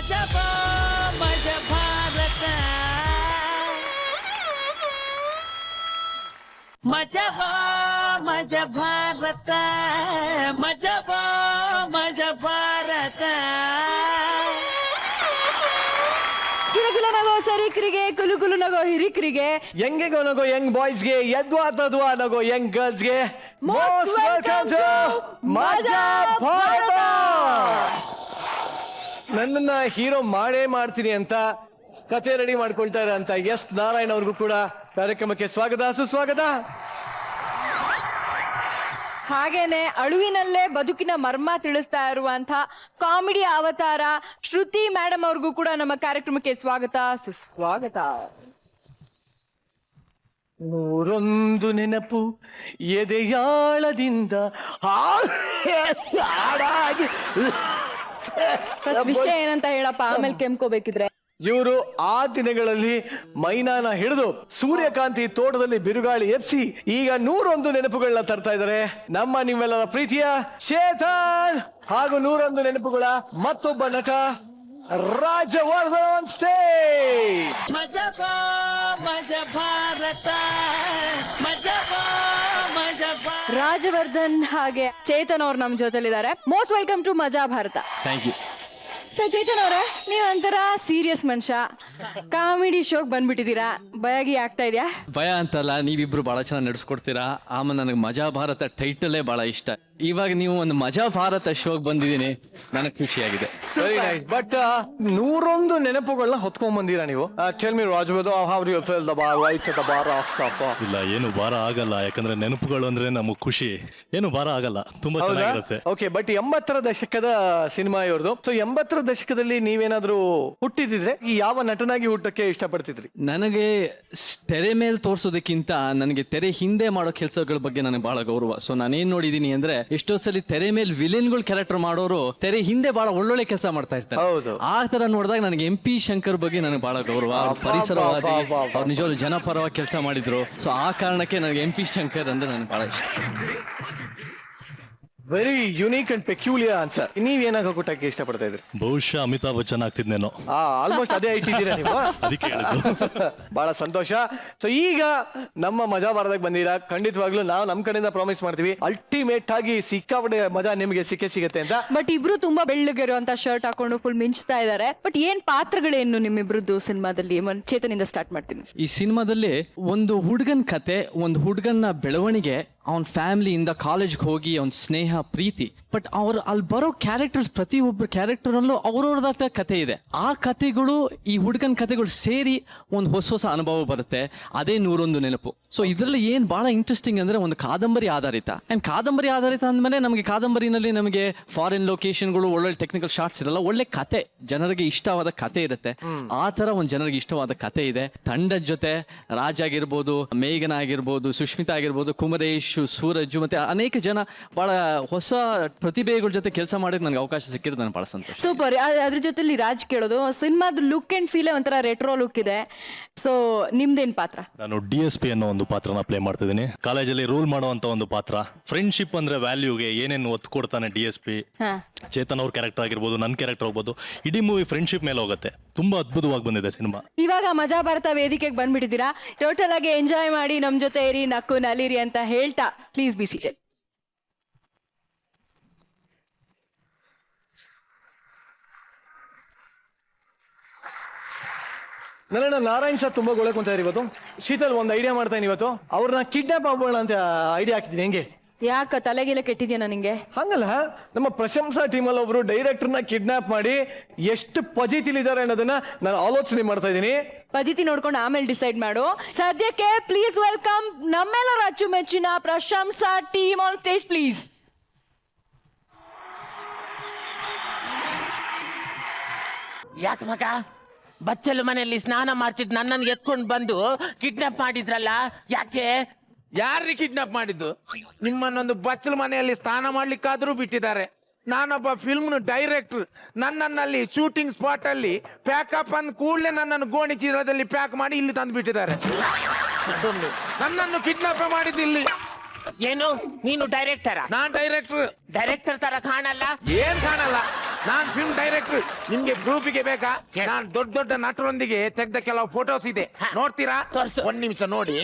ಮಜಬಾ ಮಜ ಭಾರತ ಮಜಬಾ ಮಜ ಭಾರತ ಮಜಬಾ ಮಜ ಭಾರತ ಕಿಲಕಿಲ ನಗೋ ಸರೀಕರಿಗೆ ಕುಲು ಕುಲು ನಗೋ ಹಿರಿಕರಿಗೆ ಯಂಗಿಗೋ ನಗೋ ಯಂಗ್ ಬಾಯ್ಸ್ಗೆ ಯದ್ವಾ ತದ್ವಾ ನಗೋ ಯಂಗ್ ಗರ್ಲ್ಸ್ಗೆ ಮೋಸ್ಟ್ ವೆಲ್ಕಮ್ ಟು ಮಜಾ ಭಾರತ. ನನ್ನನ್ನ ಹೀರೋ ಮಾಡ್ತೀನಿ ಅಂತ ಕಥೆ ರೆಡಿ ಮಾಡ್ಕೊಳ್ತಾರೆ ಅಂತ ಎಸ್ ನಾರಾಯಣ್ ಅವ್ರಿಗೂ ಕೂಡ ಕಾರ್ಯಕ್ರಮಕ್ಕೆ ಸ್ವಾಗತ ಸುಸ್ವಾಗತ. ಹಾಗೇನೆ ಅಳುವಿನಲ್ಲೇ ಬದುಕಿನ ಮರ್ಮ ತಿಳಿಸ್ತಾ ಇರುವಂತ ಕಾಮಿಡಿ ಅವತಾರ ಶ್ರುತಿ ಮೇಡಮ್ ಅವ್ರಿಗೂ ಕೂಡ ನಮ್ಮ ಕಾರ್ಯಕ್ರಮಕ್ಕೆ ಸ್ವಾಗತ ಸುಸ್ವಾಗತ. ನೂರೊಂದು ನೆನಪು ಎದೆಯಾಳದಿಂದ ಹಾಡಾಗಿ ಫಸ್ಟ್ ವಿಷಯ ಏನಂತ ಹೇಳಪ್ಪ, ಆಮೇಲೆ ಕೆಮ್ಕೋಬೇಕಿದ್ರೆ. ಇವರು ಆ ದಿನಗಳಲ್ಲಿ ಮೈನಾನ ಹಿಡಿದು ಸೂರ್ಯಕಾಂತಿ ತೋಟದಲ್ಲಿ ಬಿರುಗಾಳಿ ಎಪ್ಸಿ ಈಗ 101 ನೆನಪುಗಳನ್ನ ತರ್ತಾ ಇದ್ದಾರೆ ನಮ್ಮ ನಿಮ್ಮೆಲ್ಲರ ಪ್ರೀತಿಯ ಚೇತನ್ ಹಾಗೂ 101 ನೆನಪುಗಳ ಮತ್ತೊಬ್ಬ ನಟ ರಾಜವರ್ಧನ್ ಸ್ಟೇಜ್. ಮಜಬಾ ಮಜ ಭಾರತ ಮಜಬಾ ಮಜ ಭಾರತ. ರಾಜವರ್ಧನ್ ಹಾಗೆ ಚೇತನ್ ಅವ್ರು ನಮ್ಮ ಜೊತೆಲಿದ್ದಾರೆ. ಮೋಸ್ಟ್ ವೆಲ್ಕಮ್ ಟು ಮಜಾ Bharata. Thank you. Sir Chetan ಅವರೇ, ನೀವ್ ಒಂಥರ ಸೀರಿಯಸ್ ಮನುಷ್ಯ, ಕಾಮಿಡಿ ಶೋಕ್ ಬಂದ್ಬಿಟ್ಟಿದ್ದೀರಾ, ಭಯಾಗಿ ಆಗ್ತಾ ಇದೆಯಾ? ಭಯ ಅಂತಲ್ಲ, ನೀವಿಬ್ರು ಬಹಳ ಚೆನ್ನಾಗಿ ನಡೆಸ್ಕೊಡ್ತೀರಾ. ಆಮೇಲೆ ನನಗೆ ಮಜಾ ಭಾರತ ಟೈಟಲೇ ಬಹಳ ಇಷ್ಟ. ಇವಾಗ ನೀವು ಒಂದು ಮಜಾ ಭಾರತ ಶೋಕ್ ಬಂದಿದ್ದೀನಿ, ನನಗೆ ಖುಷಿಯಾಗಿದೆ. Very nice. ಬಟ್ 101 ನೆನಪುಗಳನ್ನ ಹೊತ್ಕೊಂಡ್ ಬಂದಿರಾ ನೀವು. Tell me Rajavardhan, how do you feel the right the bar of ಇಲ್ಲ, ಏನು ಭಾರ ಆಗಲ್ಲ, ಯಾಕಂದ್ರೆ ನೆನಪುಗಳು ಅಂದ್ರೆ ನಮಗೆ ಖುಷಿ, ಏನು ಭಾರ ಆಗಲ್ಲ, ತುಂಬಾ ಚೆನ್ನಾಗಿರುತ್ತೆ. ಓಕೆ, ಬಟ್ 80ರ ದಶಕದ ಸಿನಿಮಾ ಇವ್ರದ್ದು. ಸೊ 80ರ ದಶಕದಲ್ಲಿ ನೀವೇನಾದ್ರೂ ಹುಟ್ಟಿದ್ರೆ ಈ ಯಾವ ನಟನಾಗಿ ಹುಟ್ಟಕ್ಕೆ ಇಷ್ಟಪಡ್ತಿದ್ರಿ? ನನಗೆ ತೆರೆ ಮೇಲೆ ತೋರ್ಸೋದಕ್ಕಿಂತ ನನಗೆ ತೆರೆ ಹಿಂದೆ ಮಾಡೋ ಕೆಲಸಗಳ ಬಗ್ಗೆ ನನಗೆ ಬಹಳ ಗೌರವ. ಸೊ ನಾನೇನ್ ನೋಡಿದೀನಿ ಅಂದ್ರೆ, ಎಷ್ಟೋ ಸಲ ತೆರೆ ಮೇಲೆ ವಿಲನ್ಗಳು ಕ್ಯಾರೆಕ್ಟರ್ ಮಾಡೋರು ತೆರೆ ಹಿಂದೆ ಬಹಳ ಒಳ್ಳೊಳ್ಳೆ ಕೆಲಸ ಮಾಡ್ತಾ ಇರ್ತಾರೆ. ಹೌದು. ಆ ತರ ನೋಡಿದಾಗ ನನಗೆ MP ಶಂಕರ್ ಬಗ್ಗೆ ನನಗೆ ಬಹಳ ಗೌರವ. ಅವ್ರ ಪರಿಸರವಾದಿ, ಅವ್ರು ನಿಜವಾಗ್ಲೂ ಜನಪರವಾಗಿ ಕೆಲಸ ಮಾಡಿದ್ರು. ಸೊ ಆ ಕಾರಣಕ್ಕೆ ನನಗೆ MP ಶಂಕರ್ ಅಂದ್ರೆ ನನಗೆ ಬಹಳ ಇಷ್ಟ. Very unique and peculiar answer. ನೀವೇನಾಗ ಹುಟ್ಟಕ್ಕೆ ಇಷ್ಟಪಡ್ತಾ ಇದ್ರಿ? ಬಹುಶಃ ಅಮಿತಾಬ್ ಬಚ್ಚನ್ ಆಗ್ತಿದ್ನೇನೋ. ಆಲ್ಮೋಸ್ಟ್ ಅದೇ ಇಟ್ಟಿದ್ದೀರಾ ನೀವು. ಅದಕ್ಕೆ ಹೇಳಿದ್ದು. ಬಹಳ ಸಂತೋಷ. ಸೊ ಈಗ ನಮ್ಮ ಮಜಾ ಭಾರತಕ್ಕೆ ಬಂದಿರಾ. ಖಂಡಿತವಾಗ್ಲೂ ನಾವು ನಮ್ ಕಡೆಯಿಂದ ಪ್ರಾಮಿಸ್ ಮಾಡ್ತೀವಿ, ಅಲ್ಟಿಮೇಟ್ ಆಗಿ ಸಿಕ್ಕಾಪಟ್ಟೆ ಮಜಾ ನಿಮಗೆ ಸಿಗುತ್ತೆ ಅಂತ. ಬಟ್ ಇಬ್ರು ತುಂಬಾ ಬೆಳ್ಳಗಿರುವಂತ ಶರ್ಟ್ ಹಾಕೊಂಡು ಫುಲ್ ಮಿಂಚ್ತಾ ಇದ್ದಾರೆ. ಬಟ್ ಏನ್ ಪಾತ್ರಗಳೇನು ನಿಮ್ಮಿಬ್ರದ್ದು ಸಿನಿಮಾದಲ್ಲಿ? ಚೇತನಿಂದ ಸ್ಟಾರ್ಟ್ ಮಾಡ್ತೀನಿ. ಈ ಸಿನಿಮಾದಲ್ಲಿ ಒಂದು ಹುಡುಗನ ಕತೆ, ಒಂದು ಹುಡುಗನ ಬೆಳವಣಿಗೆ, ಅವನ ಫ್ಯಾಮಿಲಿಯಿಂದ ಕಾಲೇಜ್ಗೆ ಹೋಗಿ ಅವನ ಸ್ನೇಹ ಪ್ರೀತಿ. ಬಟ್ ಅವ್ರು ಅಲ್ಲಿ ಬರೋ ಕ್ಯಾರೆಕ್ಟರ್ಸ್, ಪ್ರತಿಯೊಬ್ಬರ ಕ್ಯಾರೆಕ್ಟರ್ನಲ್ಲೂ ಅವ್ರವ್ರದಾದ ಕತೆ ಇದೆ. ಆ ಕತೆಗಳು ಈ ಹುಡುಗನ ಕತೆಗಳು ಸೇರಿ ಒಂದು ಹೊಸ ಅನುಭವ ಬರುತ್ತೆ. ಅದೇ 101 ನೆನಪು. ಸೊ ಇದರಲ್ಲಿ ಏನ್ ಬಹಳ ಇಂಟ್ರೆಸ್ಟಿಂಗ್ ಅಂದ್ರೆ, ಒಂದು ಕಾದಂಬರಿ ಆಧಾರಿತ. ಅಂಡ್ ಕಾದಂಬರಿ ಆಧಾರಿತ ಅಂದ್ಮೇಲೆ ನಮಗೆ ಕಾದಂಬರಿನಲ್ಲಿ ನಮಗೆ ಫಾರಿನ್ ಲೊಕೇಶನ್ಗಳು, ಒಳ್ಳೊಳ್ಳೆ ಟೆಕ್ನಿಕಲ್ ಶಾರ್ಟ್ಸ್ ಇರಲ್ಲ, ಒಳ್ಳೆ ಕತೆ, ಜನರಿಗೆ ಇಷ್ಟವಾದ ಕತೆ ಇರುತ್ತೆ. ಆ ತರ ಒಂದು ಜನರಿಗೆ ಇಷ್ಟವಾದ ಕತೆ ಇದೆ. ತಂಡದ ಜೊತೆ ರಾಜ್ ಆಗಿರ್ಬೋದು, ಮೇಘನ ಆಗಿರ್ಬೋದು, ಸುಷ್ಮಿತಾ ಆಗಿರ್ಬೋದು, ಕುಮರೇಶ್, ಸೂರಜ್ ಮತ್ತೆ ಅನೇಕ ಜನ ಬಹಳ ಹೊಸ ಪ್ರತಿಭೆಗಳ ಜೊತೆ ಕೆಲಸ ಮಾಡಿದ್ರೆ ನನಗೆ ಅವಕಾಶ ಸಿಕ್ಕಿರೋದು ನನಗೆ ಬಹಳ ಸಂತೋಷ. ಸೂಪರ್. ಅದ್ರ ಜೊತೆಲಿ ರಾಜ್ ಕೇಳೋದು, ಸಿನಿಮಾದ ಲುಕ್ ಅಂಡ್ ಫೀಲ್ ಒಂಥರ ರೆಟ್ರೋ ಲುಕ್ ಇದೆ. ಸೊ ನಿಮ್ದೇನ್ ಪಾತ್ರ? ನಾನು DSP ಅನ್ನೋ ಒಂದು ಪಾತ್ರನ ಪ್ಲೇ ಮಾಡ್ತಿದ್ದೀನಿ. ಕಾಲೇಜಲ್ಲಿ ರೂಲ್ ಮಾಡುವಂತ ಒಂದು ಪಾತ್ರ. ಫ್ರೆಂಡ್ಶಿಪ್ ಅಂದ್ರೆ ವ್ಯಾಲ್ಯೂಗೆ ಏನೇನು ಒತ್ತು ಕೊಡ್ತಾನೆ DSP. ಚೇತನ್ ಅವ್ರ ಕ್ಯಾರೆಕ್ಟರ್ ಆಗಿರ್ಬೋದು, ನನ್ನ ಕ್ಯಾರೆಕ್ಟರ್ ಹೋಗ್ಬೋದು, ಇಡೀ ಮೂವಿ ಫ್ರೆಂಡ್ಶಿಪ್ ಮೇಲೆ ಹೋಗುತ್ತೆ. ತುಂಬಾ ಅದ್ಭುತವಾಗಿ ಬಂದಿದೆ ಸಿನಿಮಾ. ಇವಾಗ ಮಜಾ ಭಾರತ ವೇದಿಕೆಗೆ ಬಂದ್ಬಿಟ್ಟಿದ್ದೀರಾ. ಟೋಟಲ್ ಆಗಿ ಎಂಜಾಯ್ ಮಾಡಿ, ನಮ್ ಜೊತೆ ಇರಿ, ನಕ್ಕು ನಲಿರಿ ಅಂತ ಹೇಳ್ತಾ ಪ್ಲೀಸ್ ಬಿ ಸೀಟೆಡ್. ನನ್ನ ನಾರಾಯಣ್ ಸರ್ ತುಂಬಾ ಗೊಳಕ್ ಕುಂತ ಇವತ್ತು. ಶೀತಲ್ ಒಂದು ಐಡಿಯಾ ಮಾಡ್ತಾ ಇವತ್ತು, ಅವ್ರನ್ನ ಕಿಡ್ನಾಪ್ ಆಗ್ಬೋಣ ಅಂತ ಐಡಿಯಾ ಹಾಕಿದ್ದೀನಿ. ಹೆಂಗೆ? ಯಾಕ ತಲೆಗೆಲ್ಲ ಕೆಟ್ಟಿದ್ಯಾ ನಿಂಗೆ? ಹಂಗಲ್ಲ, ನಮ್ಮ ಪ್ರಶಂಸಾ ಟೀಮಲ್ಲಿ ಒಬ್ರು ಡೈರೆಕ್ಟರ್ನ ಕಿಡ್ನಾಪ್ ಮಾಡಿ ಎಷ್ಟು ಪಜಿತಿಲಿದ್ದಾರೆ ಅನ್ನೋದನ್ನ ನಾನು ಆಲೋಚನೆ ಮಾಡ್ತಾ ಇದ್ದೀನಿ. ಪಜಿತಿ ನೋಡ್ಕೊಂಡು ಆಮೇಲೆ ಡಿಸೈಡ್ ಮಾಡು. ಸದ್ಯಕ್ಕೆ ಪ್ಲೀಸ್ ವೆಲ್ಕಮ್ ನಮ್ಮೆಲ್ಲರ ಅಚ್ಚುಮೆಚ್ಚಿನ ಪ್ರಶಂಸಾ ಟೀಮ್ ಆನ್ ಸ್ಟೇಜ್ ಪ್ಲೀಸ್. ಯಾಕೆ ಮಗ, ಬಚ್ಚಲು ಮನೆಯಲ್ಲಿ ಸ್ನಾನ ಮಾಡ್ತಿದ್ ನನ್ನನ್ನು ಎತ್ಕೊಂಡು ಬಂದು ಕಿಡ್ನಾಪ್ ಮಾಡಿದ್ರಲ್ಲ, ಯಾಕೆ? ಯಾರ್ರಿ ಕಿಡ್ನಾಪ್ ಮಾಡಿದ್ದು? ನಿಮ್ಮನ್ನೊಂದು ಬಚ್ಚಲು ಮನೆಯಲ್ಲಿ ಸ್ನಾನ ಮಾಡ್ಲಿಕ್ಕಾದ್ರೂ ಬಿಟ್ಟಿದ್ದಾರೆ. ನಾನೊಬ್ಬ ಫಿಲ್ಮ್ ಡೈರೆಕ್ಟರ್. ನನ್ನಲ್ಲಿ ಶೂಟಿಂಗ್ ಸ್ಪಾಟ್ ಅಲ್ಲಿ ಪ್ಯಾಕಪ್ ಅಂದ್ ಕೂಡಲೇ ನನ್ನನ್ನು ಗೋಣಿ ಚೀಲದಲ್ಲಿ ಪ್ಯಾಕ್ ಮಾಡಿ ಇಲ್ಲಿ ತಂದು ಬಿಟ್ಟಿದ್ದಾರೆ. ನನ್ನನ್ನು ಕಿಡ್ನಾಪ್ ಮಾಡಿದ್ದಿಲ್ಲಿ. ಏನು ನೀನು ಡೈರೆಕ್ಟರ? ನಾನ್ ಡೈರೆಕ್ಟರ್. ಡೈರೆಕ್ಟರ್ ತರ ಕಾಣಲ್ಲ. ಏನ್ ಕಾಣಲ್ಲ, ನಾನ್ ಫಿಲ್ಮ್ ಡೈರೆಕ್ಟರ್. ನಿಮ್ಗೆ ಪ್ರೂಫಿಗೆ ಬೇಕಾ? ನಾನ್ ದೊಡ್ಡ ದೊಡ್ಡ ನಟರೊಂದಿಗೆ ತೆಗೆದ ಕೆಲವು ಫೋಟೋಸ್ ಇದೆ, ನೋಡ್ತೀರಾ? ತೋರ್ಸು. ಒಂದ್ ನಿಮಿಷ ನೋಡಿ.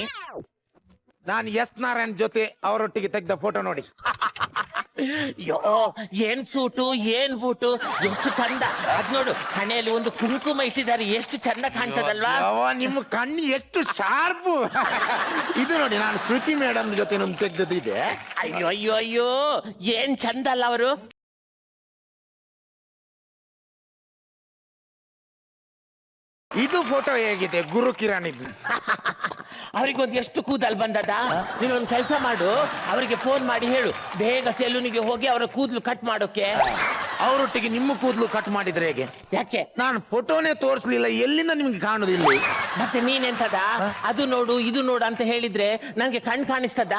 ನಾನು ಎಸ್ ನಾರಾಯಣ್ ಜೊತೆ ಅವರೊಟ್ಟಿಗೆ ತೆಗೆದ ಫೋಟೋ ನೋಡಿ. ಅಯ್ಯೋ, ಏನ್ ಸೂಟು, ಏನ್ ಬೂಟು, ಎಷ್ಟು ಚಂದ. ಅದ್ ನೋಡು, ಹಣೆಯಲ್ಲಿ ಒಂದು ಕುಂಕುಮ ಇಟ್ಟಿದ್ದಾರೆ, ಎಷ್ಟು ಚಂದ ಕಾಣ್ತದಲ್ವಾ? ನಿಮ್ಮ ಕಣ್ಣು ಎಷ್ಟು ಶಾರ್ಪು. ಇದು ನೋಡಿ, ನಾನು ಶ್ರುತಿ ಮೇಡಮ್ ಜೊತೆ ನಮ್ ತೆಗ್ದದ್ದು ಇದೆ. ಅಯ್ಯೋ ಅಯ್ಯೋ ಅಯ್ಯೋ, ಏನ್ ಚಂದ ಅಲ್ಲ ಅವರು. ಇದು ಫೋಟೋ ಹೇಗಿದೆ? ಗುರು ಕಿರಣ್ ಇದು. ಅವರಿಗೊಂದು ಎಷ್ಟು ಕೂದಲ್ ಬಂದದ. ನೀನೊಂದು ಕೆಲಸ ಮಾಡು, ಅವರಿಗೆ ಫೋನ್ ಮಾಡಿ ಹೇಳು, ಬೇಗ ಸೆಲೂನಿಗೆ ಹೋಗಿ ಅವರ ಕೂದಲು ಕಟ್ ಮಾಡೋಕೆ. ಅವರೊಟ್ಟಿಗೆ ನಿಮ್ಮ ಕೂದಲು ಕಟ್ ಮಾಡಿದ್ರೆ ಹೇಗೆ? ಯಾಕೆ? ನಾನು ಫೋಟೋನೇ ತೋರಿಸ್ಲಿಲ್ಲ, ಎಲ್ಲಿಂದ ನಿಮ್ಗೆ ಕಾಣುದಿಲ್ಲ? ಮತ್ತೆ ನೀನೆಂತದ ಅದು ನೋಡು ಇದು ನೋಡು ಅಂತ ಹೇಳಿದ್ರೆ ನಂಗೆ ಕಣ್ ಕಾಣಿಸ್ತದ?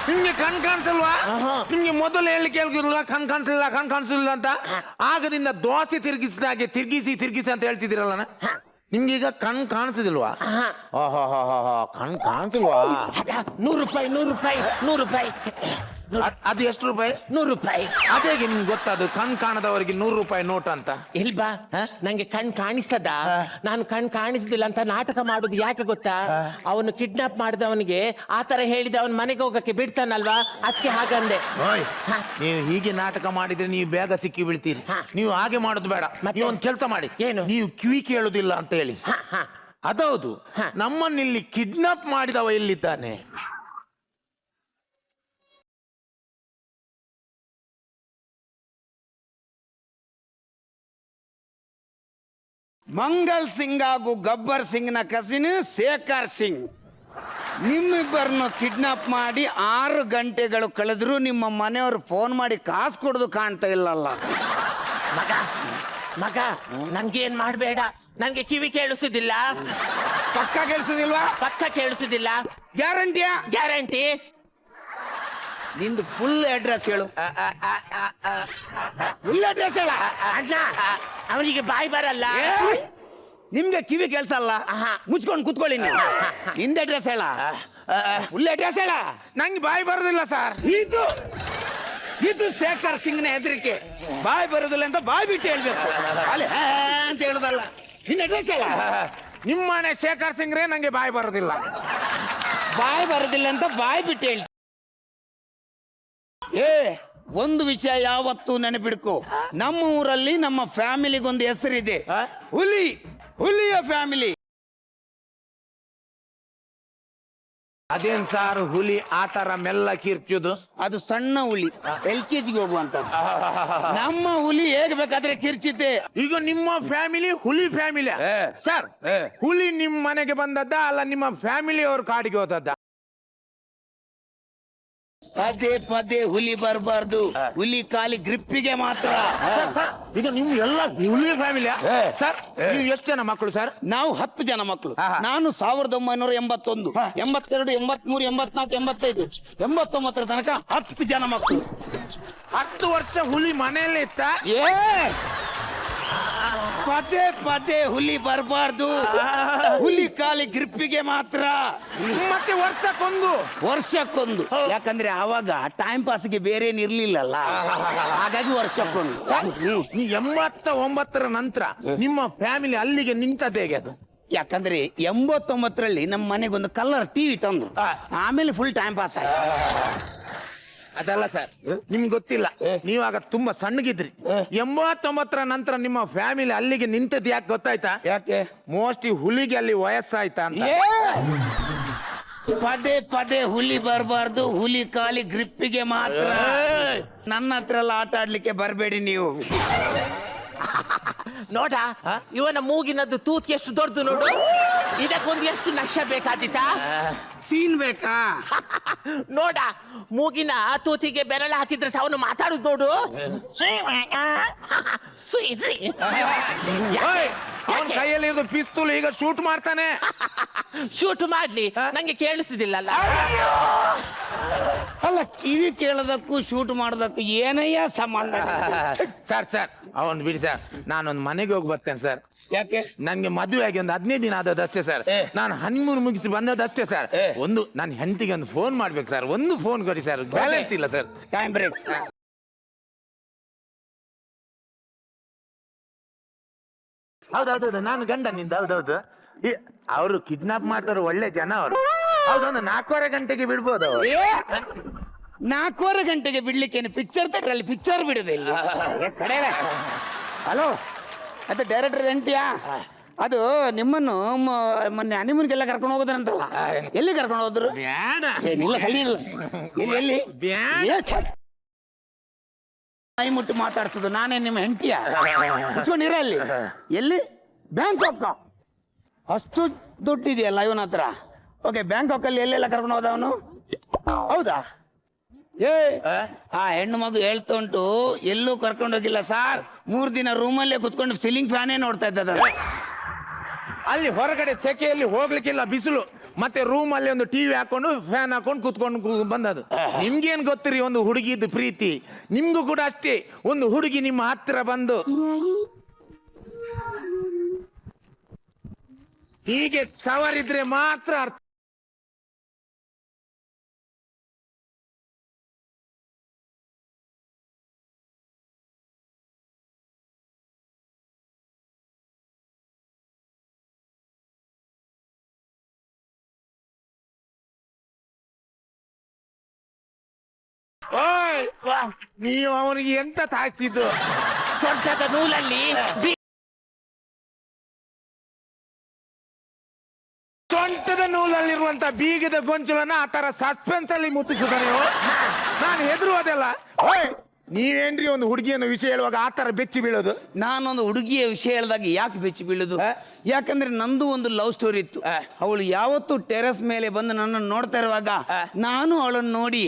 ನಿಮ್ಗೆ ಕಣ್ ಕಾಣಿಸಲ್ವಾ? ನಿಮ್ಗೆ ಮೊದಲು ಹೇಳಿ ಕೇಳಿಲ್ವಾ ಕಣ್ ಕಾಣಿಸಲಿಲ್ಲ ಅಂತ? ಆಗದಿಂದ ದೋಸೆ ತಿರುಗಿಸಿದಾಗೆ ತಿರ್ಗಿಸಿ ಅಂತ ಹೇಳ್ತಿದ್ದೀರಲ್ಲ. ನಿಮ್ಗೀಗ ಕಣ್ ಕಾಣಿಸುದಿಲ್ವಾ? ಕಣ್ ಕಾಣಿಸಲ್ವಾ? 100 ರೂಪಾಯಿ. ಅದು ಎಷ್ಟು ರೂಪಾಯಿ? 100 ರೂಪಾಯಿ. ಅದೇಗೆ ನಿಮ್ಗೆ ಗೊತ್ತದು ಕಣ್ ಕಾಣದವರಿಗೆ 100 ರೂಪಾಯಿ ನೋಟ್ ಅಂತ? ಇಲ್ಬಾ, ನಂಗೆ ಕಣ್ ಕಾಣಿಸ್ತದ. ನಾನು ಕಣ್ ಕಾಣಿಸುದಿಲ್ಲ ಅಂತ ನಾಟಕ ಮಾಡುದು ಯಾಕೆ ಗೊತ್ತಾ? ಅವನು ಕಿಡ್ನಾಪ್ ಮಾಡಿದವನಿಗೆ ಆತರ ಹೇಳಿದ ಅವನ ಮನೆಗೆ ಹೋಗಕ್ಕೆ ಬಿಡ್ತಾನಲ್ವಾ, ಅದಕ್ಕೆ ಹಾಗಂದೆ. ನೀವು ಹೀಗೆ ನಾಟಕ ಮಾಡಿದ್ರೆ ನೀವು ಬೇಗ ಸಿಕ್ಕಿ ಬೀಳ್ತೀರಿ. ನೀವು ಹಾಗೆ ಮಾಡೋದು ಬೇಡ. ನೀವು ಒಂದು ಕೆಲಸ ಮಾಡಿ. ಏನು? ನೀವು ಕಿವಿ ಕೇಳುದಿಲ್ಲ ಅಂತ ಹೇಳಿ. ಅದೌದು, ನಮ್ಮನ್ನಿಲ್ಲಿ ಕಿಡ್ನಾಪ್ ಮಾಡಿದವ ಎಲ್ಲಿದ್ದಾನೆ? ಮಂಗಲ್ ಸಿಂಗ್ ಹಾಗೂ ಗಬ್ಬರ್ ಸಿಂಗ್ನ ಕಸಿನ್ ಶೇಖರ್ ಸಿಂಗ್ ನಿಮ್ಮಿಬ್ಬರನ್ನು ಕಿಡ್ನಾಪ್ ಮಾಡಿ 6 ಗಂಟೆಗಳು ಕಳೆದ್ರು ನಿಮ್ಮ ಮನೆಯವರು ಫೋನ್ ಮಾಡಿ ಕಾಸು ಕೊಡೋದು ಕಾಣ್ತಾ ಇಲ್ಲಲ್ಲ. ಮಗ ನನ್ಗೇನ್ ಮಾಡ್ಬೇಡ, ನನ್ಗೆ ಕಿವಿ ಕೇಳಿಸುದಿಲ್ಲ. ಪಕ್ಕ ಕೇಳಿಸುದಿಲ್ವಾ? ಪಕ್ಕ ಕೇಳಿಸುದಿಲ್ಲ. ಗ್ಯಾರಂಟಿಯಾ? ಗ್ಯಾರಂಟಿ. ನಿಂದು ಫುಲ್ ಅಡ್ರೆಸ್ ಹೇಳು. ಫುಲ್ ಅಡ್ರೆಸ್ ಹೇಳ. ಅಣ್ಣ, ಅವನಿಗೆ ಬಾಯಿ ಬರಲ್ಲ. ನಿಮ್ಗೆ ಕಿವಿ ಕೇಳಿಸಲ್ಲ, ಮುಚ್ಕೊಂಡು ಕುತ್ಕೊಳ್ಳಿ ನೀವು. ನಿಂದ ಅಡ್ರೆಸ್ ಹೇಳ, ಫುಲ್ ಅಡ್ರೆಸ್ ಹೇಳ. ನಂಗೆ ಬಾಯಿ ಬರೋದಿಲ್ಲ ಸರ್. ಇದು ಶೇಖರ್ ಸಿಂಗ್ನ ಹೆದರಿಕೆ. ಬಾಯಿ ಬರೋದಿಲ್ಲ ಅಂತ ಬಾಯಿ ಬಿಟ್ಟು ಹೇಳ್ಬೇಕು, ಅಲ್ಲಿ ಅಂತ ಹೇಳುದಲ್ಲ. ನಿನ್ನ ಅಡ್ರೆಸ್ ಹೇಳ. ನಿಮ್ಮನೆ ಶೇಖರ್ ಸಿಂಗ್ರೇ ನಂಗೆ ಬಾಯಿ ಬರೋದಿಲ್ಲ. ಬಾಯಿ ಬರೋದಿಲ್ಲ ಅಂತ ಬಾಯಿ ಬಿಟ್ಟು ಹೇಳ್ತಿ. ಒಂದು ವಿಷಯ ಯಾವತ್ತೂ ನೆನಪಿಡ್ಕೊ, ನಮ್ಮ ಊರಲ್ಲಿ ನಮ್ಮ ಫ್ಯಾಮಿಲಿಗೊಂದು ಹೆಸರಿದೆ, ಹುಲಿಯ ಫ್ಯಾಮಿಲಿ. ಅದೇನ್ ಸಾರ್ ಹುಲಿ ಆ ತರ ಮೆಲ್ಲ ಕಿರ್ಚುದು? ಅದು ಸಣ್ಣ ಹುಲಿ, LKG ಹೋಗುವಂತ. ನಮ್ಮ ಹುಲಿ ಹೇಗೆ ಬೇಕಾದ್ರೆ ಕಿರ್ಚಿತೆ. ಈಗ ನಿಮ್ಮ ಫ್ಯಾಮಿಲಿ ಹುಲಿ ಫ್ಯಾಮಿಲಿ ಸರ್? ಹುಲಿ ನಿಮ್ ಮನೆಗೆ ಬಂದದ್ದ ಅಲ್ಲ ನಿಮ್ಮ ಫ್ಯಾಮಿಲಿ ಅವ್ರ ಕಾಡಿಗೆ ಹೋದದ್ದ? ಪದೇ ಹುಲಿ ಬರಬಾರ್ದು, ಹುಲಿ ಖಾಲಿ ಗ್ರಿಪ್ಪಿಗೆ ಮಾತ್ರ. ಈಗ ನಿಮ್ ಎಲ್ಲ ಹುಲಿ ಫ್ಯಾಮಿಲಿಯಾ ಸರ್? ನೀವು ಎಷ್ಟು ಜನ ಮಕ್ಕಳು ಸರ್? ನಾವು 10 ಜನ ಮಕ್ಕಳು. ನಾನು 1981, 82, 83, 84, 85, 89 ತನಕ 10 ಜನ ಮಕ್ಕಳು. 10 ವರ್ಷ ಹುಲಿ ಮನೆಯಲ್ಲೇ ಇತ್ತ? ಪದೇ ಹುಲಿ ಬರಬಾರ್ದು, ಹುಲಿ ಖಾಲಿ ಗ್ರಿಪ್ಪಿಗೆ ಮಾತ್ರ. ಮತ್ತೆ ವರ್ಷಕ್ಕೊಂದು. ಯಾಕಂದ್ರೆ ಆವಾಗ ಟೈಮ್ ಪಾಸ್ಗೆ ಬೇರೆ ಇರ್ಲಿಲ್ಲಲ್ಲ, ಹಾಗಾಗಿ ವರ್ಷಕ್ಕೊಂದು. 89ರ ನಂತರ ನಿಮ್ಮ ಫ್ಯಾಮಿಲಿ ಅಲ್ಲಿಗೆ ನಿಂತದ್ದು ಹೇಗೆ ಅದು? ಯಾಕಂದ್ರೆ 89ರಲ್ಲಿ ನಮ್ಮ ಮನೆಗೊಂದು ಕಲರ್ ಟಿವಿ ತಂದ್ರು, ಆಮೇಲೆ ಫುಲ್ ಟೈಮ್ ಪಾಸ್ ಆಯ್ತು. ಅದಲ್ಲ ಸರ್, ನಿಮ್ಗೆ ಗೊತ್ತಿಲ್ಲ, ನೀವಾಗ ತುಂಬಾ ಸಣ್ಣಗಿದ್ರಿ. 89ರ ನಂತರ ನಿಮ್ಮ ಫ್ಯಾಮಿಲಿ ಅಲ್ಲಿಗೆ ನಿಂತದ್ದು ಯಾಕೆ ಗೊತ್ತಾಯ್ತಾ? ಯಾಕೆ? ಮೋಸ್ಟ್ಲಿ ಹುಲಿಗೆ ಅಲ್ಲಿ ವಯಸ್ಸಾಯ್ತಾ ಅಂತ. ಪದೇ ಹುಲಿ ಬರಬಾರ್ದು, ಹುಲಿ ಖಾಲಿ ಗ್ರಿಪ್ಪಿಗೆ ಮಾತ್ರ. ನನ್ನ ಹತ್ರ ಎಲ್ಲ ಆಟ ಆಡ್ಲಿಕ್ಕೆ ಬರಬೇಡಿ ನೀವು. ನೋಡ, ಇವನ ಮೂಗಿನದ್ದು ತೂತ್ ಎಷ್ಟು ದೊಡ್ಡದು ನೋಡು. ಇದಕ್ಕೊಂದು ಎಷ್ಟು ನಶ ಬೇಕಾದಿತ್ತ? ಸೀನ್ ಬೇಕಾ? ನೋಡ, ಮೂಗಿನ ತೂತಿಗೆ ಬೆರಳು ಹಾಕಿದ್ರೆ ಅವನು ಮಾತಾಡುದು ನೋಡು. ಅವನ ಕೈಯಲ್ಲಿ ಪಿಸ್ತೂಲ್ ಈಗ ಶೂಟ್ ಮಾಡ್ತಾನೆ. ಶೂಟ್ ಮಾಡ್ಲಿ, ನಂಗೆ ಕೇಳಿಸುದಿಲ್ಲಲ್ಲ. ಅಲ್ಲ, ಕಿವಿ ಕೇಳೋದಕ್ಕೂ ಶೂಟ್ ಮಾಡೋದಕ್ಕೂ ಏನಯ್ಯ ಸಂಬಂಧ? ಸರ್ ಅವನ್ ಬಿಡಿ ಸರ್, ನಾನೊಂದು ಮನೆಗೆ ಹೋಗಿ ಬರ್ತೇನೆ ಸರ್. ಯಾಕೆ? ನನ್ಗೆ ಮದುವೆ ಆಗಿ ಒಂದು 15 ದಿನ ಆದದಷ್ಟೇ ಸರ್. ನಾನು ಹನಿಮೂನ್ ಮುಗಿಸಿ ಬಂದದಷ್ಟೇ ಸರ್. ನನ್ನ ಹೆಂಡತಿಗೆ ಒಂದು ಫೋನ್ ಮಾಡ್ಬೇಕು ಸರ್. ಒಂದು ಫೋನ್ ಕೊಡಿ ಸರ್, ಬ್ಯಾಲೆನ್ಸ್ ಇಲ್ಲ ಸರ್. Time break. ಹೌದೌದು, ನಾನು ಗಂಡ ನಿಂದ. ಹೌದೌದು, ಅವರು ಕಿಡ್ನಾಪ್ ಮಾಡ್ತಾರೆ, ಒಳ್ಳೆ ಜನ ಅವರು. ಹೌದೊಂದು 4:15 ಗಂಟೆಗೆ ಬಿಡ್ಬೋದು ಅವ್ರು. 4:15 ಗಂಟೆಗೆ ಬಿಡ್ಲಿಕ್ಕೇನು ಪಿಕ್ಚರ್ ಥಿಯೇಟರ್ ಪಿಕ್ಚರ್ ಬಿಡುದು ಇಲ್ಲಿ. ಹಲೋ, ಅದು ಡೈರೆಕ್ಟರ್ ಎಂಟಿಯಾ? ಅದು ನಿಮ್ಮನ್ನು ಮೊನ್ನೆ ಹನಿಮೂನ್ಗೆಲ್ಲ ಕರ್ಕೊಂಡು ಹೋಗೋದ್ರಂತಲ್ಲ, ಎಲ್ಲಿ ಕರ್ಕೊಂಡು ಹೋದ್ರು? ಬೇಡ, ಏನಿಲ್ಲ, ಕಲಿಯಿಲ್ಲ. ಎಲ್ಲಿ ಬೇಡ. ಕೈ ಮುಟ್ಟಿ ಮಾತಾಡ್ಸೋದು ನಾನೇ ನಿಮ್ಮ ಹೆಂಡತಿಯ? ಕುತ್ಕೊಂಡಿರ ಅಲ್ಲಿ. ಎಲ್ಲಿ? ಬ್ಯಾಂಕಾಕ್. ಅಷ್ಟು ದುಡ್ಡಿದೆಯಲ್ಲ ಇವನ ಹತ್ರ. ಓಕೆ, ಬ್ಯಾಂಕಾಕಲ್ಲಿ ಎಲ್ಲೆಲ್ಲ ಕರ್ಕೊಂಡು ಹೋದ ಅವನು? ಹೌದಾ? ಆ ಹೆಣ್ಣು ಮಗು ಹೇಳ್ತಾ ಉಂಟು, ಎಲ್ಲೂ ಕರ್ಕೊಂಡೋಗಿಲ್ಲ ಸರ್, 3 ದಿನ ರೂಮಲ್ಲೇ ಕುತ್ಕೊಂಡು ಸೀಲಿಂಗ್ ಫ್ಯಾನೇ ನೋಡ್ತಾ ಇದ್ದದ. ಅಲ್ಲಿ ಹೊರಗಡೆ ಸೆಕೆಯಲ್ಲಿ ಹೋಗ್ಲಿಕ್ಕಿಲ್ಲ, ಬಿಸಿಲು. ಮತ್ತೆ ರೂಮ್ ಅಲ್ಲಿ ಒಂದು ಟಿವಿ ಹಾಕೊಂಡು ಫ್ಯಾನ್ ಹಾಕೊಂಡು ಕುತ್ಕೊಂಡು ಬಂದದ್ದು. ನಿಮ್ಗೇನ್ ಗೊತ್ತಿರಿ ಒಂದು ಹುಡುಗಿದ್ದು ಪ್ರೀತಿ? ನಿಮ್ಗೂ ಕೂಡ ಅಷ್ಟೇ, ಒಂದು ಹುಡುಗಿ ನಿಮ್ಮ ಹತ್ತಿರ ಬಂದು ಹೀಗೆ ಸವರಿದ್ರೆ ಮಾತ್ರ ಅರ್ಥ. ಓಯ್, ನೀವು ಅವನಿಗೆ ಎಂತ ತಾಗಿಸಿದ್ದು? ಸೊಂಟದ ನೂಲಲ್ಲಿ ಸೊಂಟದ ನೂಲಲ್ಲಿರುವಂತ ಬೀಗದ ಗೊಂಚಲನ್ನ ಆ ತರ ಸಸ್ಪೆನ್ಸ್ ಅಲ್ಲಿ ಮುಟ್ಟಿಸುತ್ತ ನೀವು. ನಾನು ಹೆದರುವುದಲ್ಲ. ಓಯ್, ನೀವೇನ್ರಿ ಒಂದು ಹುಡುಗಿಯನ್ನು ವಿಷಯ ಹೇಳುವಾಗ ಆ ತರ ಬೆಚ್ಚಿ ಬೀಳೋದು? ನಾನೊಂದು ಹುಡುಗಿಯ ವಿಷಯ ಹೇಳಿದಾಗ ಯಾಕೆ ಬೆಚ್ಚಿ ಬೀಳುದು? ಯಾಕಂದ್ರೆ ನಂದು ಒಂದು ಲವ್ ಸ್ಟೋರಿ ಇತ್ತು. ಅವಳು ಯಾವತ್ತು ಟೆರೆಸ್ ಮೇಲೆ ಬಂದು ನನ್ನನ್ನು ನೋಡ್ತಾ ಇರುವಾಗ ನಾನು ಅವಳನ್ನು ನೋಡಿ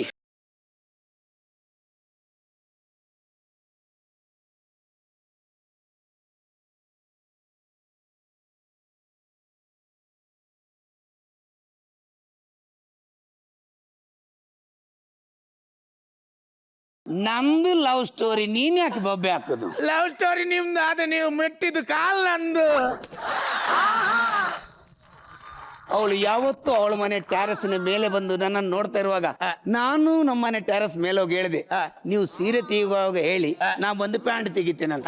ನಮ್ದು ಲವ್ ಸ್ಟೋರಿ ನೀನ್ ಯಾಕೆ ಬೊಬ್ಬೆ ಹಾಕೋದು? ಲವ್ ಸ್ಟೋರಿ ನಿಮ್ದು, ಆದ್ರೆ ನೀವು ಮೆಟ್ಟಿದ್ದು ಕಾಲ್ ನಂದು. ಅವಳು ಯಾವತ್ತು ಅವಳ ಮನೆ ಟ್ಯಾರಸ್ನ ಮೇಲೆ ಬಂದು ನನ್ನನ್ನು ನೋಡ್ತಾ ಇರುವಾಗ ನಾನು ನಮ್ಮನೆ ಟ್ಯಾರಸ್ ಮೇಲೆ ಹೋಗಿ ಹೇಳಿದೆ, ನೀವು ಸೀರೆ ತೆಗೆಯುವಾಗ ಹೇಳಿ ನಾ ಬಂದು ಪ್ಯಾಂಟ್ ತೆಗಿತೇನಂತ.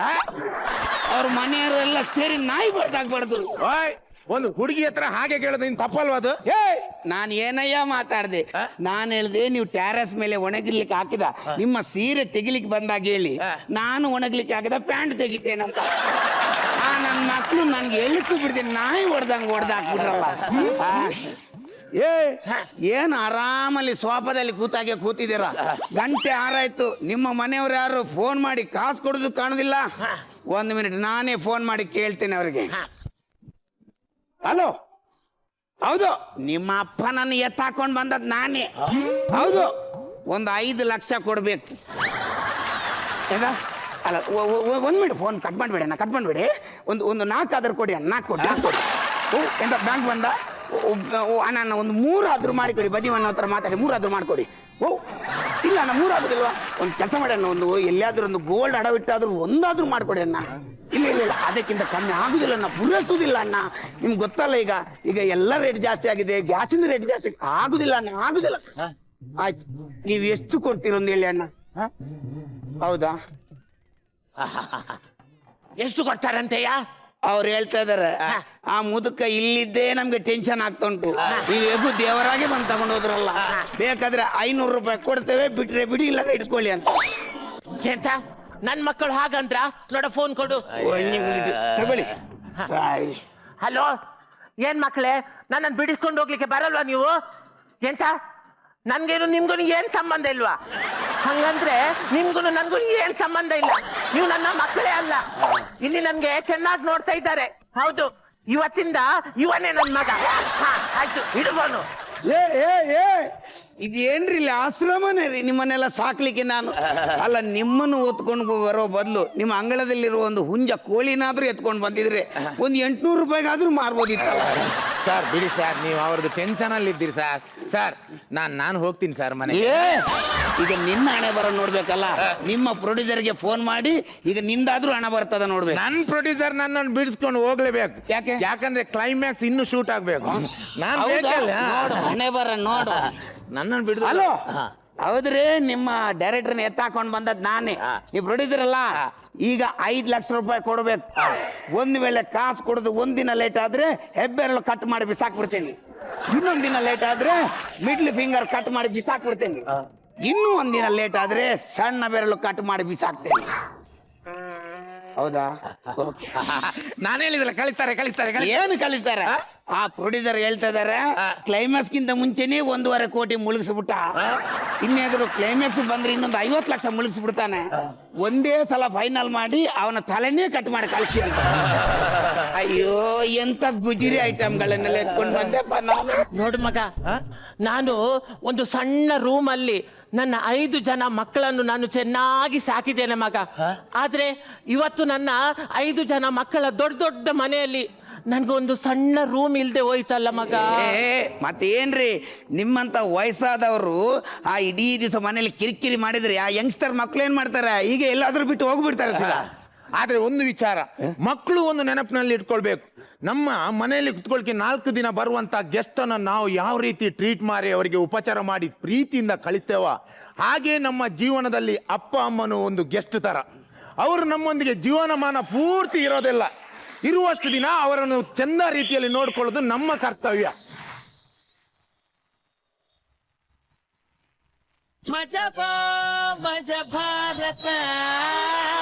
ಅವ್ರ ಮನೆಯವರೆಲ್ಲ ಸೇರಿ ನಾಯಿ ಬರ್ದಾಗ್ಬಾರ್ದು. ಓಯ್, ಒಂದು ಹುಡುಗಿ ಹತ್ರ ಹಾಗೆ ಕೇಳೋದು ನೀನ್ ತಪ್ಪಲ್ವಾ ಅದು? ನಾನು ಏನಯ್ಯ ಮಾತಾಡ್ದೆ? ನಾನು ಹೇಳ್ದೆ ನೀವು ಟ್ಯಾರಸ್ ಮೇಲೆ ಒಣಗಿರ್ಲಿಕ್ಕೆ ಹಾಕಿದ ನಿಮ್ಮ ಸೀರೆ ತೆಗಿಲಿಕ್ಕೆ ಬಂದಾಗ ಹೇಳಿ ನಾನು ಒಣಗ್ಲಿಕ್ಕೆ ಹಾಕಿದ ಪ್ಯಾಂಟ್ ತೆಗಿತೇನಂತ. ನನ್ನ ಮಕ್ಕಳು ನನ್ಗೆ ಎಲ್ಲಿಕ್ಕೂ ಬಿಡ್ತೀನಿ, ನಾಯಿ ಹೊಡ್ದಾಕ್ಬಿಟ್ರಲ್ಲ. ಏನು ಆರಾಮಲ್ಲಿ ಸೋಫಾದಲ್ಲಿ ಕೂತಾಗೆ ಕೂತಿದ್ದೀರ? ಗಂಟೆ 6 ಆಯ್ತು. ನಿಮ್ಮ ಮನೆಯವ್ರು ಯಾರು ಫೋನ್ ಮಾಡಿ ಕಾಸು ಕೊಡೋದು ಕಾಣೋದಿಲ್ಲ? 1 ಮಿನಿಟ್, ನಾನೇ ಫೋನ್ ಮಾಡಿ ಕೇಳ್ತೇನೆ ಅವ್ರಿಗೆ. ಹಲೋ, ಹೌದು, ನಿಮ್ಮ ಅಪ್ಪ ನನ್ನ ಎತ್ತಾಕೊಂಡು ಬಂದದ್ ನಾನೇ. ಹೌದು, ಒಂದು 5 ಲಕ್ಷ ಕೊಡ್ಬೇಕು. ಅಲ್ಲ, 1 ಮಿನಿಟ್, ಫೋನ್ ಕಟ್ ಮಾಡಬೇಡಿ ಅಣ್ಣ, ಕಟ್ ಮಾಡಬೇಡಿ. ಒಂದು 4 ಆಧಾರ್ ಕೊಡಿ ಅಣ್ಣ, 4 ಕೊಡಿ. ಎಂತ ಬ್ಯಾಂಕ್ ಬಂದ? ಅಣ್ಣ ಒಂದು 3 ಆದ್ರೂ ಮಾಡಿಕೊಡಿ, ಬದಿವನ್ನ ಹತ್ರ ಮಾತಾಡಿ 3 ಆದ್ರೂ ಮಾಡಿಕೊಡಿ. ಇಲ್ಲ ಅಣ್ಣ, 3 ಆಗೋದಿಲ್ವಾ? ಒಂದು ಕೆಲಸ ಮಾಡಿ ಅಣ್ಣ, ಒಂದು ಎಲ್ಲಿಯಾದ್ರೂ ಒಂದು ಗೋಲ್ಡ್ ಅಡವಿಟ್ಟಾದ್ರೂ 1 ಆದ್ರೂ ಮಾಡಿಕೊಡಿ ಅಣ್ಣ. ಇಲ್ಲ, ಅದಕ್ಕಿಂತ ಕಮ್ಮಿ ಆಗುದಿಲ್ಲ ಅಣ್ಣ, ಪೂರೈಸುವುದಿಲ್ಲ ಅಣ್ಣ. ನಿಮ್ಗೆ ಗೊತ್ತಲ್ಲ, ಈಗ ಎಲ್ಲ ರೇಟ್ ಜಾಸ್ತಿ ಆಗಿದೆ, ಗ್ಯಾಸಿನ ರೇಟ್ ಜಾಸ್ತಿ ಆಗುದಿಲ್ಲ ಅಣ್ಣ, ಆಗುದಿಲ್ಲ. ಆಯ್ತು, ನೀವು ಎಷ್ಟು ಕೊಡ್ತೀರೊಂದು ಹೇಳಿ ಅಣ್ಣ. ಹೌದಾ? ಎಷ್ಟು ಕೊಡ್ತಾರಂತೆಯ? ಅವ್ರು ಹೇಳ್ತಾ ಇದಾರೆ, ಆ ಮುದುಕ ಇಲ್ಲಿದ್ದೇ ನಮ್ಗೆ ಟೆನ್ಷನ್ ಆಗ್ತಾ ಉಂಟು, ಈ ಹೇಗೂ ದೇವರಾಗೆ ಬಂದು ತಗೊಂಡು ಹೋದ್ರಲ್ಲ, ಬೇಕಾದ್ರೆ 500 ರೂಪಾಯಿ ಕೊಡ್ತೇವೆ, ಬಿಟ್ರೆ ಬಿಡಿ, ಇಲ್ಲ ಇಟ್ಕೊಳ್ಳಿ ಅಂತ. ಎಂತ ನನ್ ಮಕ್ಕಳು ಹಾಗಂದ್ರ? ನೋಡ, ಫೋನ್ ಕೊಡು. ತಗೊಳ್ಳಿ. ಹಲೋ, ಏನ್ ಮಕ್ಕಳೇ, ನನ್ನನ್ನು ಬಿಡಿಸ್ಕೊಂಡು ಹೋಗ್ಲಿಕ್ಕೆ ಬರಲ್ವಾ ನೀವು? ಎಂತ ನನ್ಗೇನು ನಿಮ್ಗೂ ಏನ್ ಸಂಬಂಧ ಇಲ್ವಾ? ಹಂಗಂದ್ರೆ ನಿಮ್ಗೂ ನನ್ಗೂ ಏನ್ ಸಂಬಂಧ ಇಲ್ಲ. ನೀವು ನನ್ನ ಮಕ್ಕಳೇ ಅಲ್ಲ. ಇಲ್ಲಿ ನನ್ಗೆ ಚೆನ್ನಾಗಿ ನೋಡ್ತಾ ಇದ್ದಾರೆ. ಹೌದು, ಇವತ್ತಿಂದ ಇವನೇ ನನ್ ಮಗ. ಆಯ್ತು, ಇಡುವನು. ಇದೇನ್ರಿ ಇಲ್ಲಿ ಆಶ್ರಮನೇ ರೀ? ನಿಮ್ಮನ್ನೆಲ್ಲ ಸಾಕ್ಲಿಕ್ಕೆ ನಾನು ಅಲ್ಲ, ನಿಮ್ಮನ್ನು ಓದ್ಕೊಂಡು ಬರೋ ಬದಲು ನಿಮ್ಮ ಅಂಗಳದಲ್ಲಿರುವ ಒಂದು ಹುಂಜ ಕೋಳಿನಾದ್ರೂ ಎತ್ಕೊಂಡು ಬಂದಿದ್ರೆ ಒಂದು 800 ರೂಪಾಯಿಗಾದ್ರೂ ಮಾರ್ಬೋದಿತ್ತಲ್ಲ. ಸರ್ ಬಿಡಿ ಸರ್, ನೀವು ಅವ್ರದ್ದು ಟೆನ್ಷನ್ ಅಲ್ಲಿ ಇದ್ದೀರಿ ಸರ್. ಸರ್ ನಾನು ಹೋಗ್ತೀನಿ ಸರ್ ಮನೆ. ಈಗ ನಿನ್ನ ಹಣೆ ಬರ ನೋಡ್ಬೇಕಲ್ಲ, ನಿಮ್ಮ ಪ್ರೊಡ್ಯೂಸರ್ಗೆ ಫೋನ್ ಮಾಡಿ ಈಗ ನಿಂದಾದ್ರೂ ಹಣ ಬರ್ತದ ನೋಡ್ಬೇಕು. ನನ್ನ ಪ್ರೊಡ್ಯೂಸರ್ ನನ್ನನ್ನು ಬಿಡಿಸ್ಕೊಂಡು ಹೋಗ್ಲೇಬೇಕು. ಯಾಕೆ? ಯಾಕಂದ್ರೆ ಕ್ಲೈಮ್ಯಾಕ್ಸ್ ಇನ್ನೂ ಶೂಟ್ ಆಗ್ಬೇಕು. ನಾನು ಹಣೆ ಬರ ನೋಡು, ನನ್ನನ್ನು ಬಿಡುದು. ಹಲೋ ಹೌದ್ರಿ, ನಿಮ್ಮ ಡೈರೆಕ್ಟರ್ನ ಎತ್ತಾಕೊಂಡು ಬಂದದ್ ನಾನೇ. ನೀವು ಪ್ರೊಡ್ಯೂಸರ್ ಅಲ್ಲ, ಈಗ 5 ಲಕ್ಷ ರೂಪಾಯಿ ಕೊಡ್ಬೇಕು. ಒಂದು ವೇಳೆ ಕಾಸು ಕೊಡೋದು ಒಂದಿನ ಲೇಟ್ ಆದ್ರೆ ಹೆಬ್ಬೆರಳು ಕಟ್ ಮಾಡಿ ಬಿಸಾಕ್ಬಿಡ್ತೇನೆ. ಇನ್ನೊಂದ್ ದಿನ ಲೇಟ್ ಆದ್ರೆ ಮಿಡ್ಲ್ ಫಿಂಗರ್ ಕಟ್ ಮಾಡಿ ಬಿಸಾಕ್ಬಿಡ್ತೇನೆ. ಇನ್ನೂ ಒಂದಿನ ಲೇಟ್ ಆದ್ರೆ ಸಣ್ಣ ಬೆರಳು ಕಟ್ ಮಾಡಿ ಬಿಸಾಕ್ತೇನೆ. ಹೌದಾ? ನಾನು ಹೇಳಿದ್ರೆ ಕಳಿಸ್ತಾರೆ. ಏನು ಕಳಿಸ್ತಾರೆ? ಆ ಪ್ರೊಡ್ಯೂಸರ್ ಹೇಳ್ತಾ ಇದಾರೆ ಕ್ಲೈಮ್ಯಾಕ್ಸ್ ಗಿಂತ ಮುಂಚೆನೇ 1.5 ಕೋಟಿ ಮುಳುಗಿಸ್ಬಿಟ್ಟ. ಇನ್ನೇದ್ರು ಕ್ಲೈಮ್ಯಾಕ್ಸ್ ಬಂದ್ರೆ ಇನ್ನೊಂದು 50 ಲಕ್ಷ ಮುಳುಗಿಸ್ಬಿಡ್ತಾನೆ. ಒಂದೇ ಸಲ ಫೈನಲ್ ಮಾಡಿ ಅವನ ತಲೆನೇ ಕಟ್ ಮಾಡಿ ಕಳಿಸಿ ಅಂತ. ಅಯ್ಯೋ, ಎಂತ ಗುಜಿರಿ ಐಟಮ್ಗಳನ್ನೆಲ್ಲ ಎತ್ಕೊಂಡು ಬಂದೆಪ್ಪ ನಾನು. ನೋಡು ಮಗ, ನಾನು ಒಂದು ಸಣ್ಣ ರೂಮಲ್ಲಿ ನನ್ನ 5 ಜನ ಮಕ್ಕಳನ್ನು ನಾನು ಚೆನ್ನಾಗಿ ಸಾಕಿದ್ದೇನೆ ಮಗ. ಆದ್ರೆ ಇವತ್ತು ನನ್ನ 5 ಜನ ಮಕ್ಕಳ ದೊಡ್ಡ ದೊಡ್ಡ ಮನೆಯಲ್ಲಿ ನನ್ಗೊಂದು ಸಣ್ಣ ರೂಮ್ ಇಲ್ದೆ ಹೋಯ್ತಲ್ಲ ಮಗ. ಮತ್ತೇನ್ರಿ, ನಿಮ್ಮಂತ ವಯಸ್ಸಾದವರು ಆ ಇಡೀ ದಿವಸ ಮನೇಲಿ ಕಿರಿಕಿರಿ ಮಾಡಿದ್ರೆ ಆ ಯಂಗ್ಸ್ಟರ್ ಮಕ್ಳು ಏನ್ ಮಾಡ್ತಾರೆ? ಈಗ ಎಲ್ಲಾದ್ರೂ ಬಿಟ್ಟು ಹೋಗ್ಬಿಡ್ತಾರೆ ಸೀದಾ. ಆದ್ರೆ ಒಂದು ವಿಚಾರ, ಮಕ್ಕಳು ಒಂದು ನೆನಪಿನಲ್ಲಿ ಇಟ್ಕೊಳ್ಬೇಕು. ನಮ್ಮ ಮನೆಯಲ್ಲಿ ಕುತ್ಕೊಳ್ಕೆ 4 ದಿನ ಬರುವಂತ ಗೆಸ್ಟ್ ಅನ್ನು ನಾವು ಯಾವ ರೀತಿ ಟ್ರೀಟ್ ಮಾಡಿ ಅವರಿಗೆ ಉಪಚಾರ ಮಾಡಿ ಪ್ರೀತಿಯಿಂದ ಕಳಿಸ್ತೇವ, ಹಾಗೆ ನಮ್ಮ ಜೀವನದಲ್ಲಿ ಅಪ್ಪ ಅಮ್ಮನು ಒಂದು ಗೆಸ್ಟ್ ತರ. ಅವರು ನಮ್ಮೊಂದಿಗೆ ಜೀವನಮಾನ ಪೂರ್ತಿ ಇರೋದಿಲ್ಲ. ಇರುವಷ್ಟು ದಿನ ಅವರನ್ನು ಚಂದ ರೀತಿಯಲ್ಲಿ ನೋಡ್ಕೊಳ್ಳೋದು ನಮ್ಮ ಕರ್ತವ್ಯ. ಮಜ ಭಾರತ.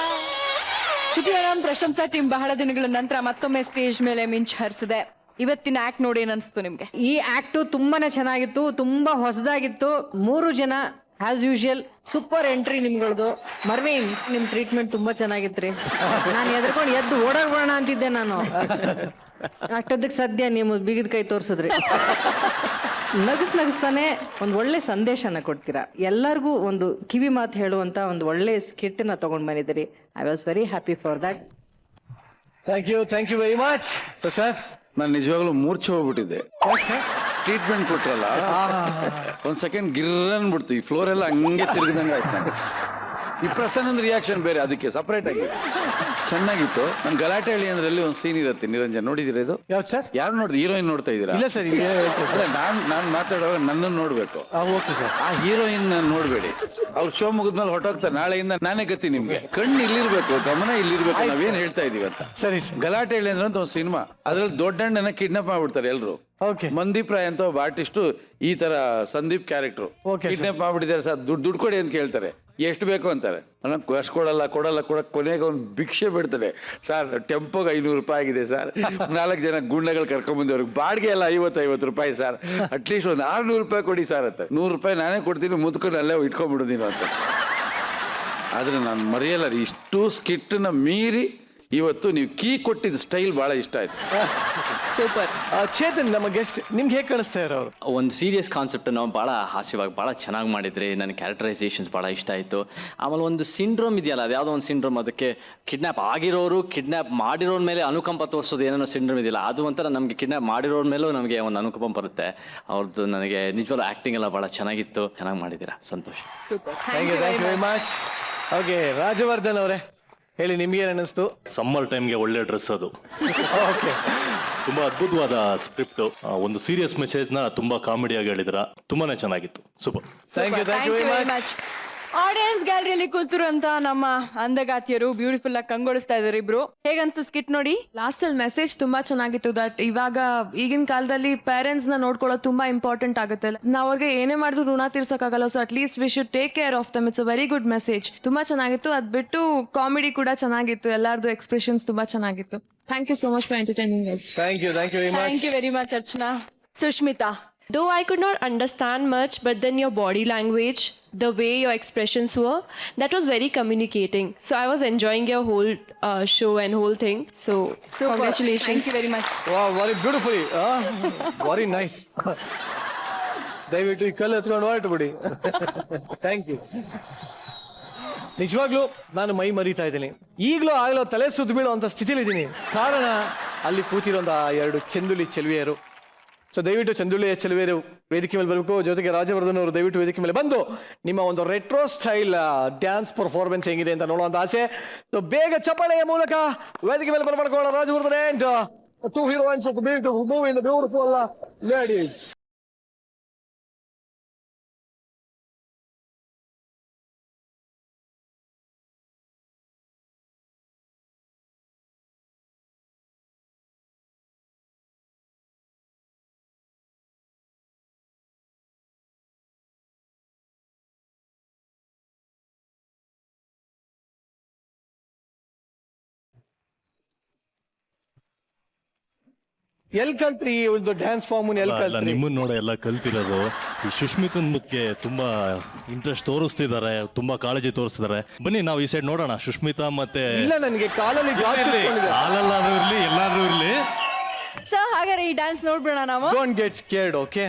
ಶ್ರುತಿ ಮೇಡಮ್, ಪ್ರಶಂಸಾ ಟೀಮ್ ಬಹಳ ದಿನಗಳ ನಂತರ ಮತ್ತೊಮ್ಮೆ ಸ್ಟೇಜ್ ಮೇಲೆ ಮಿಂಚ್ ಹರಿಸಿದೆ. ಇವತ್ತಿನ ಆಕ್ಟ್ ನೋಡಿ ಏನಿಸ್ತು ನಿಮ್ಗೆ? ಈ ಆಕ್ಟು ತುಂಬಾನೇ ಚೆನ್ನಾಗಿತ್ತು, ತುಂಬಾ ಹೊಸದಾಗಿತ್ತು. 3 ಜನ ಆಸ್ ಯೂಶುವಲ್ ಸೂಪರ್ ಎಂಟ್ರಿ ನಿಮ್ಗಳದು. ಮರ್ವೀನ್, ನಿಮ್ ಟ್ರೀಟ್ಮೆಂಟ್ ತುಂಬಾ ಚೆನ್ನಾಗಿತ್ರಿ. ನಾನು ಎದ್ಕೊಂಡು ಎದ್ದು ಓಡಾಡ್ಬೋಣ ಅಂತಿದ್ದೆ ನಾನು. ಅಷ್ಟೊತ್ತಿಗೆ ಸದ್ಯ ನೀವು ಬಿಗಿದ ಕೈ ತೋರಿಸಿದ್ರಿ. ನಗಿಸ್ತಾನೆ ಒಂದು ಒಳ್ಳೆ ಸಂದೇಶನ ಕೊಡ್ತೀರಾ. ಎಲ್ಲರಿಗೂ ಒಂದು ಕಿವಿ ಮಾತು ಹೇಳುವಂತ ಒಂದು ಒಳ್ಳೆ ಸ್ಕಿಟ್ನ ತಗೊಂಡ್ ಬಂದಿದ್ದೀರಿ. I was very happy for that. Thank you very much sir. ನಾನು ನಿಜವಾಗ್ಲೂ ಮೂರ್ಛೆ ಹೋಗ್ಬಿಟ್ಟಿದ್ದೆ. ಟ್ರೀಟ್ಮೆಂಟ್ ಕೊಟ್ರಲ್ಲ, ಒಂದ್ ಸೆಕೆಂಡ್ ಗಿರ್ರನ್ ಬಿಡ್ತು. ಈ ಫ್ಲೋರ್ ಎಲ್ಲ ಹಂಗೆ ತಿರುಗಿದಂಗೆ ಆಯ್ತು ನನಗೆ. ಈ ಪ್ರಸನ್ನ ರಿಯಾಕ್ಷನ್ ಬೇರೆ, ಅದಕ್ಕೆ ಸಪರೇಟ್ ಆಗಿ ಚೆನ್ನಾಗಿತ್ತು. ನಾನು ಗಲಾಟೆ ಹೇಳಿ ಅಂದ್ರಲ್ಲಿ ಒಂದು ಸೀನ್ ಇರುತ್ತೆ. ನಿರಂಜನ್, ನೋಡಿದಿರ ಇದು? ಯಾವ್ದು ಸರ್? ಯಾರು ನೋಡಿದ್ರಿ? ಹೀರೋಯಿನ್ ನೋಡ್ತಾ ಇದ್ದೀರಾ? ಇಲ್ಲ ಸರ್. ಅಲ್ಲ, ನಾನು ಮಾತಾಡುವಾಗ ನನ್ನನ್ನು ನೋಡ್ಬೇಕು. Okay sir. ಆ ಹೀರೋಯಿನ್ ನೋಡ್ಬೇಡಿ. ಅವ್ರು ಶೋ ಮುಗಿದ್ಮೇಲೆ ಹೊರಟೋಗ್ತಾರೆ. ನಾಳೆಯಿಂದ ನಾನೇ ಗತಿ ನಿಮ್ಗೆ. ಕಣ್ಣು ಇಲ್ಲಿರ್ಬೇಕು, ಗಮನ ಇಲ್ಲಿರ್ಬೇಕು. ನಾವೇನ್ ಹೇಳ್ತಾ ಇದೀವಿ ಅಂತ. ಸರಿ. ಗಲಾಟೆ ಹೇಳಿ ಅಂದ್ರೆ ಒಂದು ಸಿನಿಮಾ, ಅದ್ರಲ್ಲಿ ದೊಡ್ಡಣ್ಣನ ಕಿಡ್ನಾಪ್ ಮಾಡ್ಬಿಡ್ತಾರೆ ಎಲ್ರು. ಮಂದೀಪ್ ರಾಯ್ ಅಂತ ಒಬ್ಬ ಆರ್ಟಿಸ್ಟ್, ಈ ತರ ಸಂದೀಪ್ ಕ್ಯಾರೆಕ್ಟರ್ ಕಿಡ್ನಾಪ್ ಮಾಡ್ಬಿಟ್ಟಿದ್ದಾರೆ ಸರ್. ದುಡ್ಡು ಕೊಡಿ ಅಂತ ಕೇಳ್ತಾರೆ. ಎಷ್ಟು ಬೇಕು ಅಂತಾರೆ. ಅಷ್ಟು ಕೊಡಲ್ಲ ಕೊನೆಗೆ ಒಂದು ಭಿಕ್ಷೆ ಬಿಡ್ತಾರೆ. ಸರ್, ಟೆಂಪೋಗೆ 500 ರೂಪಾಯಿ ಆಗಿದೆ ಸರ್. 4 ಜನ ಗುಂಡಗಳು ಕರ್ಕೊಂಡ್ಬಂದವ್ರಿಗೆ ಬಾಡಿಗೆ ಎಲ್ಲ 50 ರೂಪಾಯಿ ಸರ್. ಅಟ್ಲೀಸ್ಟ್ ಒಂದು 600 ರೂಪಾಯಿ ಕೊಡಿ ಸರ್ ಅಂತ. 100 ರೂಪಾಯಿ ನಾನೇ ಕೊಡ್ತೀನಿ, ಮುದ್ಕೊಂಡು ಅಲ್ಲೇ ಇಟ್ಕೊಂಡ್ಬಿಡು ನೀನು ಅಂತ. ಆದ್ರೆ ನಾನು ಮರೆಯಲ್ಲ, ಇಷ್ಟು ಸ್ಕಿಟ್ನ ಮೀರಿ ಇವತ್ತು ನೀವು ಕೀ ಕೊಟ್ಟಿದ್ದ ಸ್ಟೈಲ್ ಬಹಳ ಇಷ್ಟ ಆಯ್ತು. ಸೂಪರ್. ಚೇತನ್, ನಮ್ಮ ಗೆಸ್ಟ್ ನಿಮ್ಗೆ ಹೇಗೆ ಕಾಣಿಸ್ತಾ ಇರೋರು? ಒಂದು ಸೀರಿಯಸ್ ಕಾನ್ಸೆಪ್ಟ್ ನಾವು ಭಾಳ ಹಾಸ್ಯವಾಗಿ ಭಾಳ ಚೆನ್ನಾಗಿ ಮಾಡಿದ್ರಿ. ನನ್ನ ಕ್ಯಾರೆಕ್ಟರೈಸೇಷನ್ಸ್ ಭಾಳ ಇಷ್ಟ ಆಯಿತು. ಆಮೇಲೆ ಒಂದು ಸಿಂಡ್ರೋಮ್ ಇದೆಯಲ್ಲ, ಅದು ಯಾವುದೋ ಒಂದು ಸಿಂಡ್ರೋಮ್, ಅದಕ್ಕೆ ಕಿಡ್ನ್ಯಾಪ್ ಆಗಿರೋರು ಕಿಡ್ನ್ಯಾಪ್ ಮಾಡಿರೋರ ಮೇಲೆ ಅನುಕಂಪ ತೋರಿಸೋದು ಏನೇನೋ ಸಿಂಡ್ರೋಮ್ ಇದೆಯಲ್ಲ, ಅದು ಒಂಥರ ನಮಗೆ ಕಿಡ್ನ್ಯಾಪ್ ಮಾಡಿರೋರ ಮೇಲೂ ನಮಗೆ ಒಂದು ಅನುಕಂಪ ಬರುತ್ತೆ. ಅವ್ರದ್ದು ನನಗೆ ನಿಜವಾದ ಆ್ಯಕ್ಟಿಂಗ್ ಎಲ್ಲ ಭಾಳ ಚೆನ್ನಾಗಿತ್ತು. ಚೆನ್ನಾಗಿ ಮಾಡಿದ್ದೀರಾ, ಸಂತೋಷ. Thank you very much. Okay, Rajavardhan ಅವರೇ ಹೇಳಿ, ನಿಮ್ಗೆ ಏನು ಅನ್ನಿಸ್ತು? ಸಮ್ಮರ್ ಟೈಮ್ಗೆ ಒಳ್ಳೆ ಡ್ರೆಸ್ ಅದು. ಓಕೆ, ತುಂಬಾ ಅದ್ಭುತವಾದ ಸ್ಕ್ರಿಪ್ಟ್. ಒಂದು ಸೀರಿಯಸ್ ಮೆಸೇಜ್ನ ತುಂಬಾ ಕಾಮಿಡಿಯಾಗಿ ಹೇಳಿದ್ರ. ತುಂಬಾನೇ ಚೆನ್ನಾಗಿತ್ತು. Super. Thank you very much. Audience ಗ್ಯಾಲರಿಯಲ್ಲಿ ಕೂತಿರುವಂತ ನಮ್ಮ ಅಂದಗಾತಿಯರು ಬ್ಯೂಟಿಫುಲ್ ಆಗಿ ಕಂಗೊಳಿಸ್ತಾ ಇದಾರೆ ಇಬ್ರು. ಹೇಗಂತು ಸ್ಕಿಟ್ ನೋಡಿ? ಲಾಸ್ಟ್ ಅಲ್ಲಿ ಮೆಸೇಜ್ ತುಂಬಾ ಚೆನ್ನಾಗಿತ್ತು. ದಟ್ ಇವಾಗ ಈಗಿನ ಕಾಲದಲ್ಲಿ ಪೇರೆಂಟ್ಸ್ ನ ನೋಡ್ಕೊಳ್ಳೋದು ತುಂಬಾ ಇಂಪಾರ್ಟೆಂಟ್ ಆಗುತ್ತೆ. ನಾವು ಅವ್ರಿಗೆ ಏನೇ ಮಾಡಿದ್ರು ಋಣ ತೀರ್ಸಕ್ಕಾಗಲ್ಲ. So at least we should take care of them. It's a very good message. ತುಂಬಾ ಚೆನ್ನಾಗಿತ್ತು. ಅದ್ ಬಿಟ್ಟು ಕಾಮಿಡಿ ಕೂಡ ಚೆನ್ನಾಗಿತ್ತು. ಎಲ್ಲಾರ್ದು ಎಕ್ಸ್ಪ್ರೆಷನ್ಸ್ ತುಂಬಾ ಚೆನ್ನಾಗಿತ್ತು. Thank you so much for entertaining us. Thank you very much Archana. Sushmita, Though I could not understand much, but then your body language, the way your expressions were, that was very communicating. So I was enjoying your whole show and whole thing. So congratulations. Thank you very much. Wow, very beautifully. Very nice. ದಯವಿಟ್ಟು ಈ ಕಲ್ಲು ಎತ್ಕೊಂಡು ಹೊರಟುಬಿಡಿ. Thank you. ನಿಜವಾಗ್ಲೂ ನಾನು ಮೈ ಮರಿತಾ ಇದ್ದೀನಿ. ಆಗಲೂ ತಲೆ ಸುತ್ತು ಬೀಳುವಂತ ಸ್ಥಿತಿಲಿದ್ದೀನಿ. ಕಾರಣ ಅಲ್ಲಿ ಕೂತಿರೋಂಥ 2 ಚೆಂದುಳ್ಳಿ ಚೆಲುವೆಯರು. ಸೊ ದಯವಿಟ್ಟು ಚೆಂದುಳ್ಳಿಯ ಚೆಲುವೆಯರು ವೇದಿಕೆ ಮೇಲೆ ಬರಬೇಕು. ಜೊತೆಗೆ ರಾಜವರ್ಧನ್ ಅವರು ದಯವಿಟ್ಟು ವೇದಿಕೆ ಮೇಲೆ ಬಂದು ನಿಮ್ಮ ಒಂದು ರೆಟ್ರೋ ಸ್ಟೈಲ್ ಡ್ಯಾನ್ಸ್ ಪರ್ಫಾರ್ಮೆನ್ಸ್ ಹೆಂಗಿದೆ ಅಂತ ನೋಡುವಂತ ಆಸೆ. ಸೊ ಬೇಗ ಚಪ್ಪಾಳೆಯ ಮೂಲಕ ವೇದಿಕೆ ಮೇಲೆ ಬರಮಾಡ್ಕೊಳ್ಳೋಣ Rajavardhan and 2 heroines of the beautiful ladies. ಎಲ್ ಕಲ್ತ್ರಿ ಈ ಒಂದು ಡ್ಯಾನ್ಸ್ ಫಾರ್ಮ್ ಎಲ್ ಕಲ್ತ್ರಿ? ನಿಮ್ಮನ್ನ ನೋಡಿ ಎಲ್ಲ ಕಲ್ತಿರೋದು. ಈ ಸುಷ್ಮಿತನ್ ಬಗ್ಗೆ ತುಂಬಾ ಇಂಟ್ರೆಸ್ಟ್ ತೋರಿಸ್ತಿದ್ದಾರೆ, ತುಂಬಾ ಕಾಳಜಿ ತೋರಿಸ್ತಿದ್ದಾರೆ. ಬನ್ನಿ ನಾವು ಈ ಸೈಡ್ ನೋಡೋಣ. ಸುಷ್ಮಿತಾ ಮತ್ತೆ ಇಲ್ಲ, ನನಗೆ ಕಾಲಲ್ಲಿ ಹಾಲಲ್ಲಾದ್ರೂ ಇರ್ಲಿ, ಎಲ್ಲಾದ್ರೂ ಇರ್ಲಿ. ಸೊ ಹಾಗಾದ್ರೆ ಈ ಡ್ಯಾನ್ಸ್ ನೋಡ್ಬಿಡೋಣ ನಾವು. Don't get scared, okay?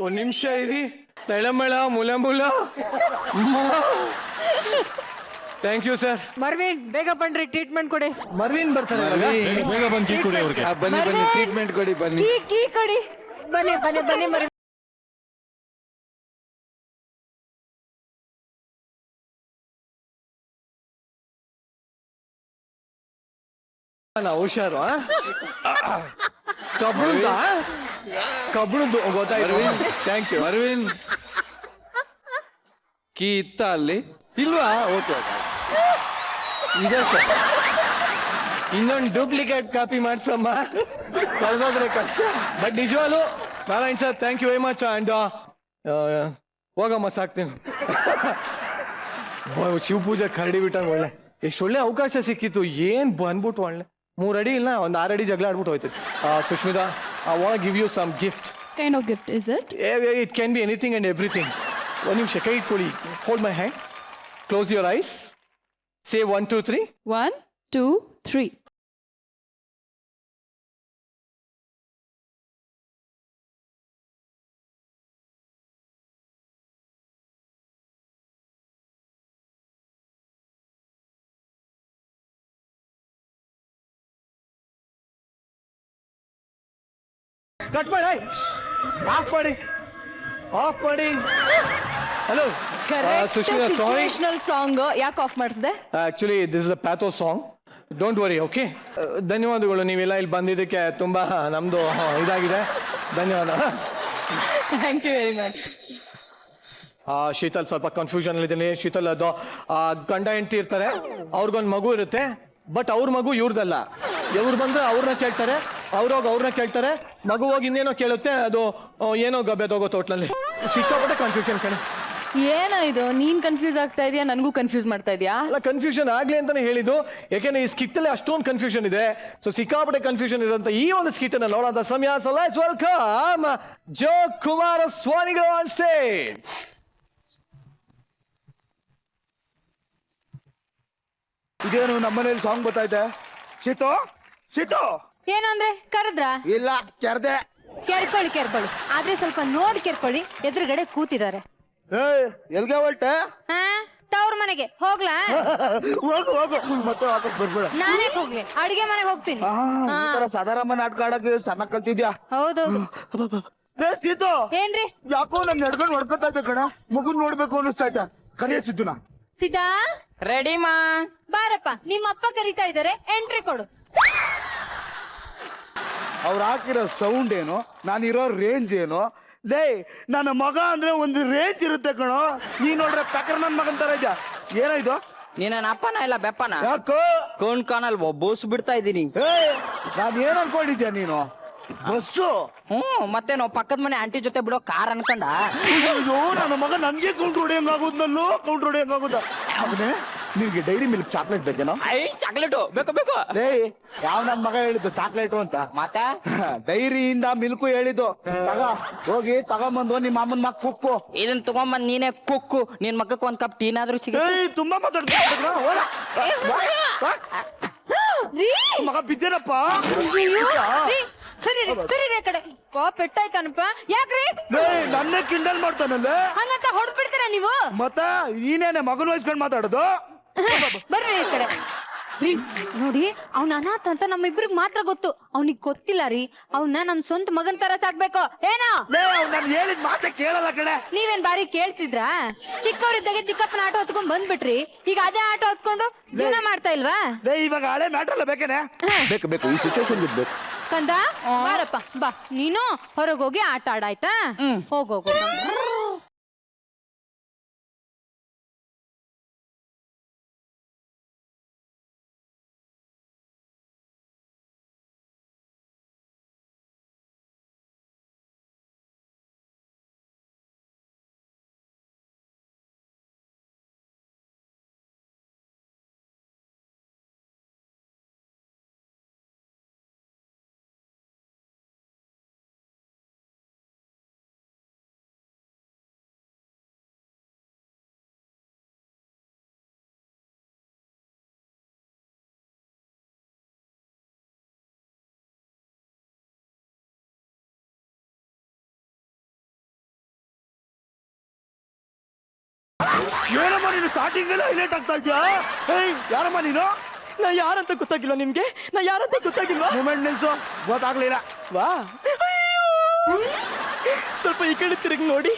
ಒಂದ್ ನಿಮಿಷ ಇರಿ. ತಳಮಳ ಮುಲಮುಲ. Thank you sir. ಮರ್ವಿನ್ ಬೇಗ ಬನ್ರಿ, ಟ್ರೀಟ್ಮೆಂಟ್ ಕೊಡಿ. ಮರ್ವಿನ್ ಬರ್ತಾರೆ ಬೇಗ ಬಂದು ಕೀ ಕೊಡಿ ಅವ್ರಿಗೆ. ಬನ್ನಿ ಬನ್ನಿ, ಟ್ರೀಟ್ಮೆಂಟ್ ಕೊಡಿ ಬನ್ನಿ. ಕೀ ಕೊಡಿ. ಬನ್ನಿ ಬನ್ನಿ ಬನ್ನಿ ಮರ್ವಿನ್. ಹುಷಾರು. ಕಬ್ಣದ್ದು ಗೊತ್ತಾಯ್ತು. Thank you. ಅರವಿಂದ್, ಕೀ ಇತ್ತ ಅಲ್ಲಿ? ಇಲ್ವಾ? ಓಕೆ, ಇದೆ ಸರ್. ಇನ್ನೊಂದು ಡೂಪ್ಲಿಕೇಟ್ ಕಾಪಿ ಮಾಡ್ಸಮ್ಮ, ಕಳ್ದೋದ್ರೆ ಕಷ್ಟ. ಬಟ್ ನಿಜವಾಗ್ಲು Narayan sir, thank you very much. And ಹೋಗಮ್ಮ, ಸಾಕ್ತೀನಿ. ಶಿವಪೂಜೆ ಕರಡಿ ಬಿಟ್ಟ. ಒಳ್ಳೆ, ಎಷ್ಟು ಒಳ್ಳೆ ಅವಕಾಶ ಸಿಕ್ಕಿತ್ತು. ಏನ್ ಬಂದ್ಬಿಟ್ಟು ಒಳ್ಳೆ 3 ಅಡಿ ಇಲ್ಲ, ಒಂದು 6 ಅಡಿ ಜಗಳ ಆಡ್ಬಿಟ್ಟು ಹೋಯ್ತು. Sushmita, I want to give you some gift. Kind of gift is it? It can be anything and everything. ಒಂದು ನಿಮಿಷ ಕೈ ಇಟ್ಕೊಳ್ಳಿ. Hold my hand. Close your eyes. Say 1, 2, 3. 1, 2, 3. Cut ಮಾಡಿ, ಆಫ್ ಮಾಡಿ, ಆಫ್ ಮಾಡಿ. Hello Sushmita, sorry. ಸಾಂಗ್ ಯಾಕೆ off ಮಾಡಿಸಿದೆ? Actually this is a patho song. Don't worry, okay? ಧನ್ಯವಾದಗಳು, ನೀವೆಲ್ಲ ಇಲ್ಲಿ ಬಂದಿದ್ದಕ್ಕೆ ತುಂಬಾ ನಮ್ದು ಇದಾಗಿದೆ. ಧನ್ಯವಾದ. Thank you very much. Sheetal ಸ್ವಲ್ಪ ಕನ್ಫ್ಯೂಷನ್ ಇದ್ದೀನಿ. ಶೀತಲ್ ಅದು ಗಂಡ ಹೆಂಡತಿ ಇರ್ತಾರೆ, ಅವ್ರಿಗೊಂದು ಮಗು ಇರುತ್ತೆ. ಬಟ್ ಅವ್ರ ಮಗು ಇವ್ರದಲ್ಲ. ಇವ್ರು ಬಂದ್ರೆ ಅವ್ರನ್ನ ಕೇಳ್ತಾರೆ, ಅವ್ರೋಗಿ ಅವ್ರನ್ನ ಕೇಳ್ತಾರೆ, ಮಗು ಹೋಗಿ ಇನ್ನೇನೋ ಕೇಳುತ್ತೆ. ಅದು ಏನೋ ಗಬ್ಬೆದೋಗೋ ತೋಟ್ಲಲ್ಲಿ. ಸಿಕ್ಕಾಪಟ್ಟೆ ಕನ್ಫ್ಯೂಷನ್ ಕಣೆ. ಏನೋ ಇದು, ನೀನ್ ಕನ್ಫ್ಯೂಸ್ ಆಗ್ತಾ ಇದೆಯಾ, ನನಗೂ ಕನ್ಫ್ಯೂಸ್ ಮಾಡ್ತಾ ಇದೆಯಾ? ಅಲ್ಲ, ಕನ್ಫ್ಯೂಷನ್ ಆಗ್ಲಿ ಅಂತಾನೆ ಹೇಳಿದ್ದು. ಯಾಕೆಂದ್ರೆ ಈ ಸ್ಕಿಟ್ ಅಲ್ಲಿ ಅಷ್ಟೊಂದು ಕನ್ಫ್ಯೂಷನ್ ಇದೆ. ಸೊ ಸಿಕ್ಕಾಪಟ್ಟೆ ಕನ್ಫ್ಯೂಷನ್ ಇರೋಂತ ಈ ಒಂದು ಸ್ಕಿಟ್ ಅನ್ನ ನೋಡೋಂತ ಸಮಯ. ಸೊ ಲೆಟ್ಸ್ ವೆಲ್ಕಮ್ ಜೋ ಕುಮಾರಸ್ವಾಮಿಗಳು ಆನ್ ಸ್ಟೇಜ್. ಇದೇನು ನಮ್ಮನೇಲಿ ಸಾಂಗ್ ಗೊತ್ತಾಯ್ತೆ? ಸೀತು, ಸೀತು. ಏನು ಅಂದ್ರೆ ಕರೆದ್ರ? ಇಲ್ಲ, ಕೆರ್ದೆ. ಕೆರ್ಕೊಳ್ಳಿ, ಆದ್ರೆ ಸ್ವಲ್ಪ ನೋಡಿ ಕೆರ್ಕೊಳ್ಳಿ. ಎದುರುಗಡೆ ಕೂತಿದ್ದಾರೆ. ಎಲ್ಗೆ ಹೊರಟೆ? ತವ್ರ ಮನೆಗೆ ಹೋಗ್ಲಾ? ಹೋಗು ಹೋಗು, ಮತ್ತೆ ವಾಪಸ್ ಬರ್ಬೇಡ. ನಾನೇ ಹೋಗ್ಲಿ, ಅಡಿಗೆ ಮನೆಗೆ ಹೋಗ್ತೀನಿ. ಸಾಧಾರಣ ನಾಟಕ ಆಡಕ್ಕೆ ಚೆನ್ನಾಗ್ ಕಲ್ತಿದ್ಯಾ? ಹೌದೌದು. ಸೀತು, ಏನ್ರಿ? ಯಾಕೋ ನನ್ ನಡ್ಕೊಂಡು ಹೊಡ್ಕೊತಾ ಇದ್ದೆ ಕಣ. ಮಗುನ್ ನೋಡ್ಬೇಕು ಅನ್ನಿಸ್ತಾಯ್ತ. ಕರಿಯ ಸಿದ್ದುನ. ಸಿದ್ಧಾ, ರೆಡಿ ಮಾ. ಬಾರಪ್ಪ, ನಿಮ್ಮ ಅಪ್ಪ ಕರೀತಾ ಇದಾರೆ, ಎಂಟ್ರಿ ಕೊಡು. ಅವ್ರು ಹಾಕಿರೋ ಸೌಂಡ್ ಏನು, ನಾನಿರೋ ರೇಂಜ್ ಏನು? ಲೇ, ನನ್ನ ಮಗ ಅಂದ್ರೆ ಒಂದು ರೇಂಜ್ ಇರುತ್ತೆ ಕಣೋ. ನೀ ನೋಡ್ರೆ ಪಕ್ಕರ್ ನನ್ ಮಗನ್ ತರ ಇದ್ಯಾ. ಏನಾಯ್ತು? ನೀನೇನ ಅಪ್ಪನ ಇಲ್ಲ ಬೆಪ್ಪನ? ಯಾಕೋ ಕೋನ್ ಕಾನಲ್ಲಿ ಬೂಸ್ ಬಿಡ್ತಾ ಇದ್ದೀನಿ. ನಾನ್ ಏನ್ ಅನ್ಕೊಂಡಿದ್ಯಾ ನೀನು? ಬಸ್ಸು? ಮತ್ತೆ ನಾವು ಪಕ್ಕದ ಮನೆ ಆಂಟಿ ಜೊತೆ ಬಿಡೋ ಕಾರ್ ಅನ್ಕೊಂಡ. ಅಯ್ಯೋ ನನ್ನ ಮಗ ನನ್ಗೆ ಕೌಂಟ್ರ್ ಹೊಡೆಯಂಗಾಗುದಲ್ಲೋ, ಕೌಂಟ್ರ್ ಹೊಡೆಯಂಗಾಗುದ. ಅವನೇ ನಿನ್ಗೆ ಡೈರಿ ಮಿಲ್ಕ್ ಚಾಕ್ಲೇಟ್ ಬೇಕೇನೋ? ಚಾಕ್ಲೇಟು ಬೇಕು. ಯಾವ ನನ್ ಮಗ ಹೇಳಿದ್ದು ಚಾಕ್ಲೇಟು ಅಂತ? ಮತ್ತೆ ಡೈರಿಯಿಂದ ಮಿಲ್ಕು ಹೇಳಿದ್ದು. ಹೋಗಿ ತಗೊಂಬಂದು ನಿಮ್ಮ ಅಮ್ಮನ ಮಗ ಕುಕ್ಕು. ಇದನ್ ತಗೊಂಬಂದ್ ನೀನೇ ಕುಕ್ಕು. ನಿನ್ ಮಗಕ್ಕೆ ಒಂದ್ ಕಪ್ ಟೀನಾದ್ರೂ ಸಿಗುತ್ತೆ. ತುಂಬಾ ಮಾತಾಡ್ತಾ ಮಗ ಬಿದ್ದೇನಪ್ಪ. ಸರಿ ಸರಿ ಕಡೆ ಪೆಟ್ಟಾಯ್ತಾನಪ್ಪ. ಯಾಕ್ರಿ ನನ್ನೇ ಕಿಂಡಲ್ ಮಾಡ್ತಾನಲ್ಲ? ಹಂಗಂತ ಹೊಡ್ಬಿಡ್ತೀರ ನೀವು? ಮತ್ತ ನೀನೇನೆ ಮಗನ ವಹಿಸ್ಕೊಂಡ್ ಮಾತಾಡೋದು? ಬರ್ರಿ ಈ ಕಡೆ. ರೀ ನೋಡಿ, ಅವ್ನ ಅನಾಥ ಅಂತ ನಮ್ಮಿಬ್ರಿಗೆ ಮಾತ್ರ ಗೊತ್ತು. ಅವ್ನಿಗೆ ಗೊತ್ತಿಲ್ಲ ರೀ, ಅವ್ನ ನಮ್ ಸ್ವಂತ ಮಗನ್ ತರ ಸಾಕ್ಬೇಕು. ಏನೋ ನಾನು ಹೇಳಿದ ಮಾತೆ ಕೇಳಲ್ಲ ಕಡೆ. ನೀವೇನ್ ಬಾರಿ ಕೇಳ್ತಿದ್ರಾ? ಚಿಕ್ಕವರಿದ್ದಾಗೆ ಚಿಕ್ಕಪ್ಪನ ಆಟೋ ಹೊತ್ಕೊಂಡ್ ಬಂದ್ಬಿಟ್ರಿ. ಈಗ ಅದೇ ಆಟೋ ಹೊತ್ಕೊಂಡು ಜೀವನ ಮಾಡ್ತಾ ಇಲ್ವಾ? ಇವಾಗ ಹಳೆ ಮ್ಯಾಟ್ರ್ ಅಲ್ಲ ಬೇಕೇನೆ? ಬೇಕು ಈ ಸಿಚುವೇಶನ್ ಬೇಕು. ಕಂದ ಬಾರಪ್ಪ ಬಾ. ನೀನು ಹೊರಗೋಗಿ ಆಟ ಆಡಾಯ್ತಾ? ಹೋಗೋಗು. ಏನಮ್ಮ ನೀನು ಸ್ಟಾರ್ಟಿಂಗ್ ಎಲ್ಲ ಹೈಲೈಟ್ ಆಗ್ತಾ ಇದ್ಯಾ? ಯಾರಮ್ಮ ನೀನು? ನಾ ಯಾರಂತ ಗೊತ್ತಾಗಿಲ್ವಾ ನಿಮ್ಗೆ? ನಾ ಯಾರಂತ ಗೊತ್ತಾಗಿಲ್ವಾ? ಮೂಮೆಂಟ್ ನಿಲ್ಸು, ಗೊತ್ತಾಗ್ಲಿಲ್ಲ. ವಾ ಸ್ವಲ್ಪ ಈ ಕಡೆ ತಿರುಗಿ ನೋಡಿ.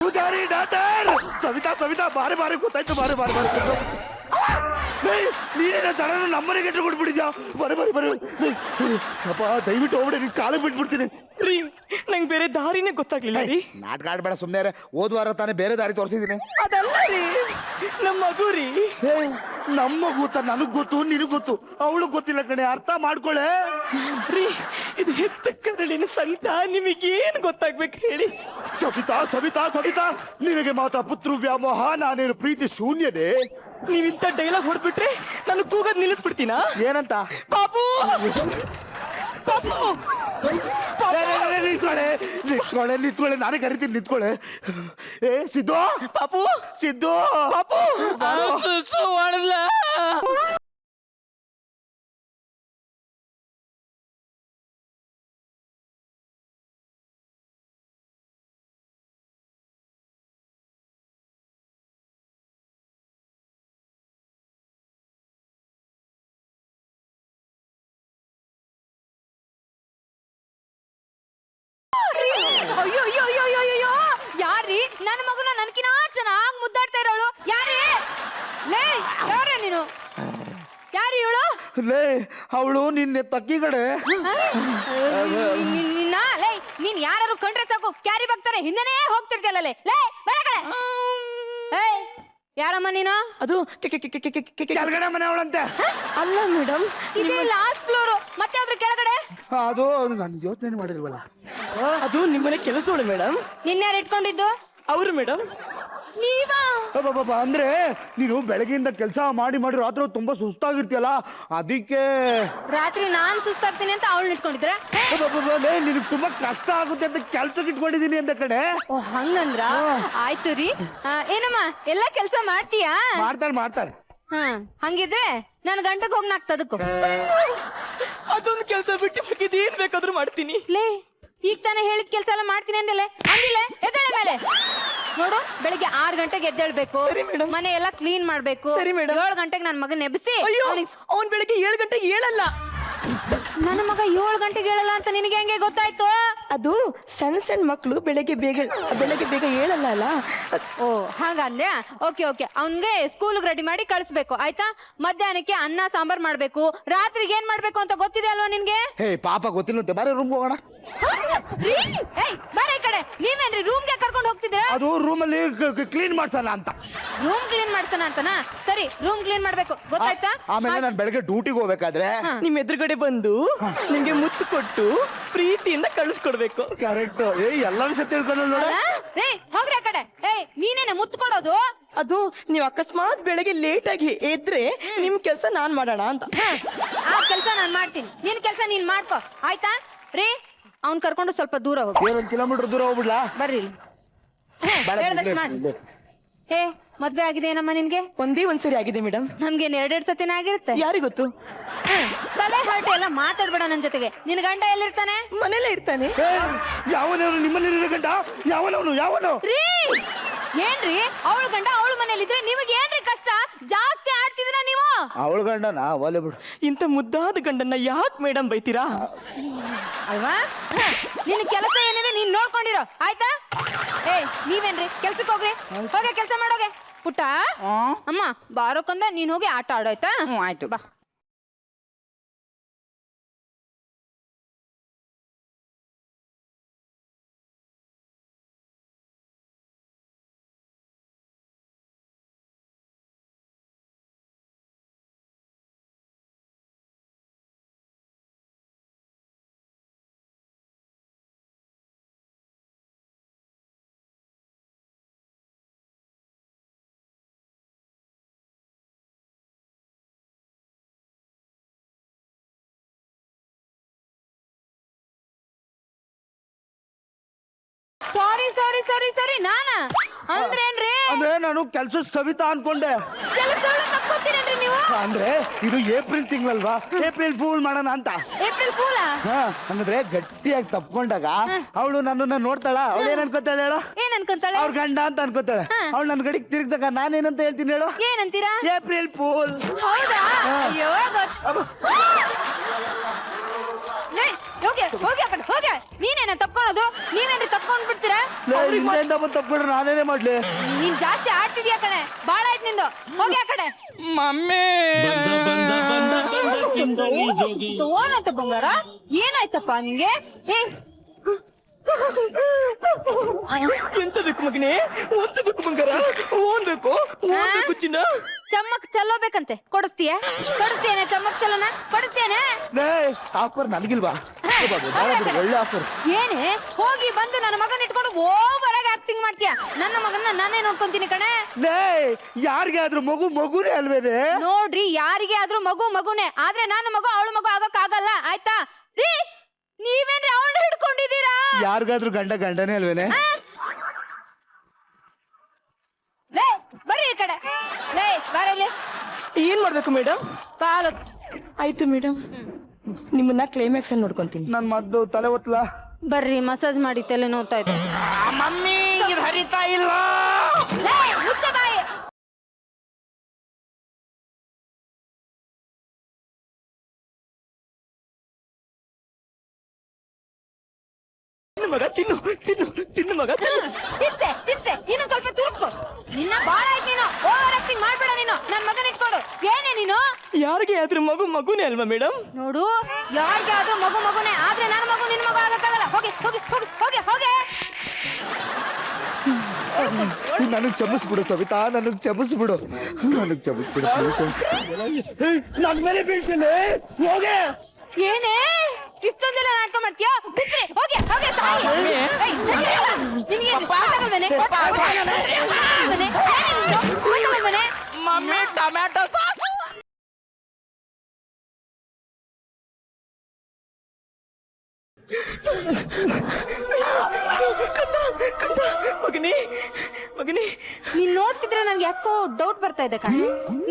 ಪೂಜಾರಿ ಡಾಕ್ಟರ್ ಸವಿತಾ ಬಾರಿ ಗೊತ್ತಾಯ್ತು. ಬಾರಿ ನೀನೇನ ಜನನ ನಂಬರಿಗೆ ಇಟ್ಟು ಕೊಟ್ಬಿಟ್ಟಿದ್ಯಾ? ಬರೀ ಅಪ್ಪ ದಯವಿಟ್ಟು ಹೋಗ್ಬಿಡಿ, ನಿನ್ ಕಾಲಿಗೆ ಬಿಟ್ಬಿಡ್ತೀನಿ. ರೀ ನಂಗೆ ಬೇರೆ ದಾರಿನೇ ಗೊತ್ತಾಗ್ಲಿಲ್ಲ ರೀ. ನಾಟಕ ಆಡ್ಬೇಡ ಸುಮ್ಮನೆ. ಹೋದ್ವಾರ ತಾನೇ ಬೇರೆ ದಾರಿ ತೋರಿಸಿದೀನಿ. ಅದಲ್ಲ ರೀ, ನಮ್ಮ ಮಗು ರೀ. ನಮ್ಮ ಗೊತ್ತ, ನನಗ್ ಗೊತ್ತು, ನಿನಗ್ ಗೊತ್ತು, ಅವಳು ಗೊತ್ತಿಲ್ಲ ಕಣೆ. ಅರ್ಥ ಮಾಡ್ಕೊಳ್ಳೆ ರೀ. ಇದು ಹೆತ್ತ ಕರಳಿನ ಸಂತ, ನಿಮಗೇನು ಗೊತ್ತಾಗ್ಬೇಕು ಹೇಳಿ? ಸವಿತಾ ನಿನಗೆ ಮಾತ್ರ ಪುತ್ರ ವ್ಯಾಮೋಹ, ನಾನೇನು ಪ್ರೀತಿ ಶೂನ್ಯನೇ. ನೀವಿಂತ ಡೈಲಾಗ್ ಹೊಡ್ಬಿಟ್ರೆ ನಾನು ಕೂಗದ್ ನಿಲ್ಲಿಸ್ಬಿಡ್ತೀನಾ? ಏನಂತ? ಪಾಪು ಪಾಪು ನಿಂತ್ಕೊಳ್ಳೆ, ನಾನೇ ಕರಿತೀನಿ, ನಿಂತ್ಕೊಳ್ಳೆ. ಸಿದ್ದು ಪಾಪು ಸಿದ್ದು ಪಾಪು ಅಯ್ಯೋ ಯಾರೀ ನನ್ನ ಮಗನ ನನ್ಕಿನ ಚೆನ್ನಾಗ್ ಮುದ್ದಾಡ್ತಾ ಇರೋಳು? ಯಾರೇ ಲೇ? ಯಾರೇ ನೀನು? ಯಾರು ಇವಳು? ಲೇ ಅವಳು ನಿನ್ನೆ ತಕ್ಕಿಗಡೆ. ನಿನ್ನ ಲೇ, ನೀನ್ ಯಾರು ಕಂಡ್ರೆ ಸಾಕು ಕ್ಯಾರಿ ಬಾಗ್ತಾರೆ ಹಿಂದೆನೇ ಹೋಗ್ತಿರ್ತಿಯಲ್ಲ. ಲೇ ಬರ ಕಡೆ. ಯಾರಮ್ಮ ನೀನು? ಅದು ಕೆಳಗಡೆ ಮನೆ ಅವಳಂತೆ. ಅಲ್ಲ ಮೇಡಮ್, ಇದೇ ಲಾಸ್ಟ್ ಫ್ಲೋರ್. ಮತ್ತೆ ಅದ್ರ ಕೆಳಗಡೆ ಅದು ನಾನು ಯೋಚನೆ ಮಾಡಿಲ್ವಲ್ಲ. ಅದು ನಿಮ್ಮನೆ ಕೆಲಸದೋಳು ಮೇಡಮ್. ನಿನ್ಯಾರು ಇಟ್ಕೊಂಡಿದ್ದು? ಅವರು ಮೇಡಮ್. ನೀವಾ? ಅಂದ್ರೆ ನೀನು ಬೆಳಗ್ಗೆಯಿಂದ ಕೆಲಸ ಮಾಡಿ ರಾತ್ರಿ ತುಂಬಾ ಸುಸ್ತಾಗಿರ್ತೀಯಲ್ಲ, ಅದಕ್ಕೆ. ರಾತ್ರಿ ನಾನ್ ಸುಸ್ತಾಗ್ತೀನಿ ಅಂತ ಅವಳು ಇಟ್ಕೊಂಡಿದ್ರ? ನಿನಗೆ ತುಂಬಾ ಕಷ್ಟ ಆಗುತ್ತೆ ಅಂತ ಕೆಲ್ಸಕ್ಕೆ ಇಟ್ಕೊಂಡಿದೀನಿ ಅಂತ ಕಡೆ. ಓ ಹಂಗಂದ್ರ ಆಯ್ತು ರೀ. ಏನಮ್ಮ ಎಲ್ಲಾ ಕೆಲ್ಸ ಮಾಡ್ತೀಯಾ? ಮಾಡ್ತಾಳೆ. ಹಂಗಿದ್ರೆ ನನ್ ಗಂಟೆಗೆ ಹೋಗಿ ನಾಕ್ತದಕ್ಕೂ. ಅದೊಂದು ಕೆಲಸ ಬಿಟ್ಟು ಇದೇನ್ ಬೇಕಾದ್ರೂ ಮಾಡ್ತೀನಿ. ಲೇ ಈಗ ತಾನೇ ಹೇಳಿದ ಕೆಲಸ ಎಲ್ಲ ಮಾಡ್ತೀನಿ ಅಂದಿಲ್ಲ ಎದ್ದೇಳೆ ಮೇಲೆ. ನೋಡು, ಬೆಳಿಗ್ಗೆ 6 ಗಂಟೆಗೆ ಎದ್ದೇಳ್ಬೇಕು. ಮನೆ ಎಲ್ಲ ಕ್ಲೀನ್ ಮಾಡ್ಬೇಕು. 7 ಗಂಟೆಗೆ ನನ್ನ ಮಗನ ಎಬ್ಬಿಸಿ. ಅವ್ನ್ ಬೆಳಿಗ್ಗೆ 7 ಗಂಟೆಗೆ ಹೇಳಲ್ಲ. ನನ್ನ ಮಗ 7 ಗಂಟೆಗೆ ಹೇಳಲ್ಲ ಅಂತ ನಿನಗೆ ಹೆಂಗೆ ಗೊತ್ತಾಯ್ತು? ಅದು ಸಣ್ಣ ಸಣ್ಣ ಮಕ್ಕಳು ಬೆಳಗ್ಗೆ ಬೇಗ ಹೇಳಲ್ಲ ಅಲ್ಲ. ಓ ಹಾಗಂದೆ. ಓಕೆ ಓಕೆ, ಅವನ್ಗೆ ಸ್ಕೂಲ್ಗೆ ರೆಡಿ ಮಾಡಿ ಕಳಿಸ್ಬೇಕು ಆಯ್ತಾ. ಮಧ್ಯಾಹ್ನಕ್ಕೆ ಅನ್ನ ಸಾಂಬಾರ್ ಮಾಡ್ಬೇಕು, ರಾತ್ರಿಗೆ ಏನ್ ಮಾಡ್ಬೇಕು ಅಂತ ಗೊತ್ತಿದೆ ಅಲ್ವಾ ನಿನ್ಗೆ? ಹೇ ಪಾಪ ಗೊತ್ತಿಲ್ಲಂತೆ, ಬಾರಿ ರೂಮ್ ಹೋಗೋಣ. ಬರ ಈ ಕಡೆ. ನೀವೇನ್ರಿ ರೂಮ್ಗೆ ಕರ್ಕೊಂಡು ಹೋಗ್ತಿದ್ದೀರಾ? ಅದು ರೂಮಲ್ಲಿ ಕ್ಲೀನ್ ಮಾಡ್ಸಲ್ಲ ಅಂತ. ರೂಮ್ ಕ್ಲೀನ್ ಮಾಡ್ತಾನ ಅಂತನಾ? ಸರಿ, ರೂಮ್ ಕ್ಲೀನ್ ಮಾಡ್ಬೇಕು ಗೊತ್ತಾಯ್ತಾ. ಆಮೇಲೆ ನಾನು ಬೆಳಗ್ಗೆ ಡ್ಯೂಟಿಗೆ ಹೋಗ್ಬೇಕಾದ್ರೆ ನಿಮ್ ಎದುರುಗಡೆ ಬಂದು ನಿಮ್ಗೆ ಮುತ್ತು ಕೊಟ್ಟು ಪ್ರೀತಿಯಿಂದ ಕಳಿಸ್ಕೊಡ್ಬೇಕು. ಕರೆಕ್ಟ್. ಎಲ್ಲ ವಿಷಯ ತಿಳ್ಕೊಂಡು ನೋಡ. ಹೋಗ್ರಿ ಆ ಕಡೆ. ನೀನೇನ ಮುತ್ತು ಕೊಡೋದು? ಅದು ನೀವು ಅಕಸ್ಮಾತ್ ಬೆಳಗ್ಗೆ ಲೇಟ್ ಆಗಿ ಎದ್ರೆ ನಿಮ್ ಕೆಲ್ಸ ನಾನ್ ಮಾಡೋಣ ಅಂತ. ಆ ಕೆಲ್ಸ ನಾನ್ ಮಾಡ್ತೀನಿ, ನಿನ್ ಕೆಲ್ಸ ನೀನ್ ಮಾಡ್ಕೋ ಆಯ್ತಾ. ರೀ ಅವ್ನ್ ಕರ್ಕೊಂಡು ಸ್ವಲ್ಪ ದೂರ ಹೋಗಿ. 1 ಕಿಲೋಮೀಟರ್ ದೂರ ಹೋಗ್ಬಿಡ್ಲಾ? ಬರ್ರಿ ಇಲ್ಲಿ. ಹೇಳ್ದಷ್ಟು ಮಾಡಿ. ಮದ್ವೆ ಆಗಿದೆ ಏನಮ್ಮ ನಿನ್ಗೆ? ಒಂದೇ ಒಂದ್ಸರಿ ಆಗಿದೆ ಮೇಡಮ್. ನಮ್ಗೇನ್ 2 ಸತಿನ ಆಗಿರುತ್ತೆ. ಯಾರಿಗೊತ್ತು? ತಲೆ ಹರಟೆ ಎಲ್ಲ ಮಾತಾಡ್ಬೇಡ ನನ್ ಜೊತೆಗೆ. ನಿನ್ ಗಂಡ ಎಲ್ಲಿರ್ತಾನೆ? ಮನೇಲೇ ಇರ್ತಾನೆ. ಯಾವನವನು ನಿಮ್ಮಲ್ಲಿ ಗಂಡ? ಯಾವನು? ರೀ ಏನ್ರಿ ಅವಳ ಗಂಡ ಅವಳ ಮನೇಲಿದ್ರೆ ನಿಮಗೆ ಏನ್ರಿ ಕಷ್ಟ? ಜಾಸ್ತಿ ಆಡ್ತಿದ್ರ ನೀವು. ಅವಳ ಗಂಡನಾ? ಒಲೆ ಬಿಡು. ಇಂತ ಮುದ್ದಾದ ಗಂಡನ್ನ ಯಾಕೆ ಮೇಡಮ್ ಬೈತೀರಾ? ಅಲ್ವಾ? ನಿನ್ನ ಕೆಲಸ ಏನಿದೆ ನೀನ್ ನೋಡ್ಕೊಂಡಿರೋ ಆಯ್ತಾ. ನೀವೇನ್ರಿ ಕೆಲ್ಸಕ್ಕೆ ಹೋಗ್ರಿ, ಹೋಗಿ ಕೆಲ್ಸ ಮಾಡೋಗೆ. ಪುಟ್ಟ ಅಮ್ಮ ಬಾರೋಕಂದ ನೀನ್ ಹೋಗಿ ಆಟ ಆಡೋಯ್ತಾ? ಆಯ್ತು ಬಾ. ಸಾರಿ ನಾನಾ ಅಂದ್ರೇನ್ರಿ? ಅಂದ್ರೆ ನಾನು ಕೆಲ್ಸ ಸವಿತಾ ಅನ್ಕೊಂಡೆ. ತಪ್ಕೋತೀರೇನ್ರಿ ನೀವು? ಅಂದ್ರೆ ಇದು ಏಪ್ರಿಲ್ ತಿಂಗಳಲ್ವಾ, ಏಪ್ರಿಲ್ ಫೂಲ್ ಮಾಡೋಣ ಅಂತ. April pool? ಅಂದ್ರೆ ಗಟ್ಟಿಯಾಗಿ ತಪ್ಕೊಂಡಾಗ ಅವಳು ನನ್ನನ್ನ ನೋಡ್ತಾಳ, ಅವಳು ಏನ್ ಅನ್ಕೋತಾಳೆ ಹೇಳು? ಏನ್ ಅನ್ಕೊಂತಾಳೆ? ಅವ್ರ ಗಂಡ ಅಂತ ಅನ್ಕೋತಾಳೆ. ಅವಳು ನನ್ ಗಡಿಗೆ ತಿರುಗ್ದಾಗ ನಾನೇನಂತ ಹೇಳ್ತೀನಿ ಹೇಳು? ಏನಂತೀರಾ? April pool. ಹೌದಾ? ಅಯ್ಯೋ ಹೋಗಿ ನೀನೇನ ತಪ್ಕೊಳ್ಳೋದು? ನೀವೇನ್ರಿ ತಪ್ಕೊಂಡ್ ಬಿಡ್ತೀರಾ? ತಪ್ಕೊಂಡ್ರೆ ನಾನೇನೇ ಮಾಡ್ಲಿ? ನೀನ್ ಜಾಸ್ತಿ ಆಡ್ತಿದ್ಯಾ ಕಣೆ, ಬಾಳ ಆಯ್ತು ನಿಂದು. ಹೋಗಿ ಆ ಕಡೆ. ಮಮ್ಮಿ ತೋಣಾಯ್ತ ಬಂಗಾರ, ಏನಾಯ್ತಪ್ಪ ನಿಂಗೆ? ಎಂತ ಬೇಕು ಮಗನೇ? ಒಂದು ಬೇಕು ಬಂಗಾರ, ಓನ್ಬೇಕು ಚಿನ್ನ. ಚಮ್ಮಕ್ ಚಲ್ಲೋಬೇಕಂತೆ, ಕೊಡಿಸ್ತೀಯೇನೆ? ಚಮ್ಮಕ್ ಚಲೋನ ಕೊಡಿಸ್ತೇನೆ. ಆಫರ್ ನನಗಿಲ್ವಾ? ಒಳ್ಳೆ ಆಫರ್. ಏನೇ ಹೋಗಿ ಬಂದು ನನ್ನ ಮಗನ ಇಟ್ಕೊಂಡು ಓವರ್ ಆಗಿ ಆಕ್ಟಿಂಗ್ ಮಾಡ್ತೀಯ. ನನ್ನ ಮಗನ್ನ ನಾನೇ ನೋಡ್ಕೊಂತೀನಿ ಕಣೆ. ಯಾರಿಗೆ ಆದ್ರೂ ಮಗುನೇ ಅಲ್ವೇನೆ? ನೋಡ್ರಿ, ಯಾರಿಗೆ ಆದ್ರೂ ಮಗುನೇ, ಆದ್ರೆ ನನ್ನ ಮಗು ಅವಳ ಮಗು ಆಗಕ್ ಆಗಲ್ಲ ಆಯ್ತಾ. ರೀ ನೀವೇನ್ರಿ ಅವಳನ್ನ ಹಿಡ್ಕೊಂಡಿದ್ದೀರಾ? ಯಾರಿಗಾದ್ರೂ ಗಂಡನೇ ಅಲ್ವೇನೆ? ಬರ್ರಿ ಈ ಕಡೆ. ಬರಲಿ. ಏನ್ ಮಾಡ್ಬೇಕು ಮೇಡಮ್? ಕಾಲು. ಆಯ್ತು ಮೇಡಮ್, ನಿಮ್ಮನ್ನ ಕ್ಲೈಮ್ಯಾಕ್ಸ್ ಅಲ್ಲಿ ನೋಡ್ಕೊಂತೀನಿ. ನನ್ ಮದ್ದು ತಲೆ ಒತ್ತಲ. ಬರ್ರಿ, ಮಸಾಜ್ ಮಾಡಿ ತಲೆ ನೋವ್ತಾ ಇದೆ. ಮಮ್ಮಿ ಹರಿತಾ ಇಲ್ಲ. ಮುಚ್ಚ ಬಾಯಿ. ಮಗ ತಿನ್ನು ಮಗ. ತಿನ್ಸೆ ನೀನು ಸ್ವಲ್ಪ ತುರುಕು. ನಿನ್ನ ಬಾಳ ಆಯ್ತು, ನೀನು ಓವರ್ ಆಕ್ಟಿಂಗ್ ಮಾಡ್ಬೇಡ. ನೀನು ನನ್ ಮಗನ ಇಟ್ಕೊಂಡು ಏನೇ ನೀನು? ಯಾರಿಗೆ ಆದ್ರೂ ಮಗುನೇ ಅಲ್ವಾ ಮೇಡಮ್? ನೋಡು, ಯಾರಿಗೆ ಆದ್ರೂ ಮಗುನೇ, ಆದ್ರೆ ನನ್ನ ಮಗು ನಿನ್ನ ಮಗು ಆಗಕ್ಕಾಗಲ್ಲ. ಹೋಗಿ ನನಗ್ ಕ್ಷಮಿಸ್ಬಿಡು ಸವಿತಾ, ನನಗ್ ಕ್ಷಮಿಸ್ಬಿಡು. ನನ್ ಮೇಲೆ ಬೀಳ್ತೀನಿ. ಹೋಗೆ. ಏನೇ ಇಷ್ಟೊಂದೆಲ್ಲ ನಾಟಕ ಮಾಡ್ತೀಯಾ? ಬಿಟ್ರೆ ಹೋಗಿ ಮಮ್ಮಿ ಟೊಮ್ಯಾಟೊ ಸಾಸು. ಮಗನೇ ನೀನ್ ನೋಡ್ತಿದ್ರೆ ನಂಗೆ ಯಾಕೋ ಡೌಟ್ ಬರ್ತಾ ಇದೆ ಕಣ.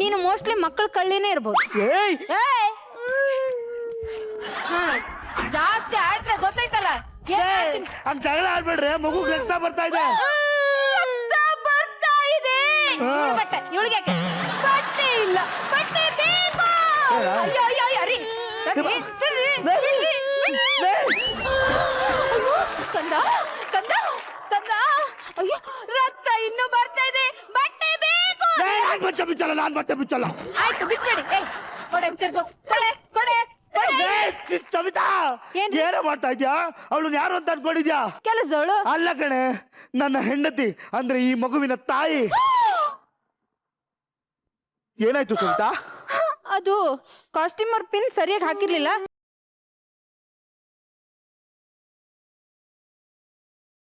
ನೀನು ಮೋಸ್ಟ್ಲಿ ಮಕ್ಕಳ ಕಳ್ಳಿನೇ ಇರ್ಬೋದು. ಜಾಸ್ತಿ ಆಡ್ರೆ ಗೊತ್ತಾಯ್ತಲ್ಲ. ಜಗಳ ಆಡ್ಬೇಡ್ರೆ, ಮಗು ರಕ್ತ ಬರ್ತಾ ಇದೆ. ಬಟ್ಟೆ ಇವಳಿಗೆ ಬಟ್ಟೆ ಇಲ್ಲ, ಬಟ್ಟೆ ಬೇಕು. ಅಯ್ಯೋ ಕಂದ ಕಂದ ಕಂದ ಅಯ್ಯೋ ರಕ್ತ ಇನ್ನು ಬರ್ತಾ ಇದೆ ಬಟ್ಟೆ ಬೇಕು ಬಟ್ಟೆ ಬಿಚ್ಚಲ್ಲ, ನಾನ್ ಬಟ್ಟೆ ಬಿಚ್ಚಲ್ಲ. ಆಯ್ತು ಬಿಟ್ಬಿಡಿ ಕೊಡೆ ಸೇರ್ಕೊ ಕೊಡೆ ಕೊಡೆ ಸವಿತಾ, ಏನ್? ಏನೋ ಮಾಡ್ತಾ ಇದ್ಯಾ? ಅವಳು ಯಾರು ಅಂತ ಅನ್ಕೊಂಡಿದ್ಯಾ? ಕೆಲಸದವಳು ಅಲ್ಲ ಕಣೆ, ನನ್ನ ಹೆಂಡತಿ, ಅಂದ್ರೆ ಈ ಮಗುವಿನ ತಾಯಿ. ಏನಾಯ್ತು ಸವಿತಾ? ಅದು ಕಾಸ್ಟ್ಯೂಮರ್ ಪಿನ್ ಸರಿಯಾಗಿ ಹಾಕಿರ್ಲಿಲ್ಲ.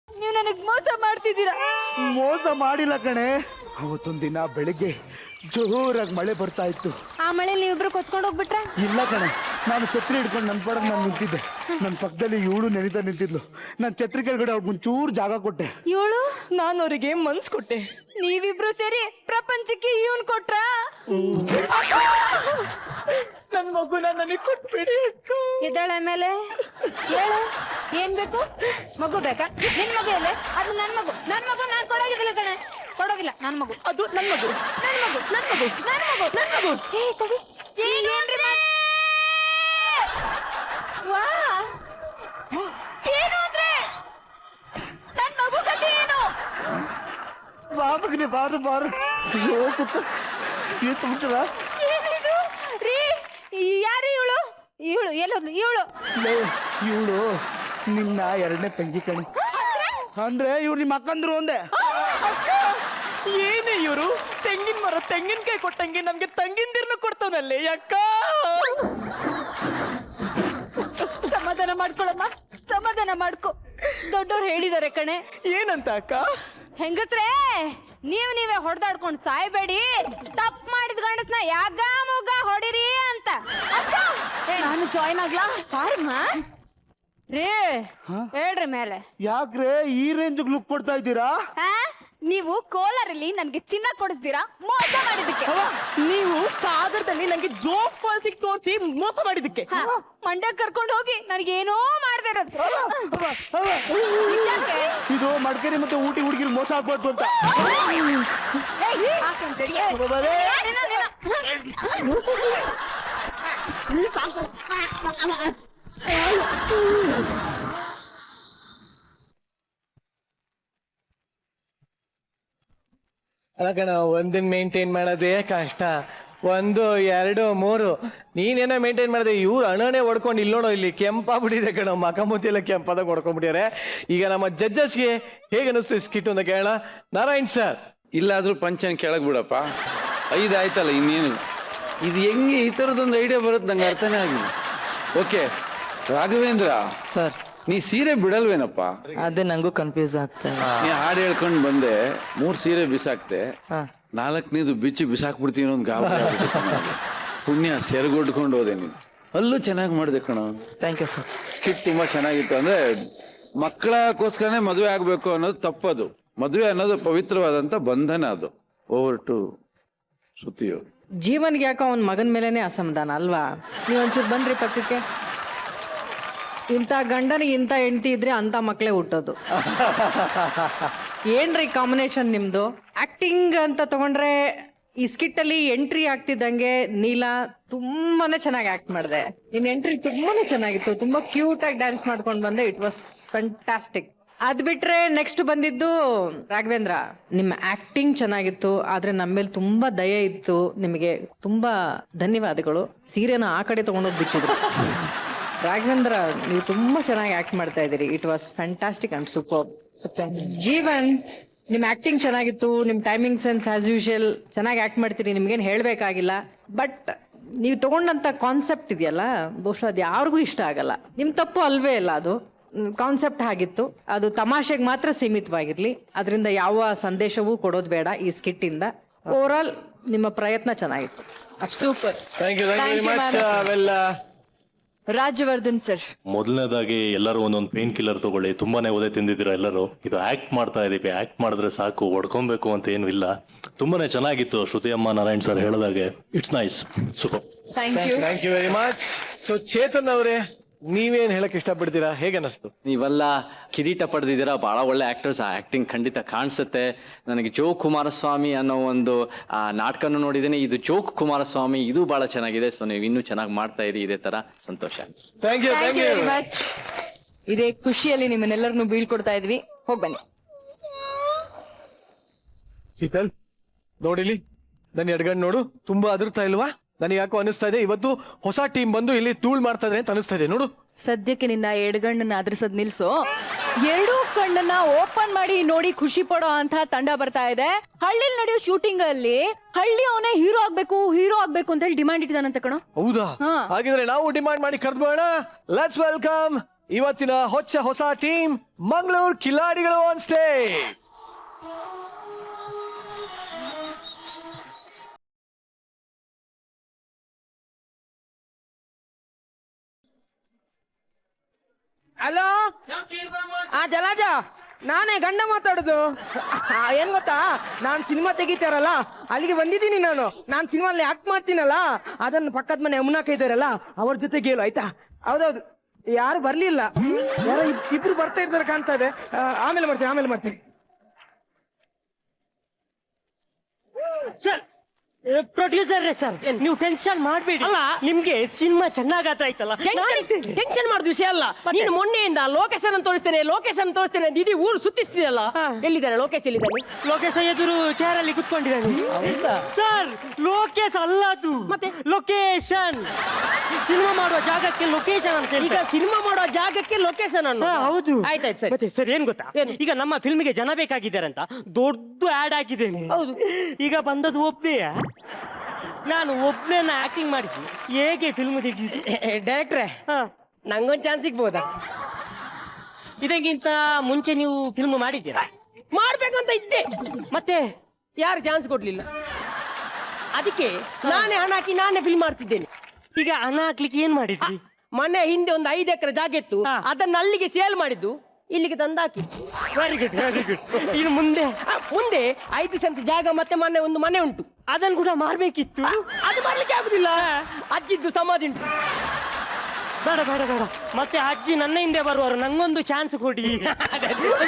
ನೀವು ನನಗ್ ಮೋಸ ಮಾಡ್ತಿದ್ದೀರಾ. ಮೋಸ ಮಾಡಿಲ್ಲ ಕಣೆ. ಅವತ್ತೊಂದಿನ ಬೆಳಿಗ್ಗೆ ಜೋರಾಗಿ ಮಳೆ ಬರ್ತಾ ಇತ್ತು. ಆ ಮಳೆ ನೀವಿಬ್ರು ಕೊತ್ಕೊಂಡು ಹೋಗ್ಬಿಟ್ರೆ? ಇಲ್ಲ ಕಣೆ, ನಾನು ಛತ್ರಿ ಹಿಡ್ಕೊಂಡು ನನ್ನ ಪಡಕ್ ನಾನು ನಿಂತಿದ್ದೆ. ನನ್ನ ಪಕ್ಕದಲ್ಲಿ ಇವಳು ನೆನಿತಾ ನಿಂತಿದ್ಲು. ನಾನು ಛತ್ರಿ ಕೆಳಗಡೆ ಅವ್ರಿಗೆ ಒಂಚೂರು ಜಾಗ ಕೊಟ್ಟೆ. ಇವಳು ನಾನು ಅವರಿಗೆ ಮನ್ಸ್ ಕೊಟ್ಟೆ. ನೀವಿಬ್ರು ಸೇರಿ ಪ್ರಪಂಚಕ್ಕೆ ಇವನ್ ಕೊಟ್ರ. ನನ್ ಮಗುನ ನನಗೆ ಕೊಟ್ಬಿಡಿ ಅಕ್ಕ. ಎದ್ದಾಳೆ ಮೇಲೆ ಹೇಳು, ಏನ್ ಬೇಕು? ಮಗು ಬೇಕಾ? ನಿನ್ ಮಗು ಎಲ್ಲ? ಅದು ನನ್ ಮಗು. ನನ್ ಮಗು ನಾನ್ ಕೊಡೋಗಿದ್ದಿಲ್ಲ ಕಣೆ, ಕೊಡೋಗಿಲ್ಲ. ನನ್ ಮಗು, ಅದು ನನ್ ಮಗು, ನನ್ ಮಗು, ನನ್ ಮಗು, ನನ್ ಮಗು, ನನ್ ಮಗು. ಏ ಕೊಡಿ. ಏನ್ರಿ ವಾ, ಏನು ಅಂದ್ರೆ ನನ್ ಮಗು ಕತೆ ಏನು? ಬಾಬುಗ್ರಿ ಬಾರು ಬಾರು ಕೂತ ತುಂಬಿಟ್ರ. ಏನಿದು ರೀ? ಯಾರು ಇವಳು? ಇವಳು ಎಲ್ಲೋದ್ಲು? ಇವಳು ನಿನ್ನ ಎರಡನೇ ತಂಗಿ ಕಣಿ. ಅಂದ್ರೆ ಇವ್ರು ನಿಮ್ಮ ಅಕ್ಕಂದ್ರು ಒಂದೇ. ಏನೇ ಇವರು ತೆಂಗಿನ ಮರ ತೆಂಗಿನಕಾಯಿ ಕೊಟ್ಟಂಗೆ ನಮ್ಗೆ ತಂಗಿಂದಿರ್ನು ಕೊಡ್ತಾವನಲ್ಲೇ ಅಕ್ಕ. ಸಮಾಧಾನ ಮಾಡ್ಕೊಳಮ್ಮ, ಸಮಾಧಾನ ಮಾಡ್ಕೊ. ದೊಡ್ಡವ್ರು ಹೇಳಿದಾರೆ ಕಣೆ. ಏನಂತ ಅಕ್ಕ? ಹೆಂಗಸ್ರೇ, ನೀವೇ ಹೊಡೆದಾಡ್ಕೊಂಡು ಸಾಯ್ಬೇಡಿ. ತಪ್ಪು ಮಾಡಿದ ಗಂಡಸ್ನ ಯಾಗ ಮುಗ ಹೊಡಿರಿ ಅಂತ. ನಾನು ಜಾಯ್ನ್ ಆಗ್ಲಾ? ರೇ ಹೇಳ್ರಿ ಮೇಲೆ. ಯಾಕ್ರೆ ಈ ರೇಂಜ್ ಲುಕ್ ಕೊಡ್ತಾ ಇದ್ದೀರಾ? ನೀವು ಕೋಲಾರಲ್ಲಿ ನನ್ಗೆ ಚಿನ್ನ ಕೊಡಿಸ್ತೀರಾ ಮೋಸ ಮಾಡಿದಕ್ಕೆ. ನೀವು ಸಾಗರದಲ್ಲಿ ನಂಗೆ ಜೋಗ್ ಫಾಲ್ಸಿಗೆ ತೋರಿಸಿ ಮೋಸ ಮಾಡಿದಕ್ಕೆ. ಮಂಡ್ಯ ಕರ್ಕೊಂಡು ಹೋಗಿ ನನಗೇನೋ ಮಾಡ್ದೆ ಇರೋದು. ಇದು ಮಡಿಕೇರಿ ಮತ್ತೆ ಊಟಿ ಹುಡುಗಿರು ಮೋಸ ಆಗ್ಬಾರ್ದು ಅಂತ. ಅಲ್ಲ ಕಣ, ಒಂದನ್ನ ಮೇಂಟೈನ್ ಮಾಡೋದೇ ಕಷ್ಟ. 1 2 3 ನೀನೇನೋ ಮೇಂಟೈನ್ ಮಾಡಿದೆ. ಇವ್ರು ಅಣನೆ ಹೊಡ್ಕೊಂಡು ಇಲ್ಲಿ ನೋಡೋ, ಇಲ್ಲಿ ಕೆಂಪಾಗ್ಬಿಟ್ಟಿದೆ ಕಣ, ಮಕಮೂತಿ ಎಲ್ಲ ಕೆಂಪಾದಾಗ ಹೊಡ್ಕೊಂಡ್ಬಿಟ್ಟಿದ್ದಾರೆ. ಈಗ ನಮ್ಮ ಜಡ್ಜಸ್ಗೆ ಹೇಗೆ ಅನಿಸ್ತು ಸ್ಕಿಟ್ ಅಂತ ಕೇಳೋಣ. ನಾರಾಯಣ್ ಸರ್. ಇಲ್ಲಾದ್ರೂ ಪಂಚನ್ ಕೆಳಗ್ ಬಿಡಪ್ಪ. 5 ಆಯ್ತಲ್ಲ, ಇನ್ನೇನು ಇದು ಹೆಂಗೆ ಈ ಥರದೊಂದು ಐಡಿಯಾ ಬರುತ್ತೆ ನಂಗೆ ಅರ್ಥನೇ ಆಗಿಲ್ಲ. ಓಕೆ ರಾಘವೇಂದ್ರ ಸರ್, ನೀ ಸೀರೆ ಬಿಡಲ್ವೇನಪ್ಪ? ಅದೇ ನಂಗೂ ಕನ್ಫ್ಯೂಸ್ ಆಗ್ತಾ. ನೀ ಹಾಡು ಹೇಳ್ಕೊಂಡು ಬಂದೆ, 3 ಸೀರೆ ಬಿಸಾಕ್ತೆ, 4ನೇದು ಬಿಚ್ಚಿ ಬಿಸಾಕ್ಬಿಡ್ತೀನಿ ಒಂದು ಗಾಬರಿ ಆಗ್ಬಿಟ್ಟಿತ್ತು ನನಗೆ. ಪುಣ್ಯ ಸೆರಗೊಡ್ಕೊಂಡು ಹೋದೆ ನೀನು. ಅಲ್ಲೂ ಚೆನ್ನಾಗಿ ಮಾಡಿದೆ ಕಣ. Thank you sir. ಸ್ಕಿಟ್ ತುಂಬಾ ಚೆನ್ನಾಗಿತ್ತು. ಅಂದ್ರೆ ಮಕ್ಕಳಕ್ಕೋಸ್ಕರನೇ ಮದುವೆ ಆಗ್ಬೇಕು ಅನ್ನೋದು ತಪ್ಪದು. ಮದುವೆ ಅನ್ನೋದು ಪವಿತ್ರವಾದಂತ ಬಂಧನ. ಅದು ಓವರ್ ಟು ಶ್ರುತಿಯವರು. ಜೀವನ್ಗೆ ಯಾಕೋ ಅವನ ಮಗನ ಮೇಲೇನೆ ಅಸಮಾಧಾನ ಅಲ್ವಾ? ನೀವು ಒಂಚೂರು ಬನ್ರಿ ಪಕ್ಕಕ್ಕೆ. ಇಂಥ ಗಂಡನಿಗೆ ಇಂಥ ಹೆಂಡತಿ ಇದ್ರೆ ಅಂತ ಮಕ್ಕಳೇ ಹುಟ್ಟೋದು. ಏನ್ರಿ ಕಾಂಬಿನೇಷನ್ ನಿಮ್ದು? ಆಕ್ಟಿಂಗ್ ಅಂತ ತಗೊಂಡ್ರೆ ಈ ಸ್ಕಿಟ್ ಅಲ್ಲಿ ಎಂಟ್ರಿ ಆಗ್ತಿದ್ದಂಗೆ ನೀಲಾ ತುಂಬಾನೇ ಚೆನ್ನಾಗಿ ಆಕ್ಟ್ ಮಾಡಿದೆ. ನಿನ್ ಎಂಟ್ರಿ ತುಂಬಾನೇ ಚೆನ್ನಾಗಿತ್ತು. ತುಂಬಾ ಕ್ಯೂಟ್ ಆಗಿ ಡ್ಯಾನ್ಸ್ ಮಾಡ್ಕೊಂಡು ಬಂದೆ. It was fantastic. ಅದ್ ಬಿಟ್ರೆ ನೆಕ್ಸ್ಟ್ ಬಂದಿದ್ದು ರಾಘವೇಂದ್ರ. ನಿಮ್ಮ ಆಕ್ಟಿಂಗ್ ಚೆನ್ನಾಗಿತ್ತು, ಆದ್ರೆ ನಮ್ಮ ಮೇಲೆ ತುಂಬಾ ದಯೆ ಇತ್ತು. ನಿಮಗೆ ತುಂಬಾ ಧನ್ಯವಾದಗಳು. ಸೀರೆನ ಆ ಕಡೆ ತಗೊಂಡೋಗಿ ಬಿಚ್ಚಿದ್ರು. ರಾಘವೇಂದ್ರ, ನೀವು ತುಂಬಾ ಚೆನ್ನಾಗಿ ಆಕ್ಟ್ ಮಾಡ್ತಾ ಇದ್ದೀರಿ. It was fantastic and super. Jeevan, ನಿಮ್ ಆಕ್ಟಿಂಗ್ ಚೆನ್ನಾಗಿತ್ತು. ನಿಮ್ ಟೈಮಿಂಗ್ ಸೆನ್ಸ್ ಆಸ್ ಯೂಶುವಲ್ ಚೆನ್ನಾಗಿ ಆಕ್ಟ್ ಮಾಡ್ತೀರಿ, ನಿಮ್ಗೇನು ಹೇಳಬೇಕಾಗಿಲ್ಲ. ಬಟ್ ನೀವು ತಗೊಂಡಂತ ಕಾನ್ಸೆಪ್ಟ್ ಇದೆಯಲ್ಲ, ಬಹುಶಃ ಅದು ಯಾರಿಗೂ ಇಷ್ಟ ಆಗಲ್ಲ. ನಿಮ್ ತಪ್ಪು ಅಲ್ವೇ ಇಲ್ಲ, ಅದು ಕಾನ್ಸೆಪ್ಟ್ ಆಗಿತ್ತು. ಅದು ತಮಾಷೆಗೆ ಮಾತ್ರ ಸೀಮಿತವಾಗಿರ್ಲಿ. ಅದರಿಂದ ಯಾವ ಸಂದೇಶವೂ ಕೊಡೋದು ಬೇಡ ಈ ಸ್ಕಿಟ್ ಇಂದ. ಓವರ್ ಆಲ್ ನಿಮ್ಮ ಪ್ರಯತ್ನ ಚೆನ್ನಾಗಿತ್ತು. Super. Thank you very much. ಅವೆಲ್ಲ ರಾಜವರ್ಧನ್ ಸರ್. ಮೊದಲನೇದಾಗಿ ಎಲ್ಲರೂ ಒಂದೊಂದು ಪೇನ್ ಕಿಲ್ಲರ್ ತಗೊಳ್ಳಿ. ತುಂಬಾನೇ ಓದೇ ತಿಂದಿದ್ದೀರಾ ಎಲ್ಲರೂ. ಇದು ಆಕ್ಟ್ ಮಾಡ್ತಾ ಇದೀವಿ, ಆಕ್ಟ್ ಮಾಡಿದ್ರೆ ಸಾಕು, ಹೊಡ್ಕೊಬೇಕು ಅಂತ ಏನು ಇಲ್ಲ. ತುಂಬಾನೇ ಚೆನ್ನಾಗಿತ್ತು. ಶ್ರುತಿ ಅಮ್ಮ, ನಾರಾಯಣ್ ಸರ್ ಹೇಳಿದಾಗೆ it's nice, super. Thank you very much. So Chetan ಅವರೇ, ನೀವೇನ್ ಹೇಳಕ್ ಇಷ್ಟಪಡ್ತೀರಾ? ಹೇಗೆ ಅನಿಸ್ತು? ನೀವೆಲ್ಲ ಕಿರೀಟ ಪಡೆದಿದ್ದೀರಾ, ಬಹಳ ಒಳ್ಳೆ ಆಕ್ಟರ್ಸ್. ಆ ಆಕ್ಟಿಂಗ್ ಖಂಡಿತ ಕಾಣಿಸುತ್ತೆ ನನಗೆ. ಜೋಗ್ ಕುಮಾರಸ್ವಾಮಿ ಅನ್ನೋ ಒಂದು ನಾಟಕನೂ ನೋಡಿದ್ದೀನಿ. ಇದು ಜೋಗ್ ಕುಮಾರಸ್ವಾಮಿ, ಇದು ಬಹಳ ಚೆನ್ನಾಗಿದೆ. ಸೊ ನೀವು ಇನ್ನೂ ಚೆನ್ನಾಗಿ ಮಾಡ್ತಾ ಇರಿ ಇದೇ ತರ. ಸಂತೋಷ. Thank you. Thank you very much. ಇದೇ ಖುಷಿಯಲ್ಲಿ ನಿಮ್ಮನ್ನೆಲ್ಲರನ್ನು ಬೀಳ್ಕೊಡ್ತಾ ಇದ್ವಿ. ಹೋಗ್ಬನ್ನಿ. ಶೀತಲ್ ನೋಡಿಲಿ, ನನ್ನ ಎಡಗಣ್ಣು ನೋಡು, ತುಂಬಾ ಅದರ್ತಾ ಇಲ್ವಾ? ನನಗೆ ಯಾಕೋ ಅನಿಸ್ತಾ ಇದೆ ಇವತ್ತು ಹೊಸ ಟೀಮ್ ಬಂದು ಇಲ್ಲಿ ಧೂಳ್ ಮಾಡ್ತಾ ಇದ್ರೆ ಅಂತ ಅನಿಸ್ತಾ ಇದೆ. ನೋಡು, ಸದ್ಯಕ್ಕೆ ನಿನ್ನ ಎಡಗಣ್ಣನ್ನ ಅದ್ರಸದ್ ನಿಲ್ಸು. ಎರಡೂ ಕಣ್ಣನ್ನ ಓಪನ್ ಮಾಡಿ ನೋಡಿ ಖುಷಿ ಪಡೋ ಅಂತ ತಂಡ ಬರ್ತಾ ಇದೆ. ಹಳ್ಳಿಲಿ ನಡೆಯೋ ಶೂಟಿಂಗ್ ಅಲ್ಲಿ ಹಳ್ಳಿ ಅವನೇ ಹೀರೋ ಆಗ್ಬೇಕು ಅಂತ ಹೇಳಿ ಡಿಮಾಂಡ್ ಇಟ್ಟಿದಾನಂತ ಕಣೋ. ಹೌದಾ? ಹಾಗಿದ್ರೆ ನಾವು ಡಿಮಾಂಡ್ ಮಾಡಿ ಕರೆದ್ಬೋಣ. ಲೆಟ್ಸ್ ವೆಲ್ಕಮ್ ಇವತ್ತಿನ ಹೊಸ ಟೀಮ್ ಮಂಗಳೂರು ಕಿಲಾಡಿಗಳು ಆನ್ ಸ್ಟೇಜ್. ಹಲೋ, ಜಲಾಜ, ನಾನೇ ಗಂಡ ಮಾತಾಡುದು. ಏನ್ ಗೊತ್ತಾ, ನಾನ್ ಸಿನಿಮಾ ತೆಗಿತಾರಲ್ಲ ಅಲ್ಲಿಗೆ ಬಂದಿದ್ದೀನಿ. ನಾನು ಸಿನಿಮಾಲ್ಲಿ ಆಕ್ಟ್ ಮಾಡ್ತೀನಲ್ಲ, ಅದನ್ನು ಪಕ್ಕದ ಮನೆ ಯಮುನಾಕ ಇದ್ದಾರಲ್ಲ ಅವ್ರ ಜೊತೆಗೆ ಹೇಳು ಆಯ್ತಾ? ಹೌದೌದು, ಯಾರು ಬರ್ಲಿಲ್ಲ, ಯಾರೋ ಇಬ್ರು ಬರ್ತಾ ಇದ್ದಾರೆ ಕಾಣ್ತಾ ಇದೆ. ಆಮೇಲೆ ಮಾಡ್ತೀನಿ. ಸರ್, ಪ್ರೊಡ್ಯೂಸರ್ ಸರ್, ನೀವು ಟೆನ್ಷನ್ ಮಾಡಬೇಡಿ. ಅಲ್ಲ, ನಿಮ್ಗೆ ಸಿನಿಮಾ ಚೆನ್ನಾಗಾತ ಆಯ್ತಲ್ಲ, ಟೆನ್ಷನ್ ಮಾಡುದು ವಿಷಯ ಅಲ್ಲ. ನೀನು ಮೊನ್ನೆಯಿಂದ ಲೊಕೇಶನ್ ತೋರಿಸ್ತೇನೆ ಅಂತ ಇಡೀ ಊರು ಸುತ್ತಿಸ್ತಿದಲ್ಲ. ಎಲ್ಲಿದ್ದಾನೆ ಲೋಕೇಶ್? ಲೋಕೇಶ್ ಎದುರು ಚೇರ್ ಅಲ್ಲಿ ಕುತ್ಕೊಂಡಿದ್ದಾನೆ. ಸರ್, ಲೋಕೇಶ್ ಅಲ್ಲ ಅದು, ಮತ್ತೆ ಲೊಕೇಶನ್. ಸಿನಿಮಾ ಮಾಡುವ ಜಾಗಕ್ಕೆ ಲೊಕೇಶನ್ ಅಂತ. ಈಗ ಸಿನಿಮಾ ಮಾಡುವ ಜಾಗಕ್ಕೆ ಲೊಕೇಶನ್ ಅನ್ನು. ಹೌದು, ಆಯ್ತಾಯ್ತು ಸರ್. ಮತ್ತೆ ಸರ್, ಏನ್ ಗೊತ್ತಾ, ಈಗ ನಮ್ಮ ಫಿಲ್ಮ್ಗೆ ಜನ ಬೇಕಾಗಿದ್ದಾರೆ ಅಂತ ದೊಡ್ಡ ಆಡ್ ಹಾಕಿದ್ದೇನೆ. ಹೌದು, ಈಗ ಬಂದದ್ದು ಒಬ್ಬನೇ. ನಾನು ಒಬ್ಬನ ಆಕ್ಟಿಂಗ್ ಮಾಡಿಸಿ ಹೇಗೆ ಫಿಲ್ಮ್ ತೆಗೆಯುದು? ಡೈರೆಕ್ಟ್ರೆ, ನಂಗೊಂದು ಚಾನ್ಸ್ ಸಿಗ್ಬೋದಾ? ಇದಕ್ಕಿಂತ ಮುಂಚೆ ನೀವು ಫಿಲ್ಮ್ ಮಾಡಿದ್ದೀರಾ? ಮಾಡ್ಬೇಕಂತ ಇದ್ದೆ, ಮತ್ತೆ ಯಾರು ಚಾನ್ಸ್ ಕೊಡ್ಲಿಲ್ಲ. ಅದಕ್ಕೆ ನಾನೇ ಹಣ ಹಾಕಿ ನಾನೇ ಫಿಲ್ಮ್ ಮಾಡ್ತಿದ್ದೇನೆ. ಈಗ ಹಣ ಹಾಕ್ಲಿಕ್ಕೆ ಏನ್ ಮಾಡಿದ್ರಿ? ಮನೆ ಹಿಂದೆ ಒಂದು 5 ಎಕರೆ ಜಾಗ ಇತ್ತು, ಅದನ್ನ ಅಲ್ಲಿಗೆ ಸೇಲ್ ಮಾಡಿದ್ದು, ಇಲ್ಲಿಗೆ ತಂದಾಕಿ. Very good. ಇನ್ನು ಮುಂದೆ 5 ಸೆಂಟ್ ಜಾಗ ಮತ್ತೆ ಒಂದು ಮನೆ ಉಂಟು, ಅದನ್ನು ಕೂಡ ಮಾರ್ಬೇಕಿತ್ತು. ಅದು ಮಾರ್ಲಿಕ್ಕೆ ಆಗುದಿಲ್ಲ, ಅಜ್ಜಿದ್ದು ಸಮಾಧಿ ಉಂಟು. ಬೇಡ, ಮತ್ತೆ ಅಜ್ಜಿ ನನ್ನ ಹಿಂದೆ ಬರುವರು, ನಂಗೊಂದು ಚಾನ್ಸ್ ಕೊಡಿ.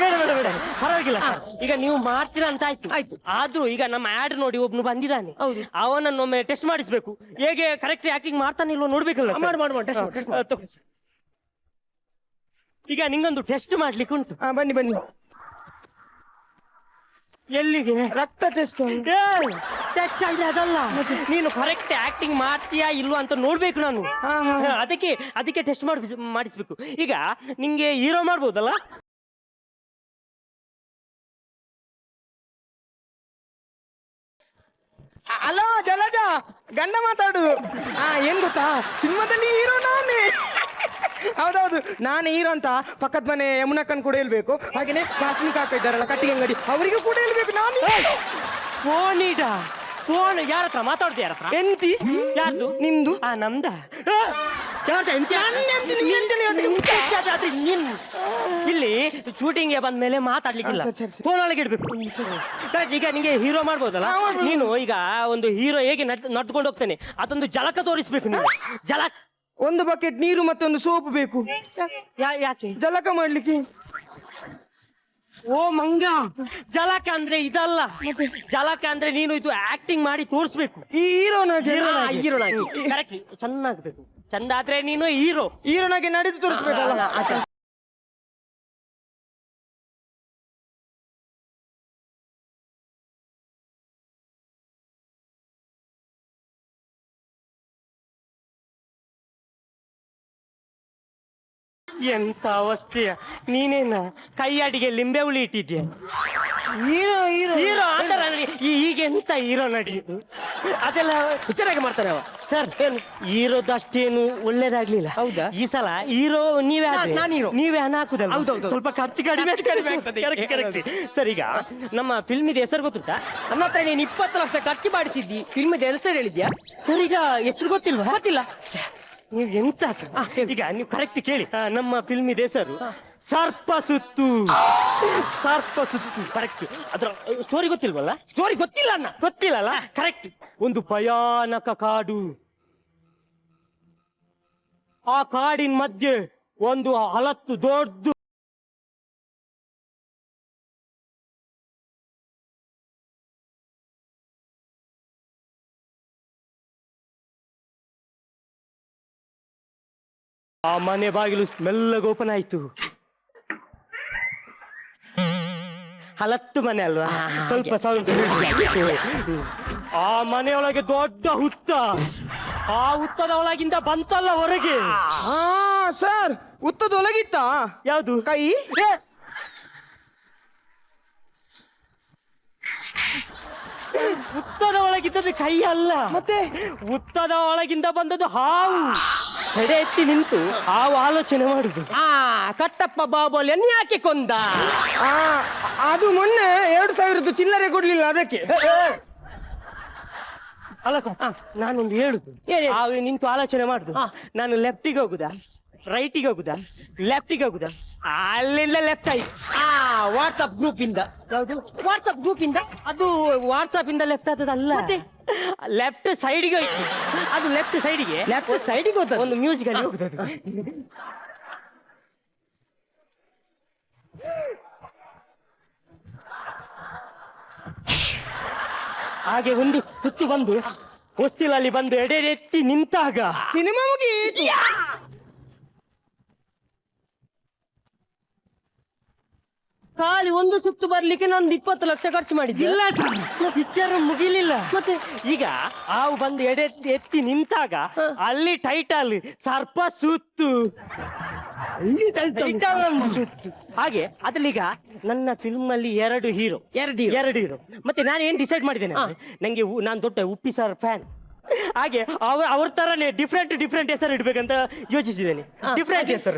ಬೇಡ, ಪರವಾಗಿಲ್ಲ. ಈಗ ನೀವು ಮಾಡ್ತೀರಾ ಅಂತ ಆಯ್ತು. ಆದ್ರೂ ಈಗ ನಮ್ಮ ಆಡ್ ನೋಡಿ ಒಬ್ನು ಬಂದಿದ್ದಾನೆ. ಹೌದು, ಅವನನ್ನೊಮ್ಮೆ ಟೆಸ್ಟ್ ಮಾಡಿಸ್ಬೇಕು. ಹೇಗೆ ಕರೆಕ್ಟ್ ಆಕ್ಟಿಂಗ್ ಮಾಡ್ತಾನೆ ಇಲ್ವೋ ನೋಡ್ಬೇಕಲ್ಲ. ಮಾಡಿ. ಈಗ ನಿಂಗೊಂದು ಟೆಸ್ಟ್ ಮಾಡ್ಲಿಕ್ಕೆ ಉಂಟು. ಬನ್ನಿ. ಎಲ್ಲಿಗೆ? ರಕ್ತ ಟೆಸ್ಟ್. ಟೆಸ್ಟ್ ಅಂದ್ರೆ ಅದಲ್ಲ, ನೀನು ಕರೆಕ್ಟ್ ಆಕ್ಟಿಂಗ್ ಮಾಡ್ತೀಯಾ ಇಲ್ವಾ ಅಂತ ನೋಡ್ಬೇಕು ನಾನು. ಅದಕ್ಕೆ ಟೆಸ್ಟ್ ಮಾಡಿಸ್ಬೇಕು. ಈಗ ನಿಂಗೆ ಹೀರೋ ಮಾಡ್ಬೋದಲ್ಲ? ಹಲೋ ಜಲಜ, ಗಂಡ ಮಾತಾಡುದು. ಏನ್ ಗೊತ್ತಾ, ಸಿನಿಮಾದಲ್ಲಿ ಹೀರೋ ನಾನೇ. ಹೌದೌದು, ನಾನೇ ಹೀರೋ ಅಂತ ಪಕ್ಕದ ಮನೆ ಯಮುನಕ್ಕನ್ ಕೂಡ ಹೇಳ್ಬೇಕು. ಹಾಗೇನೆ ಕಾಶ್ಮೀರ್ ಕಾಕ ಇದ್ದಾರಲ್ಲ ಕಟ್ಟಿಗೆ ಅಂಗಡಿ, ಅವರಿಗೂ ಕೂಡ ಹೇಳ್ಬೇಕು. ನಾನು ಫೋನ್ ಯಾರ ಹತ್ರ ಮಾತಾಡ್ದು? ಯಾರ ಹತ್ರ? ಎಂತಿ. ಯಾರ್ದು? ನಿಮ್ದು? ನಮ್ದ. ಇಲ್ಲಿ ಶೂಟಿಂಗ್ಗೆ ಬಂದ ಮೇಲೆ ಮಾತಾಡ್ಲಿಕ್ಕಿಲ್ಲ, ಫೋನ್ ಒಳಗೆ ಇಡ್ಬೇಕು. ಈಗ ನಿಂಗೆ ಹೀರೋ ಮಾಡ್ಬೋದಲ್ಲ? ನೀನು ಈಗ ಒಂದು ಹೀರೋ ಹೇಗೆ ನಡ್ಕೊಂಡು ಹೋಗ್ತಾನೆ ಅದೊಂದು ಜಲಕ ತೋರಿಸ್ಬೇಕು ನೀವು. ಜಲಕ್, ಒಂದು ಬಕೆಟ್ ನೀರು ಮತ್ತೊಂದು ಸೋಪ್ ಬೇಕು. ಯಾಕೆ? ಜಲಕ ಮಾಡ್ಲಿಕ್ಕೆ. ಓ ಮಂಗ, ಜಲಕ ಅಂದ್ರೆ ಇದಲ್ಲ. ಜಲಕ ಅಂದ್ರೆ ನೀನು ಇದು ಆಕ್ಟಿಂಗ್ ಮಾಡಿ ತೋರಿಸ್ಬೇಕು. ಈ ಹೀರೋನಾಗಿ ಕರೆಕ್ಟ್ ಚೆನ್ನಾಗ್ಬೇಕು. ಚಂದ ಆದ್ರೆ ನೀನು ಹೀರೋನಾಗಿ ನಡೆದು ತೋರಿಸ್ಬೇಕಲ್ಲ. ಎಂತ ಅವಸ್ಥೆಯ, ನೀನೇನ ಕೈಯಾಡಿಗೆ ಲಿಂಬೆ ಹುಳಿ ಇಟ್ಟಿದ್ಯಾ? ಹೀರೋ ಈಗ ಎಂತ ಹೀರೋ ನಡೆಯುದು? ಅದೆಲ್ಲ ಹುಚ್ಚರಾಗಿ ಮಾಡ್ತಾರೆ ಅವ. ಸರ್, ಹೀರೋದಷ್ಟೇನು ಒಳ್ಳೇದಾಗ್ಲಿಲ್ಲ. ಹೌದಾ? ಈ ಸಲ ಹೀರೋ ನೀವೇ ಹಣ ಹಾಕುದಲ್ಲ, ಸ್ವಲ್ಪ ಖರ್ಚು ಕಡಿಮೆ. ಸರ್, ಈಗ ನಮ್ಮ ಫಿಲ್ಮ್ ಇದೆ ಹೆಸರು ಗೊತ್ತುಂಟಾ? ನನ್ನ ಹತ್ರ ನೀನು 20 ಲಕ್ಷ ಖರ್ಚು ಮಾಡಿಸಿದ್ದಿ, ಫಿಲ್ಮ್ ಹೆಸರು ಹೇಳಿದ್ಯಾ? ಸರ್, ಈಗ ಹೆಸರು ಗೊತ್ತಿಲ್ವಾ? ಗೊತ್ತಿಲ್ಲ. ನೀವು ಎಂತ ಸರ್, ಈಗ ನೀವು ಕರೆಕ್ಟ್ ಕೇಳಿ. ನಮ್ಮ ಫಿಲ್ಮ್ ಇದೆ ಹೆಸರು ಸರ್ಪ ಸುತ್ತು. ಕರೆಕ್ಟ್. ಅದ್ರ ಸ್ಟೋರಿ ಗೊತ್ತಿಲ್ವಲ್ಲ? ಸ್ಟೋರಿ ಗೊತ್ತಿಲ್ಲಲ್ಲ? ಕರೆಕ್ಟ್. ಒಂದು ಭಯಾನಕ ಕಾಡು, ಆ ಕಾಡಿನ ಮಧ್ಯೆ ಒಂದು ಹಲತ್ತು ದೊಡ್ಡ ಆ ಮನೆ ಬಾಗಿಲು ಮೆಲ್ಲಗೆ ಓಪನ್ ಆಯ್ತು. ಹಲತ್ತು ಮನೆ ಅಲ್ವಾ, ಸ್ವಲ್ಪ ಸೌಂಡ್. ಆ ಮನೆಯೊಳಗೆ ದೊಡ್ಡ ಹುತ್ತ, ಆ ಹುತ್ತದ ಒಳಗಿಂದ ಬಂತಲ್ಲ ಹೊರಗೆ. ಸರ್, ಉತ್ತದ ಒಳಗಿತ್ತ ಯಾವುದು? ಕೈ. ಹುತ್ತದ ಒಳಗಿದ್ದದ್ದು ಕೈ ಅಲ್ಲ, ಮತ್ತೆ ಹುತ್ತದ ಒಳಗಿಂದ ಬಂದದ್ದು ಹಾವು. ಹೆಡೆ ಎತ್ತಿ ನಿಂತು ಹಾವು ಆಲೋಚನೆ ಮಾಡುದು, ಕಟ್ಟಪ್ಪ ಬಾಬೋಲಿಯನ್ನು ಯಾಕೆ ಕೊಂದ? ಅದು ಮೊನ್ನೆ 2,000 ಚಿಲ್ಲರೆ ಕೊಡ್ಲಿಲ್ಲ ಅದಕ್ಕೆ. ಅಲ್ಲ ಸರ್, ನಾನೊಂದು ಹೇಳುದು, ಹಾವು ನಿಂತು ಆಲೋಚನೆ ಮಾಡುದು. ನಾನು ಲೆಫ್ಟಿಗೆ ಹೋಗುದಾ, ರೈಟಿಗೆ ಹೋಗುದಾ, ಲೆಫ್ಟಿಗೆ ಹೋಗುದಾ? ಅಲ್ಲಿಂದ ಲೆಫ್ಟ್ ಆಯ್ತು. ವಾಟ್ಸಪ್ ಗ್ರೂಪ್ ಇಂದ. ಯಾವುದು ವಾಟ್ಸಪ್ ಗ್ರೂಪ್ ಇಂದ? ಅದು ವಾಟ್ಸಪ್ ಇಂದ ಲೆಫ್ಟ್ ಆದದಲ್ಲ, ಮತ್ತೆ ಲೆಫ್ಟ್ ಸೈಡ್ಗೆ ಹೋಯ್ತು. ಅದು ಲೆಫ್ಟ್ ಸೈಡ್ಗೆ, ಲೆಫ್ಟ್ ಸೈಡ್ಗೆ ಹೋದ ಒಂದು ಮ್ಯೂಸಿಕ್ ಅಲ್ಲಿ ಹೋಗುದು. ಹಾಗೆ ಒಂದು ಸುತ್ತು ಬಂದು ಹೊಸ್ತಿಲಲ್ಲಿ ಬಂದು ಎಡೆರೆತ್ತಿ ನಿಂತಾಗ ಸಿನಿಮಾ ಮುಗೀತು. ಖಾಲಿ ಒಂದು ಸುತ್ತು ಬರ್ಲಿಕ್ಕೆ ನಾನು 20 ಲಕ್ಷ ಖರ್ಚು ಮಾಡಿದ್ದೆ. ಇಲ್ಲ ಸರ್, ಪಿಕ್ಚರ್ ಮುಗಿಲಿಲ್ಲ. ಮತ್ತೆ ಈಗ ಹಾವು ಬಂದು ಎತ್ತಿ ನಿಂತಾಗ ಅಲ್ಲಿ ಟೈಟಲ್ ಸರ್ಪ ಸುತ್ತು. ಒಂದು ಸುತ್ತು. ಹಾಗೆ ಅದ್ರಲ್ಲೀಗ ನನ್ನ ಫಿಲ್ಮ್ ನಲ್ಲಿ 2 ಹೀರೋ. ಮತ್ತೆ ನಾನು ಏನ್ ಡಿಸೈಡ್ ಮಾಡಿದ್ದೇನೆ, ನಂಗೆ ನಾನು ದೊಡ್ಡ ಉಪ್ಪಿ ಸರ್ ಫ್ಯಾನ್. ಹಾಗೆ ಅವ್ರ ತರನೇ ಡಿಫ್ರೆಂಟ್ ಹೆಸರು ಇಡ್ಬೇಕಂತ ಯೋಚಿಸಿದ್ದೇನೆ. ಡಿಫ್ರೆಂಟ್ ಹೆಸರು.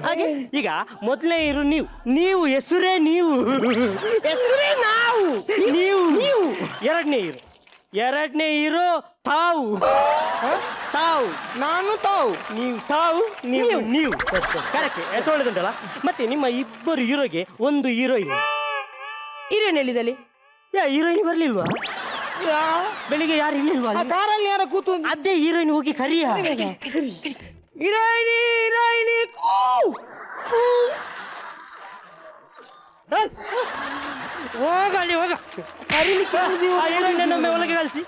ಈಗ ಮೊದಲನೇ ಇರು ನೀವು ಹೆಸರೇ ನೀವು, ಹೆಸರೇ ನಾವು, ನೀವು. ಎರಡನೇ ಇರು ತಾವು, ನಾನು ತಾವು, ನೀವು ಕರೆಕ್ಟ್. ಎತ್ತೊಳ್ಳೆದುಂಟಲ್ಲ. ಮತ್ತೆ ನಿಮ್ಮ 2 ಹೀರೋಗೆ ಒಂದು ಹೀರೋಯಿನ್ ಎಲ್ಲಿದಲ್ಲಿ? ಹೀರೋಯಿನ್ ಬರ್ಲಿಲ್ವಾ? ಬೆಳಿಗ್ಗೆ ಯಾರು ಇರ್ಲಿಲ್ವಾ? ಕಾರಲ್ಲಿ ಯಾರ ಕೂತು? ಅದೇ ಹೀರೋಯಿನ್ ಹೋಗಿ ಕರಿಯ. ಹೀರೋಯಿನಿ ಹೋಗ ಅಲ್ಲಿ ಹೋಗ ಕರೀಲಿಕ್ಕೆ ಹೀರೋಯಿನ್ ನಮ್ಮೆ ಒಳಗೆ ಕಳಿಸಿ.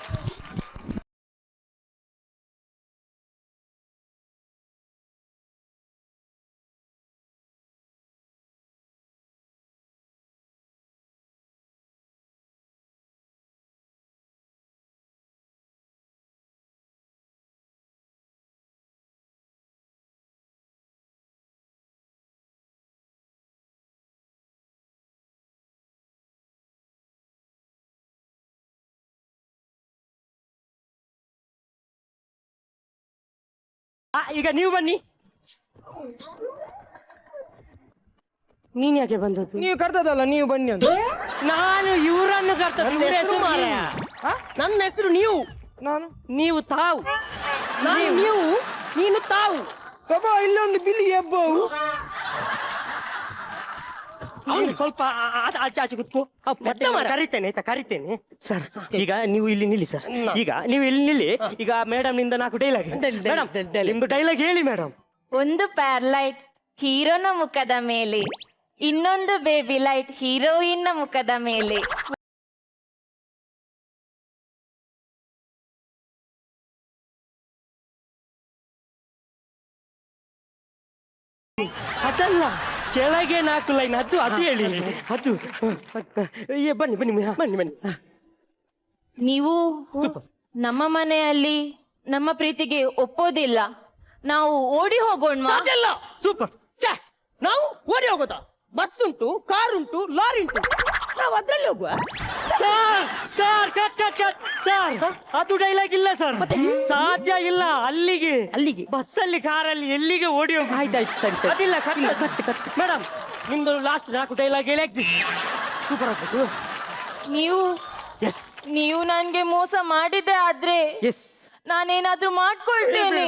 ಈಗ ನೀವು ಬನ್ನಿ. ನೀನ್ ಯಾಕೆ ಬಂದದ್ದು? ನೀವು ಕರ್ತದಲ್ಲ, ನೀವು ಬನ್ನಿ ಅಂತ. ನಾನು ಇವರನ್ನು ಕರ್ತದ್ದು. ನನ್ನ ಹೆಸರು ನೀವು, ನೀವು ತಾವು, ನೀನು ತಾವು. ಇಲ್ಲೊಂದು ಬಿಳಿ ಹೆಬ್ಬವು. ಸ್ವಲ್ಪ ಆಚೆ ಕೂತ್ಕೋ. ಕರಿತೇನೆ ಆಯ್ತಾ, ಕರಿತೇನೆ ಸರ್. ಈಗ ನೀವು ಇಲ್ಲಿ ನಿಲ್ಲಿ ಸರ್. ಈಗ ನೀವು ಇಲ್ಲಿ ನಿಲ್ಲಿ. ಈಗ ಮೇಡಮ್ ನಿಂದ 4 ಡೈಲಾಗ್. ನಿಮ್ದು ಡೈಲಾಗ್ ಹೇಳಿ ಮೇಡಮ್. ಒಂದು ಪ್ಯಾರ್ಲೈಟ್ ಹೀರೋನ ಮುಖದ ಮೇಲೆ, ಇನ್ನೊಂದು ಬೇಬಿ ಲೈಟ್ ಹೀರೋಯಿನ್ ನ ಮುಖದ ಮೇಲೆ. ಅದಲ್ಲ, ಕೆಳಗೆ 4 ಲೈನ್. ಅದು ಹೇಳಿ. ಅದು ಬನ್ನಿ. ನೀವು ನಮ್ಮ ಮನೆಯಲ್ಲಿ ನಮ್ಮ ಪ್ರೀತಿಗೆ ಒಪ್ಪೋದಿಲ್ಲ, ನಾವು ಓಡಿ ಹೋಗೋಣ. ಸೂಪರ್. ನಾವು ಓಡಿ ಹೋಗೋದಾ? ಬಸ್ ಉಂಟು, ಕಾರ್ ಉಂಟು, ಲಾರಿ ಉಂಟು, ನಾವು ಅದ್ರಲ್ಲಿ ಹೋಗುವ. ಸರ್ ಸರ್, ಅದು ಡೈಲಾಗ್ ಇಲ್ಲ ಸರ್, ಸಾಧ್ಯ ಇಲ್ಲ. ಅಲ್ಲಿಗೆ ಬಸ್ಸಲ್ಲಿ ಕಾರಲ್ಲಿ ಎಲ್ಲಿಗೆ ಓಡಿ ಹೋಗಿ. ಆಯ್ತಾಯ್ತು, ಸರಿ. ಅದಿಲ್ಲ, ಕಟ್. ಮೇಡಮ್ ನಿಮ್ದು ಲಾಸ್ಟ್ 4 ಡೈಲಾಗ್ ಹೇಳಿ. ಸೂಪರ್ ಆಗ್ಬೇಕು. ನೀವು ನನ್ಗೆ ಮೋಸ ಮಾಡಿದ್ದೆ ಆದ್ರೆ ನಾನೇನಾದ್ರೂ ಮಾಡ್ಕೊಳ್ತೇನೆ.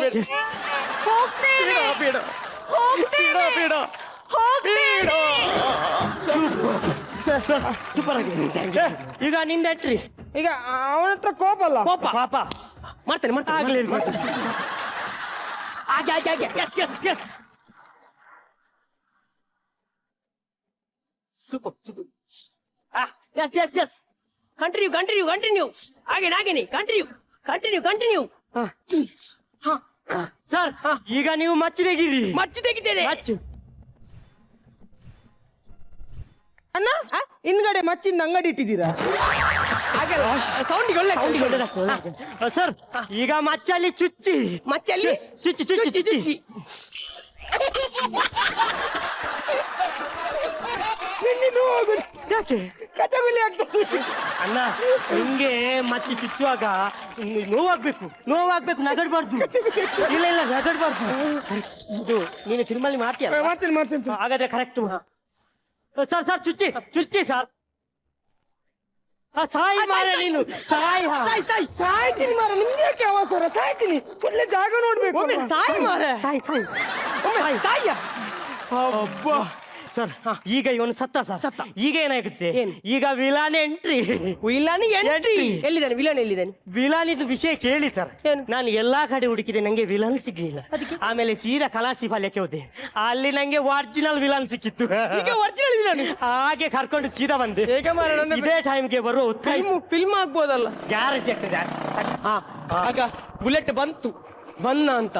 ಸೂಪರ್ ಆಗಿದೆ. ಈಗ ನಿಂದ ಎಂಟ್ರಿ. ಈಗ ಅವನ ಹತ್ರ ಕೋಪ ಅಲ್ಲ, ಪಾಪ ಮಾಡ್ತೇನೆ. ಆಗ್ಲಿ. ಸೂಪರ್. ಕಂಟಿನ್ಯೂ. ಹಾಗೇನೆ ಕಂಟಿನ್ಯೂ. ಸರ್ ಈಗ ನೀವು ಮಚ್ಚು ತೆಗೀರಿ. ಮಚ್ಚು ತೆಗಿತೇನೆ. ಮಚ್ಚು ಅಣ್ಣ ಹಿಂದ್ಗಡೆ ಮಚ್ಚಿಂದ ಅಂಗಡಿ ಇಟ್ಟಿದ್ದೀರಾ? ಸೌಂಡಿಗೆ ಒಳ್ಳೆ ಸರ್ ಈಗ ಮಚ್ಚಲ್ಲಿ ಚುಚ್ಚಿ. ಮಚ್ಚಲ್ಲಿ ಚುಚ್ಚಿ ಚುಚ್ಚಿ ಚುಚ್ಚಿ. ಯಾಕೆ ಕಥಗುಲಿ ಆಗ್ತದೆ. ಅಣ್ಣ ಹಿಂಗೆ ಮಚ್ಚಿ ಚುಚ್ಚುವಾಗ ನೋವಾಗ್ಬೇಕು ನಗಡ್ಬಾರ್ದು. ಇಲ್ಲ ಇಲ್ಲ ನಗಡ್ಬಾರ್ದು. ಇದು ನೀನು ಫಿಲ್ಮಲ್ಲಿ ಮಾಡ್ತೀಯ? ಮಾಡ್ತೀನಿ ಹಾಗಾದ್ರೆ ಕರೆಕ್ಟ್. ಸರ್ ಸರ್ ಚುಚ್ಚಿ ಚುಚ್ಚಿ ಸರ್. ಸಾಯಿ ಮಾರ ನೀನು ಸಾಯಿ. ಸಾಯ್ತೀನಿ ಮಾರ, ನಿಮ್ಗೆ ಯಾಕೆ ಅವಸರ? ಸಾಯ್ತೀನಿ, ಒಳ್ಳೆ ಜಾಗ ನೋಡ್ಬೇಕು. ಸಾಯಿ ಮಾರ ಸಾಯಿ ಸಾಯಿ ಸಾಯ್ಯ. ಸರ್ ಈಗ ಇವನು ಸತ್ತ. ಈಗ ಏನಾಗುತ್ತೆ? ಈಗ ವಿಲಾನ್ ಎಂಟ್ರಿ. ವಿಲಾನಿ ಎಂಟ್ರಿ. ಎಲ್ಲಿದ್ದಾನೆ ವಿಲಾನ್? ಎಲ್ಲಿದ್ದಾನೆ ವಿಲಾನ್? ಇದು ವಿಷಯ ಕೇಳಿ ಸರ್, ನಾನು ಎಲ್ಲಾ ಕಡೆ ಹುಡುಕಿದೆ, ನಂಗೆ ವಿಲಾನ್ ಸಿಗ್ಲಿಲ್ಲ. ಆಮೇಲೆ ಸೀದಾ ಕಲಾಸಿ ಪಾಲ್ಯಕ್ಕೆ ಹೋದೆ, ಅಲ್ಲಿ ನಂಗೆ ಒರಿಜಿನಲ್ ವಿಲಾನ್ ಸಿಕ್ಕಿತ್ತು. ಒರಿಜಿನಲ್ ವಿಲಾನ್ ಹಾಗೆ ಕರ್ಕೊಂಡು ಸೀದಾ ಬಂದೆ. ಇದೇ ಟೈಮ್ಗೆ ಬರೋ ಫಿಲ್ಮ್ ಆಗ್ಬೋದಲ್ಲ? ಗ್ಯಾರಂಟಿ ಆಗ್ತದೆ. ಆಗ ಬುಲೆಟ್ ಬನ್ನ ಅಂತ.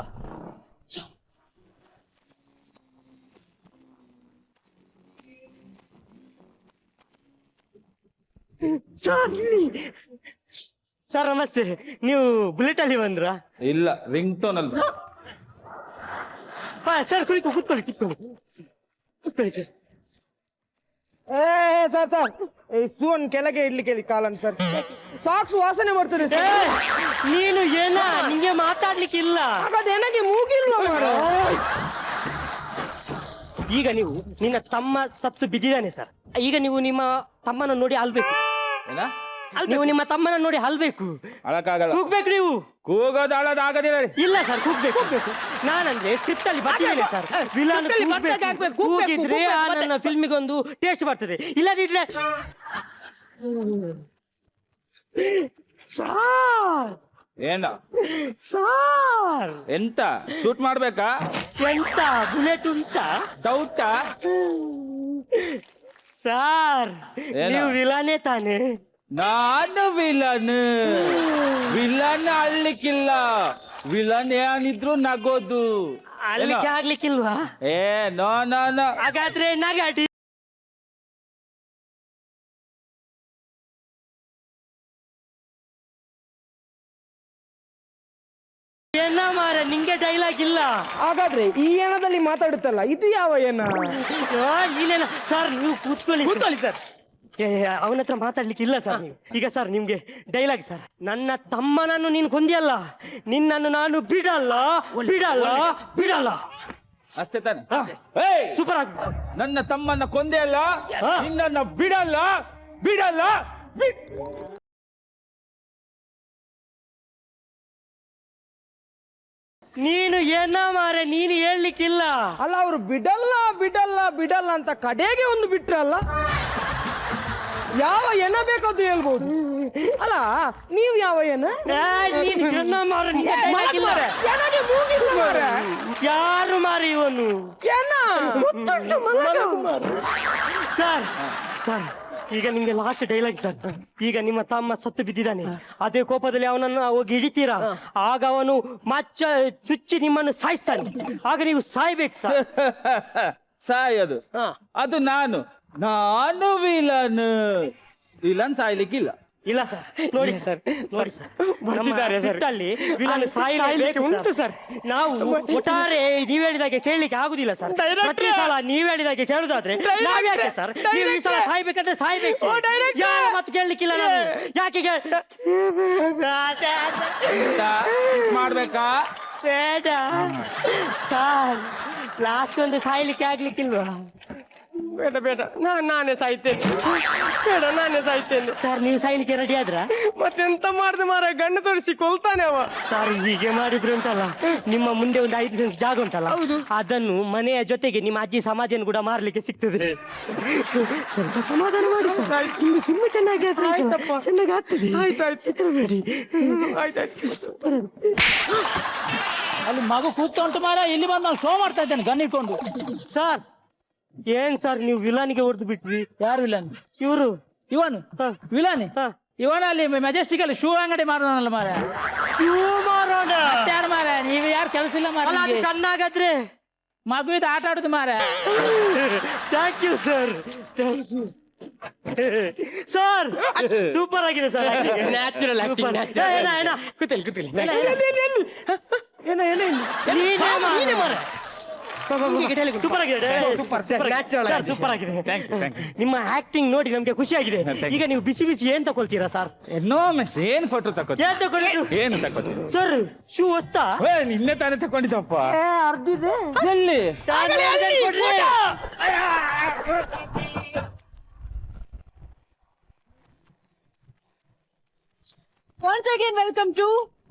ಸರ್ ನಮಸ್ತೆ, ನೀವು ಬುಲೆಟ್ ಅಲ್ಲಿ ಬಂದ್ರಾ? ಇಲ್ಲ, ರಿಂಗ್ ಟೋನ್ ಅಲ್ಲಿ. ಸರ್ ಕೂತ್ಕೊಳ್ಳಿ ಸರ್. ಸರ್ ಸೂನ್ ಕೆಳಗೆ ಇಡ್ಲಿಕ್ಕೆ ಹೇಳಿ ಕಾಲನ್ ಸರ್. ಸಾಕ್ಸ್ ವಾಸನೆ ಬರ್ತದೆ ಸರ್. ನೀನು ಏನ ನಿಂಗೆ ಮಾತಾಡ್ಲಿಕ್ಕಿಲ್ಲ? ನನಗೆ ಮೂಗಿಲ್ವ? ಈಗ ನೀವು ನಿನ್ನ ತಮ್ಮ ಸತ್ತು ಬಿದ್ದಿದ್ದಾನೆ ಸರ್. ಈಗ ನೀವು ನಿಮ್ಮ ತಮ್ಮನ ನೋಡಿ ಅಲ್ಬೇಕು. ನೀವು ನಿಮ್ಮ ತಮ್ಮನ ನೋಡಿ ಹಲ್ಬೇಕು. ಅಳಕ್ಕಾಗಲ್ಲ. ಕೂಗ್ಬೇಕು ನೀವು. ಕೂಗೋದು ಅಳೋದಾಗದಿಲ್ಲ. ಇಲ್ಲ ಸರ್ ಕೂಗ್ಬೇಕು. ನಾನಂದ್ರೆ ಸ್ಕ್ರಿಪ್ಟ್ ಅಲ್ಲಿ ಬರ್ತಿದ್ದೇನೆ ಸರ್. ವಿಲಾನ್ ಕೂಗಿದ್ರೆ ನನ್ನ ಫಿಲ್ಮಿಗೆ ಒಂದು ಟೇಸ್ಟ್ ಬರ್ತದೆ. ಇಲ್ಲದಿದ್ರೆ ಏನ ಸಾರ್ ಎಂತ ಶೂಟ್ ಮಾಡ್ಬೇಕಾ? ಎಂತ ಬುಲೆಟ್ ಉಂಟಾ? ಡೌಟಾ? ಸಾರ್ ನೀವು ವಿಲಾನೇ ತಾನೆ? ನಾನು ವಿಲನ್. ವಿಲನ್ ಅಳ್ಲಿಕ್ಕಿಲ್ಲ. ವಿಲನ್ ಏನಿದ್ರು ನಗೋದು. ಅಲ್ಲಿಗೆ ಆಗ್ಲಿಕ್ಕಿಲ್ವಾ? No no no. ಹಾಗಾದ್ರೆ ನಗಾಡಿ. ಏನ ಮಾರ ನಿಂಗೆ ಡೈಲಾಗ್ ಇಲ್ಲ? ಹಾಗಾದ್ರೆ ಈ ಏನದಲ್ಲಿ ಮಾತಾಡುತ್ತಲ್ಲ, ಇದು ಯಾವ ಏನ? ನೀನೇನ ಸರ್? ನೀವು ಕೂತ್ಕೊಳ್ಳಿ ಸರ್. ಅವನ ಹತ್ರ ಮಾತಾಡ್ಲಿಕ್ಕೆ ಇಲ್ಲ ಸರ್ ನೀವು. ಈಗ ಸರ್ ನಿಮ್ಗೆ ಡೈಲಾಗ್ ಸರ್. ನನ್ನ ತಮ್ಮನನ್ನು ನೀನು ಕೊಂದಿಯಲ್ಲ, ನಿನ್ನನ್ನು ನಾನು ಬಿಡಲ್ಲ. ಅಷ್ಟೇ ತಾನೆ? ಸೂಪರ್ ಆಗಿ. ನನ್ನ ತಮ್ಮನ್ನ ಕೊಂದೆ ಅಲ್ಲ, ನಿನ್ನನ್ನ ಬಿಡಲ್ಲ. ನೀನು ಏನ ಮಾರ, ನೀನು ಹೇಳ್ಲಿಕ್ಕಿಲ್ಲ. ಅಲ್ಲ, ಅವರು ಬಿಡಲ್ಲ ಅಂತ ಕಡೆಗೆ ಒಂದು ಬಿಟ್ರಲ್ಲ. ಯಾವ ಎನ ಬೇಕದು ಹೇಳ್ಬೋದು. ಅಲ್ಲ ನೀವು ಯಾವ ಎನ? ಯಾರು ಮಾರಿ ಇವನು? ಸರ್ ಸರ್ ಈಗ ನಿಮ್ಗೆ ಲಾಸ್ಟ್ ಡೈಲಾಗ್ ಸರ್. ಈಗ ನಿಮ್ಮ ತಮ್ಮ ಸತ್ತು ಬಿದ್ದಿದ್ದಾನೆ, ಅದೇ ಕೋಪದಲ್ಲಿ ಅವನನ್ನು ಹೋಗಿ ಹಿಡಿತೀರಾ, ಆಗ ಅವನು ಮಚ್ಚ ಚುಚ್ಚಿ ನಿಮ್ಮನ್ನು ಸಾಯಿಸ್ತಾನೆ. ಆಗ ನೀವು ಸಾಯ್ಬೇಕು ಸರ್. ಸಾಯೋದು ಅದು ನಾನು ವಿಲನ್ ಸಾಯ್ಲಿಕ್ಕಿಲ್ಲ. ಇಲ್ಲ ಸರ್, ನೋಡಿ ಸರ್ ಅಲ್ಲಿ ವಿಲನ್ ಸಾಯ್ಲಿಕ್ಕೆ ಉಂಟು ಸರ್. ನಾವು ಒಟ್ಟಾರೆ ನೀವ್ ಹೇಳಿದಾಗೆ ಕೇಳಲಿಕ್ಕೆ ಆಗುದಿಲ್ಲ ಸರ್. ಪ್ರತಿ ಸಲ ನೀವ್ ಹೇಳಿದಾಗೆ ಕೇಳುದಾದ್ರೆ ನಾವ್ ಯಾಕೆ ಸರ್? ನೀವು ಈ ಸಲ ಸಾಯ್ಬೇಕಂದ್ರೆ ಸಾಯ್ಬೇಕು. ಯಾರ ಮತ್ತು ಕೇಳಲಿಕ್ಕಿಲ್ಲ ನಾನು. ಯಾಕೆ ಮಾಡ್ಬೇಕಾ? ಬೇಡ ಸರ್, ಲಾಸ್ಟ್ ಒಂದು ಸಾಯ್ಲಿಕ್ಕೆ ಆಗ್ಲಿಕ್ಕಿಲ್ವಾ? ಬೇಡ ನಾನೇ ಸಾಯ್ತೇನೆ. ಸರ್ ನೀವು ಸಾಯ್ಲಿಕ್ಕೆ ರೆಡಿ ಆದ್ರ? ಮತ್ತೆಂತ ಮಾಡ್ದೆ ಮಾರ, ಗಂಡು ತೋರಿಸಿ ಕೊಲ್ತಾನೆ ಅವ. ಸರ್ ಹೀಗೆ ಮಾಡಿದ್ರು ಉಂಟಲ್ಲ, ನಿಮ್ಮ ಮುಂದೆ ಒಂದು 5 ಸೆನ್ಸ್ ಜಾಗ ಉಂಟಲ್ಲ, ಅದನ್ನು ಮನೆಯ ಜೊತೆಗೆ ನಿಮ್ಮ ಅಜ್ಜಿ ಸಮಾಧಿಯನ್ನು ಕೂಡ ಮಾರ್ಲಿಕ್ಕೆ ಸಿಗ್ತದೆ. ಸ್ವಲ್ಪ ಸಮಾಧಾನ ಮಾಡಿ ಸರ್. ನಿಮ್ಗೆ ಫಿಲ್ಮ್ ಚೆನ್ನಾಗಿ ಆಗ್ತದೆ. ಅಲ್ಲಿ ಮಗು ಕೂತ ಉಂಟು ಮಾರ, ಇಲ್ಲಿ ಬಂದು ನಾನು ಶೋ ಮಾಡ್ತಾ ಇದ್ದೇನೆ ಗನ್ ಇಟ್ಕೊಂಡು. ಸರ್ ಏನ್ ಸರ್ ನೀವು ವಿಲಾನಿಗೆ ಹೊಡೆದು ಬಿಟ್ರಿ? ಯಾರು ವಿಲನ್? ಇವನು ವಿಲನ್ ಇವನ ಅಲ್ಲಿ ಮೆಜೆಸ್ಟಿಕ್ ಅಲ್ಲಿ ಶೂ ಅಂಗಡಿ ಮಾರೋನಲ್ಲ ಮಾರ. ಶೂ ಮಾರೋಣ? ಯಾರು ಮಾರ? ಮಾರ, ನೀವು ಯಾರು ಕೆಲಸ ಇಲ್ಲ ಮಾರ. ಅಲ್ಲ, ಅದು ಕಣ್ಣಾಗಾದ್ರೆ ಮಗುವಿದ ಆಟ ಆಡುದು ಮಾರ. Thank you sir, thank you sir. Super ಆಗಿದೆ ಸರ್, ನ್ಯಾಚುರಲ್ ಆಕ್ಟಿಂಗ್. ಕೂತಲ್ಲಿ ಸೂಪರ್ ಆಗಿದೆ, ಸೂಪರ್ ಆಗಿದೆ. ನಿಮ್ಮ ಆಕ್ಟಿಂಗ್ ನೋಡಿ ನಮ್ಗೆ ಖುಷಿ ಆಗಿದೆ. ಈಗ ನೀವು ಬಿಸಿ ಬಿಸಿ ಏನ್ ತಗೊಳ್ತೀರಾ ಸರ್? ನೋ ಮಿಸ್, ಏನ್ ಕೊಟ್ಟರು ತಗೋತೀವಿ. ಏನು ತಗೋತೀವಿ ಸರ್? ಶೂ ಹೊಸ್ತಾ? ನಿನ್ನೆ ತಾನೇ ತಗೊಂಡಿದ್ದಪ್ಪ. ಅರ್ಧಿದೆ ಎಲ್ಲಿ? Once again welcome to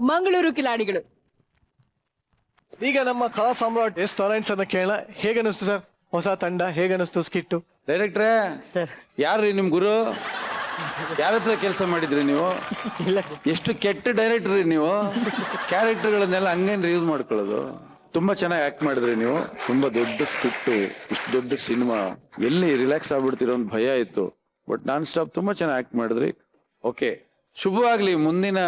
Mangaluru ಕಿಲಾಡಿಗಳು. ಈಗ ನಮ್ಮ ಕಲಾ ಸಾಮ್ರಾಟ್ ಎಸ್ ನಾರಾಯಣ್ ಸರ್ನ ಕೇಳೋಣ. ಹೇಗನ್ನಿಸ್ತು ಸರ್ ಹೊಸ ತಂಡ? ಹೇಗನ್ನಿಸ್ತು ಸ್ಕಿಟ್ಟು? ಡೈರೆಕ್ಟ್ರೇ, ಯಾರ್ರೀ ನಿಮ್ ಗುರು? ಯಾರ ಹತ್ರ ಕೆಲಸ ಮಾಡಿದ್ರಿ ನೀವು? ಎಷ್ಟು ಕೆಟ್ಟ ಡೈರೆಕ್ಟರ್ ರೀ ನೀವು. ಕ್ಯಾರೆಕ್ಟರ್ಗಳನ್ನೆಲ್ಲ ಹಂಗೇನ್ರಿ ಯೂಸ್ ಮಾಡ್ಕೊಳ್ಳೋದು. ತುಂಬಾ ಚೆನ್ನಾಗಿ ಆಕ್ಟ್ ಮಾಡಿದ್ರಿ ನೀವು. ತುಂಬಾ ದೊಡ್ಡ ಸ್ಕ್ರಿಪ್ಟ್, ಇಷ್ಟು ದೊಡ್ಡ ಸಿನಿಮಾ, ಎಲ್ಲಿ ರಿಲ್ಯಾಕ್ಸ್ ಆಗ್ಬಿಡ್ತಿರೋ ಒಂದು ಭಯ ಇತ್ತು. ಬಟ್ ನಾನ್ ಸ್ಟಾಪ್ ತುಂಬಾ ಚೆನ್ನಾಗಿ ಆಕ್ಟ್ ಮಾಡಿದ್ರಿ. ಓಕೆ, ಶುಭವಾಗ್ಲಿ. ಮುಂದಿನ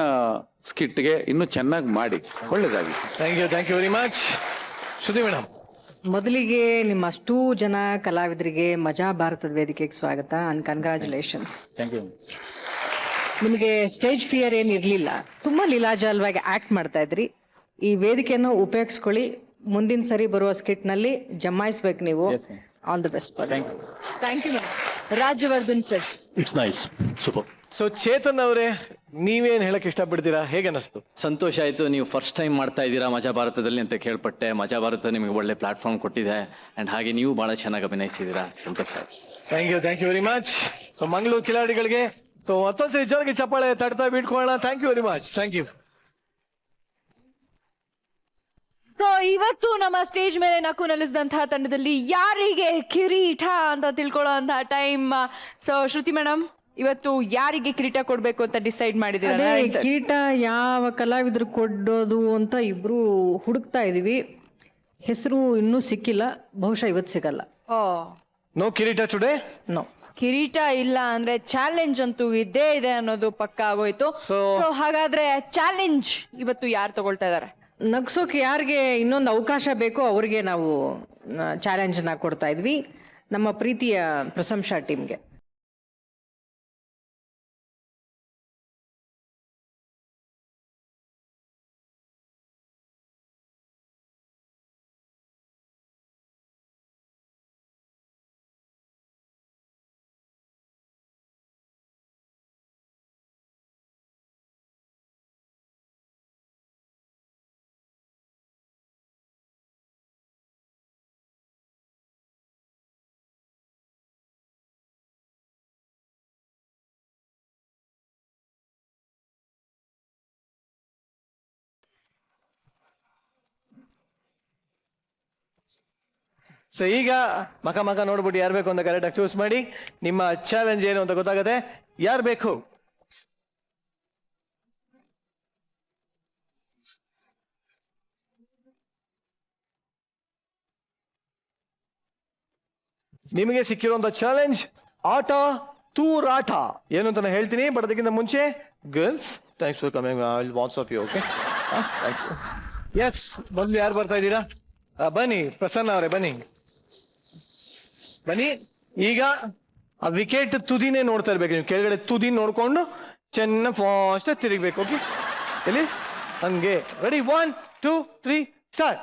ಸ್ಕಿಟ್ಗೆ ಇನ್ನೂ ಚೆನ್ನಾಗಿ ಮಾಡಿ, ಒಳ್ಳೇದಾಗಿ. Thank you very much. Shruti madam, ಮೊದಲಿಗೆ ನಿಮ್ಮ ಅಷ್ಟೂ ಜನ ಕಲಾವಿದರಿಗೆ ಮಜಾ ಭಾರತದ ವೇದಿಕೆಗೆ ಸ್ವಾಗತ ಅಂಡ್ ಕಂಗ್ರ್ಯಾಚುಲೇಷನ್ಸ್. ನಿಮಗೆ ಸ್ಟೇಜ್ ಫಿಯರ್ ಏನು ಇರಲಿಲ್ಲ, ತುಂಬ ಲೀಲಾಜಾಲವಾಗಿ ಆಕ್ಟ್ ಮಾಡ್ತಾ ಇದ್ರಿ. ಈ ವೇದಿಕೆಯನ್ನು ಉಪಯೋಗಿಸ್ಕೊಳ್ಳಿ. ಮುಂದಿನ ಸರಿ ಬರುವ ಸ್ಕಿಟ್ನಲ್ಲಿ ಜಮಾಯಿಸ್ಬೇಕು ನೀವು. All the best. Thank you madam. Rajavardhan sir. It's nice, super. So Chetan ಅವರೇ, ನೀವೇನ್ ಹೇಳಕ್ ಇಷ್ಟಪಡ್ತೀರಾ? ಹೇಗನ್ನಿಸ್ತು? ಸಂತೋಷ ಆಯಿತು, ನೀವು ಫಸ್ಟ್ ಟೈಮ್ ಮಾಡ್ತಾ ಇದ್ದೀರಾ ಮಜಾ ಭಾರತದಲ್ಲಿ ಅಂತ ಕೇಳ್ಪಟ್ಟೆ. ಮಜಾ ಭಾರತ ನಿಮಗೆ ಒಳ್ಳೆ ಪ್ಲಾಟ್ಫಾರ್ಮ್ ಕೊಟ್ಟಿದೆ ಆ್ಯಂಡ್ ಹಾಗೆ ನೀವು ಭಾಳ ಚೆನ್ನಾಗಿ ಅಭಿನಯಿಸಿದ್ದೀರಾ. ಸಂತೋಷ. Thank you very much. So Mangaluru ಕಿಲಾಡಿಗಳಿಗೆ ಸೊ ಮತ್ತೊಂದ್ಸರಿ ಜೋರಿಗೆ ಚಪ್ಪಾಳೆ ತಡ್ತಾ ಬಿಟ್ಕೊಳ್ಳೋಣ. Thank you very much. Thank you. So ಇವತ್ತು ನಮ್ಮ ಸ್ಟೇಜ್ ಮೇಲೆ ನಕ್ಕು ನಲಿಸಿದಂತಹ ತಂಡದಲ್ಲಿ ಯಾರಿಗೆ ಕಿರೀಟ ಅಂತ ತಿಳ್ಕೊಳ್ಳೋ ಅಂತ ಟೈಮ್. ಸೊ ಶ್ರುತಿ ಮೇಡಮ್, ಇವತ್ತು ಯಾರಿಗೆ ಕಿರೀಟ ಕೊಡ್ಬೇಕು ಅಂತ ಡಿಸೈಡ್ ಮಾಡಿದ್ದೀರಾ? ಕಿರೀಟ ಯಾವ ಕಲಾವಿದ್ರು ಕೊಡೋದು ಅಂತ ಇಬ್ರು ಹುಡುಕ್ತಾ ಇದೀವಿ. ಹೆಸರು ಇನ್ನೂ ಸಿಕ್ಕಿಲ್ಲ, ಬಹುಶಃ ಇವತ್ತು ಸಿಗಲ್ಲ. ನೋ ಕಿರೀಟ ಟುಡೇ. ನೋ ಕಿರೀಟ ಇಲ್ಲ ಅಂದ್ರೆ ಚಾಲೆಂಜ್ ಅಂತೂ ಇದ್ದೇ ಇದೆ ಅನ್ನೋದು ಪಕ್ಕ ಆಗೋಯ್ತು. ಸೊ ಹಾಗಾದ್ರೆ ಚಾಲೆಂಜ್ ಇವತ್ತು ಯಾರು ತಗೊಳ್ತಾ ಇದಾರೆ? ನಗ್ಸೋಕೆ ಯಾರಿಗೆ ಇನ್ನೊಂದು ಅವಕಾಶ ಬೇಕೋ ಅವ್ರಿಗೆ ನಾವು ಚಾಲೆಂಜನ್ನ ಕೊಡ್ತಾ ಇದ್ವಿ, ನಮ್ಮ ಪ್ರೀತಿಯ ಪ್ರಶಂಸಾ ಟೀಮ್ಗೆ. ಸೊ ಈಗ ಮಕ ನೋಡ್ಬಿಟ್ಟು ಯಾರು ಬೇಕು ಅಂತ ಕರೆಕ್ಟಾಗಿ ಚೂಸ್ ಮಾಡಿ. ನಿಮ್ಮ ಚಾಲೆಂಜ್ ಏನು ಅಂತ ಗೊತ್ತಾಗತ್ತೆ. ಯಾರು ಬೇಕು? ನಿಮಗೆ ಸಿಕ್ಕಿರುವಂತ ಚಾಲೆಂಜ್ ಆಟ ತೂರಾಟ. ಏನು ಅಂತ ನಾನು ಹೇಳ್ತೀನಿ, ಬಟ್ ಅದಕ್ಕಿಂತ ಮುಂಚೆ girls, thanks for coming. What's up you. Okay, yes. ಮೊದಲು ಯಾರು ಬರ್ತಾ ಇದ್ದೀರಾ? ಬನ್ನಿ ಪ್ರಸನ್ನ ಅವರೇ, ಬನ್ನಿ. ಈಗ ಆ ವಿಕೆಟ್ ತುದಿನೇ ನೋಡ್ತಾ ಇರ್ಬೇಕು ನೀವು. ಕೆಳಗಡೆ ತುದಿ ನೋಡ್ಕೊಂಡು ಚೆನ್ನಾಗಿ ಫಾಸ್ಟ್ ತಿರುಗಬೇಕು. ಓಕೆ, ಎಲ್ಲಿ ಹಂಗೆ. Ready, 1 2 3 start.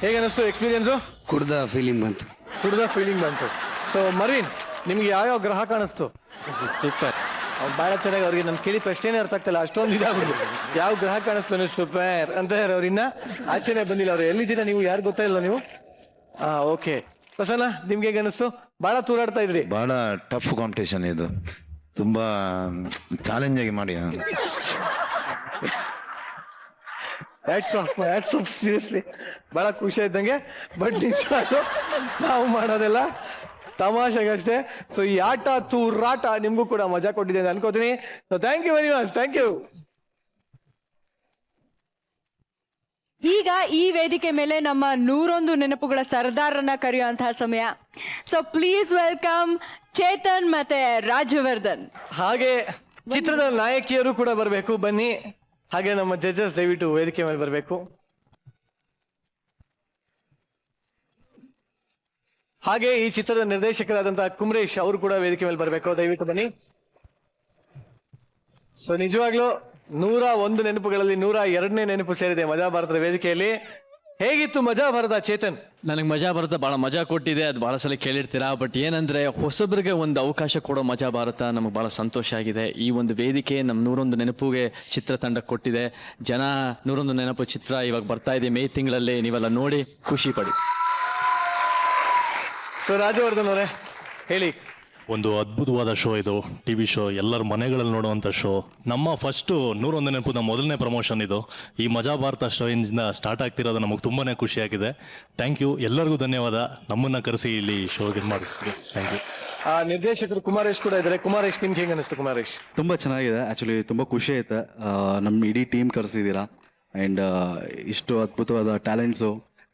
ಹೇಗೆ ಅನಿಸ್ತು ಎಕ್ಸ್ಪೀರಿಯನ್ಸು? ಕುಡ್ದ ಫೀಲಿಂಗ್ ಬಂತು. ಕುಡ್ದ ಫೀಲಿಂಗ್ ಬಂತು. ಸೊ ಮರ್ವಿನ್, ನಿಮ್ಗೆ ಯಾವ್ಯಾವ ಗ್ರಹ ಕಾಣಿಸ್ತು? ಸೂಪರ್. ಅವ್ನು ಭಾಳ ಚೆನ್ನಾಗಿ ಅವ್ರಿಗೆ ನನ್ನ ಕೇಳಿ ಪ್ರಶ್ನೆನೇ ಅರ್ಥ ಆಗ್ತಿಲ್ಲ, ಅಷ್ಟೊಂದು ಇದಾಗ್ಬಿಟ್ಟು ಯಾವ ಗ್ರಹ ಕಾಣಿಸ್ತಾನೆ ಸೂಪರ್ ಅಂತ ಅವ್ರಿನ್ನ ಆಚೆನೆ ಬಂದಿಲ್ಲ. ಅವ್ರು ಎಲ್ಲಿದ್ದೀರಾ ನೀವು, ಯಾರು ಗೊತ್ತಾ ಇಲ್ಲ ನೀವು? ಓಕೆ. ಪ್ರಸನ್ನ, ನಿಮ್ಗೆ ಹೇಗೆ ಅನಿಸ್ತು? ಭಾಳ ತೂರಾಡ್ತಾ ಇದ್ರಿ. ಬಹಳ ಟಫ್ ಕಾಂಪಿಟೇಷನ್ ಇದು, ತುಂಬಾ ಚಾಲೆಂಜ್ ಆಗಿ ಮಾಡಿ. ಸೀರಿಯಸ್ಲಿ ಬಹಳ ಖುಷಿ ಆಯ್ತಂಗೆ. ಬಟ್ ನಿಜವಾಗ್ಲೂ ನಾವು ಮಾಡೋದೆಲ್ಲ ತಮಾಷೆಗಷ್ಟೇ. ಸೊ ಈ ಆಟ ತೂರಾಟ ನಿಮ್ಗೂ ಕೂಡ ಮಜಾ ಕೊಟ್ಟಿದೆ ಅಂತ ಅನ್ಕೋತೀನಿ. So thank you very much. Thank you. ಈಗ ಈ ವೇದಿಕೆ ಮೇಲೆ ನಮ್ಮ 101 ನೆನಪುಗಳ ಸರ್ದಾರನ್ನ ಕರೆಯುವಂತಹ ಸಮಯ. ಸೊ ಪ್ಲೀಸ್ ವೆಲ್ಕಮ್ ಚೇತನ್ ಮತ್ತೆ ರಾಜವರ್ಧನ್. ಹಾಗೆ ಚಿತ್ರದ ನಾಯಕಿಯರು ಕೂಡ ಬರಬೇಕು, ಬನ್ನಿ. ಹಾಗೆ ನಮ್ಮ ಜಡ್ಜಸ್ ದಯವಿಟ್ಟು ವೇದಿಕೆ ಮೇಲೆ ಬರಬೇಕು. ಹಾಗೆ ಈ ಚಿತ್ರದ ನಿರ್ದೇಶಕರಾದಂತಹ ಕುಮರೇಶ್ ಅವರು ಕೂಡ ವೇದಿಕೆ ಮೇಲೆ ಬರಬೇಕು, ದಯವಿಟ್ಟು ಬನ್ನಿ. ಸೊ ನಿಜವಾಗ್ಲೂ 101 ನೆನಪುಗಳಲ್ಲಿ 102ನೇ ನೆನಪು ಸೇರಿದೆ ಮಜಾ ಭಾರತದ ವೇದಿಕೆಯಲ್ಲಿ. ಹೇಗಿತ್ತು ಮಜಾ ಭಾರತ ಚೇತನ್? ನನಗೆ ಮಜಾ ಭಾರತ ಭಾಳ ಮಜಾ ಕೊಟ್ಟಿದೆ, ಅದು ಭಾಳ ಸಲ ಕೇಳಿರ್ತೀರಾ. ಬಟ್ ಏನಂದ್ರೆ ಹೊಸಬ್ರಿಗೆ ಒಂದು ಅವಕಾಶ ಕೊಡೋ ಮಜಾ ಭಾರತ ನಮಗೆ ಭಾಳ ಸಂತೋಷ ಆಗಿದೆ. ಈ ಒಂದು ವೇದಿಕೆ ನಮ್ಮ 101 ನೆನಪುಗೆ ಚಿತ್ರತಂಡ ಕೊಟ್ಟಿದೆ. ಜನ 101 ನೆನಪು ಚಿತ್ರ ಇವಾಗ ಬರ್ತಾ ಇದೆ ಮೇ ತಿಂಗಳಲ್ಲಿ, ನೀವೆಲ್ಲ ನೋಡಿ ಖುಷಿ ಪಡಿ. ಸೊ ರಾಜವರ್ಧನ್ ಅವರೇ ಹೇಳಿ. ಒಂದು ಅದ್ಭುತವಾದ ಶೋ ಇದು, ಟಿವಿ ಶೋ, ಎಲ್ಲರ ಮನೆಗಳಲ್ಲಿ ನೋಡುವಂಥ ಶೋ. ನಮ್ಮ ಫಸ್ಟು 101 ನೆನಪುನ ಮೊದಲನೇ ಪ್ರಮೋಷನ್ ಇದು. ಈ ಮಜಾ ಭಾರತ ಶೋ ಇಂದ ಸ್ಟಾರ್ಟ್ ಆಗ್ತಿರೋದು ನಮಗೆ ತುಂಬಾ ಖುಷಿಯಾಗಿದೆ. ಥ್ಯಾಂಕ್ ಯು, ಎಲ್ಲರಿಗೂ ಧನ್ಯವಾದ ನಮ್ಮನ್ನ ಕರೆಸಿ ಇಲ್ಲಿ ಶೋಗೆ ಮಾಡಿದ್ವಿ. Thank you. ನಿರ್ದೇಶಕರು ಕುಮಾರೇಶ್ ಕೂಡ ಇದ್ದಾರೆ. ಕುಮಾರೇಶ್, ನಿಮ್ಗೆ ಹೇಗೆ ಅನಿಸ್ತು? ಕುಮಾರೇಶ್, ತುಂಬ ಚೆನ್ನಾಗಿದೆ ಆ್ಯಕ್ಚುಲಿ, ತುಂಬ ಖುಷಿ ಆಯ್ತು. ನಮ್ಮ ಇಡೀ ಟೀಮ್ ಕರೆಸಿದ್ದೀರಾ ಆ್ಯಂಡ್ ಇಷ್ಟು ಅದ್ಭುತವಾದ ಟ್ಯಾಲೆಂಟ್ಸು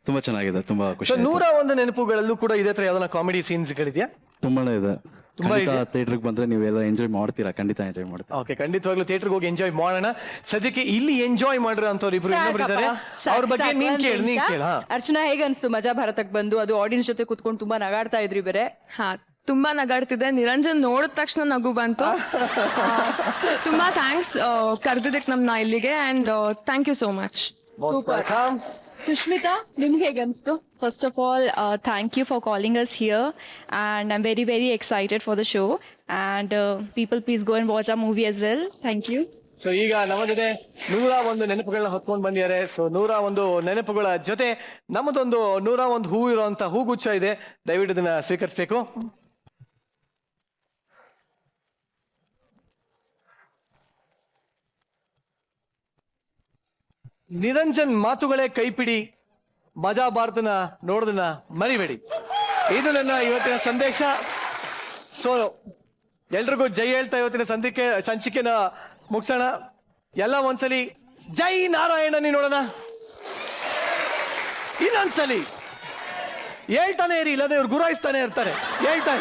ತುಂಬ ಚೆನ್ನಾಗಿದೆ, ತುಂಬ ಖುಷಿ. 101 ನೆನಪುಗಳಲ್ಲೂ ಕೂಡ ಇದೇ ತರ ಯಾವ್ದಾನ ಕಾಮಿಡಿ ಸೀನ್ಸ್ಗಳಿದೆಯಾ? ತುಂಬಾನೇ ಇದೆ. ತುಂಬಾ ಇದೆ. ಥಿಯೇಟರ್ಗೆ ಬಂದ್ರೆ ನೀವೆಲ್ಲ ಎಂಜಾಯ್ ಮಾಡ್ತೀರಾ, ಖಂಡಿತ ಎಂಜಾಯ್ ಮಾಡ್ತೀರಾ. ಓಕೆ, ಖಂಡಿತವಾಗ್ಲೂ ಥಿಯೇಟರ್ಗೆ ಹೋಗಿ ಎಂಜಾಯ್ ಮಾಡೋಣ. ಸದ್ಯಕ್ಕೆ ಇಲ್ಲಿ ಎಂಜಾಯ್ ಮಾಡಿರೋ ಅಂತವ್ರು ಇಬ್ರು ಇನ್ನೊಬ್ರಿದ್ದಾರೆ, ಅವ್ರ ಬಗ್ಗೆ ನೀನ್ ಕೇಳ. ಅರ್ಚನಾ, ಹೇಗೆ ಅನ್ಸ್ತು ಮಜಾ ಭಾರತಕ್ಕೆ ಬಂದು? ಅದು ಆಡಿಯನ್ಸ್ ಜೊತೆ ಕುತ್ಕೊಂಡು ತುಂಬಾ ನಗಾಡ್ತಾ ಇದ್ರಿ ಬೇರೆ. ಹಾ, ತುಂಬಾ ನಗಾಡ್ತಿದ್ದೆ. ನಿರಂಜನ್ ನೋಡಿದ ತಕ್ಷಣ ನಗು ಬಂತು. ತುಂಬಾ ಥ್ಯಾಂಕ್ಸ್ ಕರೆದಿದ್ದಕ್ಕೆ ನಮ್ನ ಇಲ್ಲಿಗೆ, and thank you so much. Sushmita, ನಿಮ್ಗೆ ಹೇಗೆ ಅನ್ಸ್ತು? First of all, thank you for calling us here, and I'm very, very excited for the show. And people, please go and watch our movie as well. Thank you. So ಈಗ ನಮ್ಮ ಜೊತೆ 101 ನೆನಪುಗಳನ್ನ ಹೊತ್ಕೊಂಡು ಬಂದಿದ್ದಾರೆ. So 101 ನೆನಪುಗಳ ಜೊತೆ ನಮ್ಮದೊಂದು 101 ಹೂ ಇರುವಂತ ಹೂಗುಚ್ಛ ಇದೆ, ದಯವಿಟ್ಟು ಇದನ್ನ ಸ್ವೀಕರಿಸಬೇಕು. ನಿರಂಜನ್ ಮಾತುಗಳೇ ಕೈಪಿಡಿ, ಮಜಾ ಭಾರತನ ನೋಡೋದನ್ನ ಮರಿಬೇಡಿ. ಇದು ನನ್ನ ಇವತ್ತಿನ ಸಂದೇಶ. ಸೊ ಎಲ್ರಿಗೂ ಜೈ ಹೇಳ್ತಾ ಇವತ್ತಿನ ಸಂಚಿಕೆನ ಮುಗಿಸೋಣ. ಎಲ್ಲ ಒಂದ್ಸಲಿ ಜೈ ನಾರಾಯಣನಿ ನೋಡೋಣ. ಇನ್ನೊಂದ್ಸಲಿ ಹೇಳ್ತಾನೆ ಇರಿ, ಇಲ್ಲದೆ ಇವ್ರು ಗುರಾಯಿಸ್ತಾನೆ ಇರ್ತಾರೆ. ಹೇಳ್ತಾ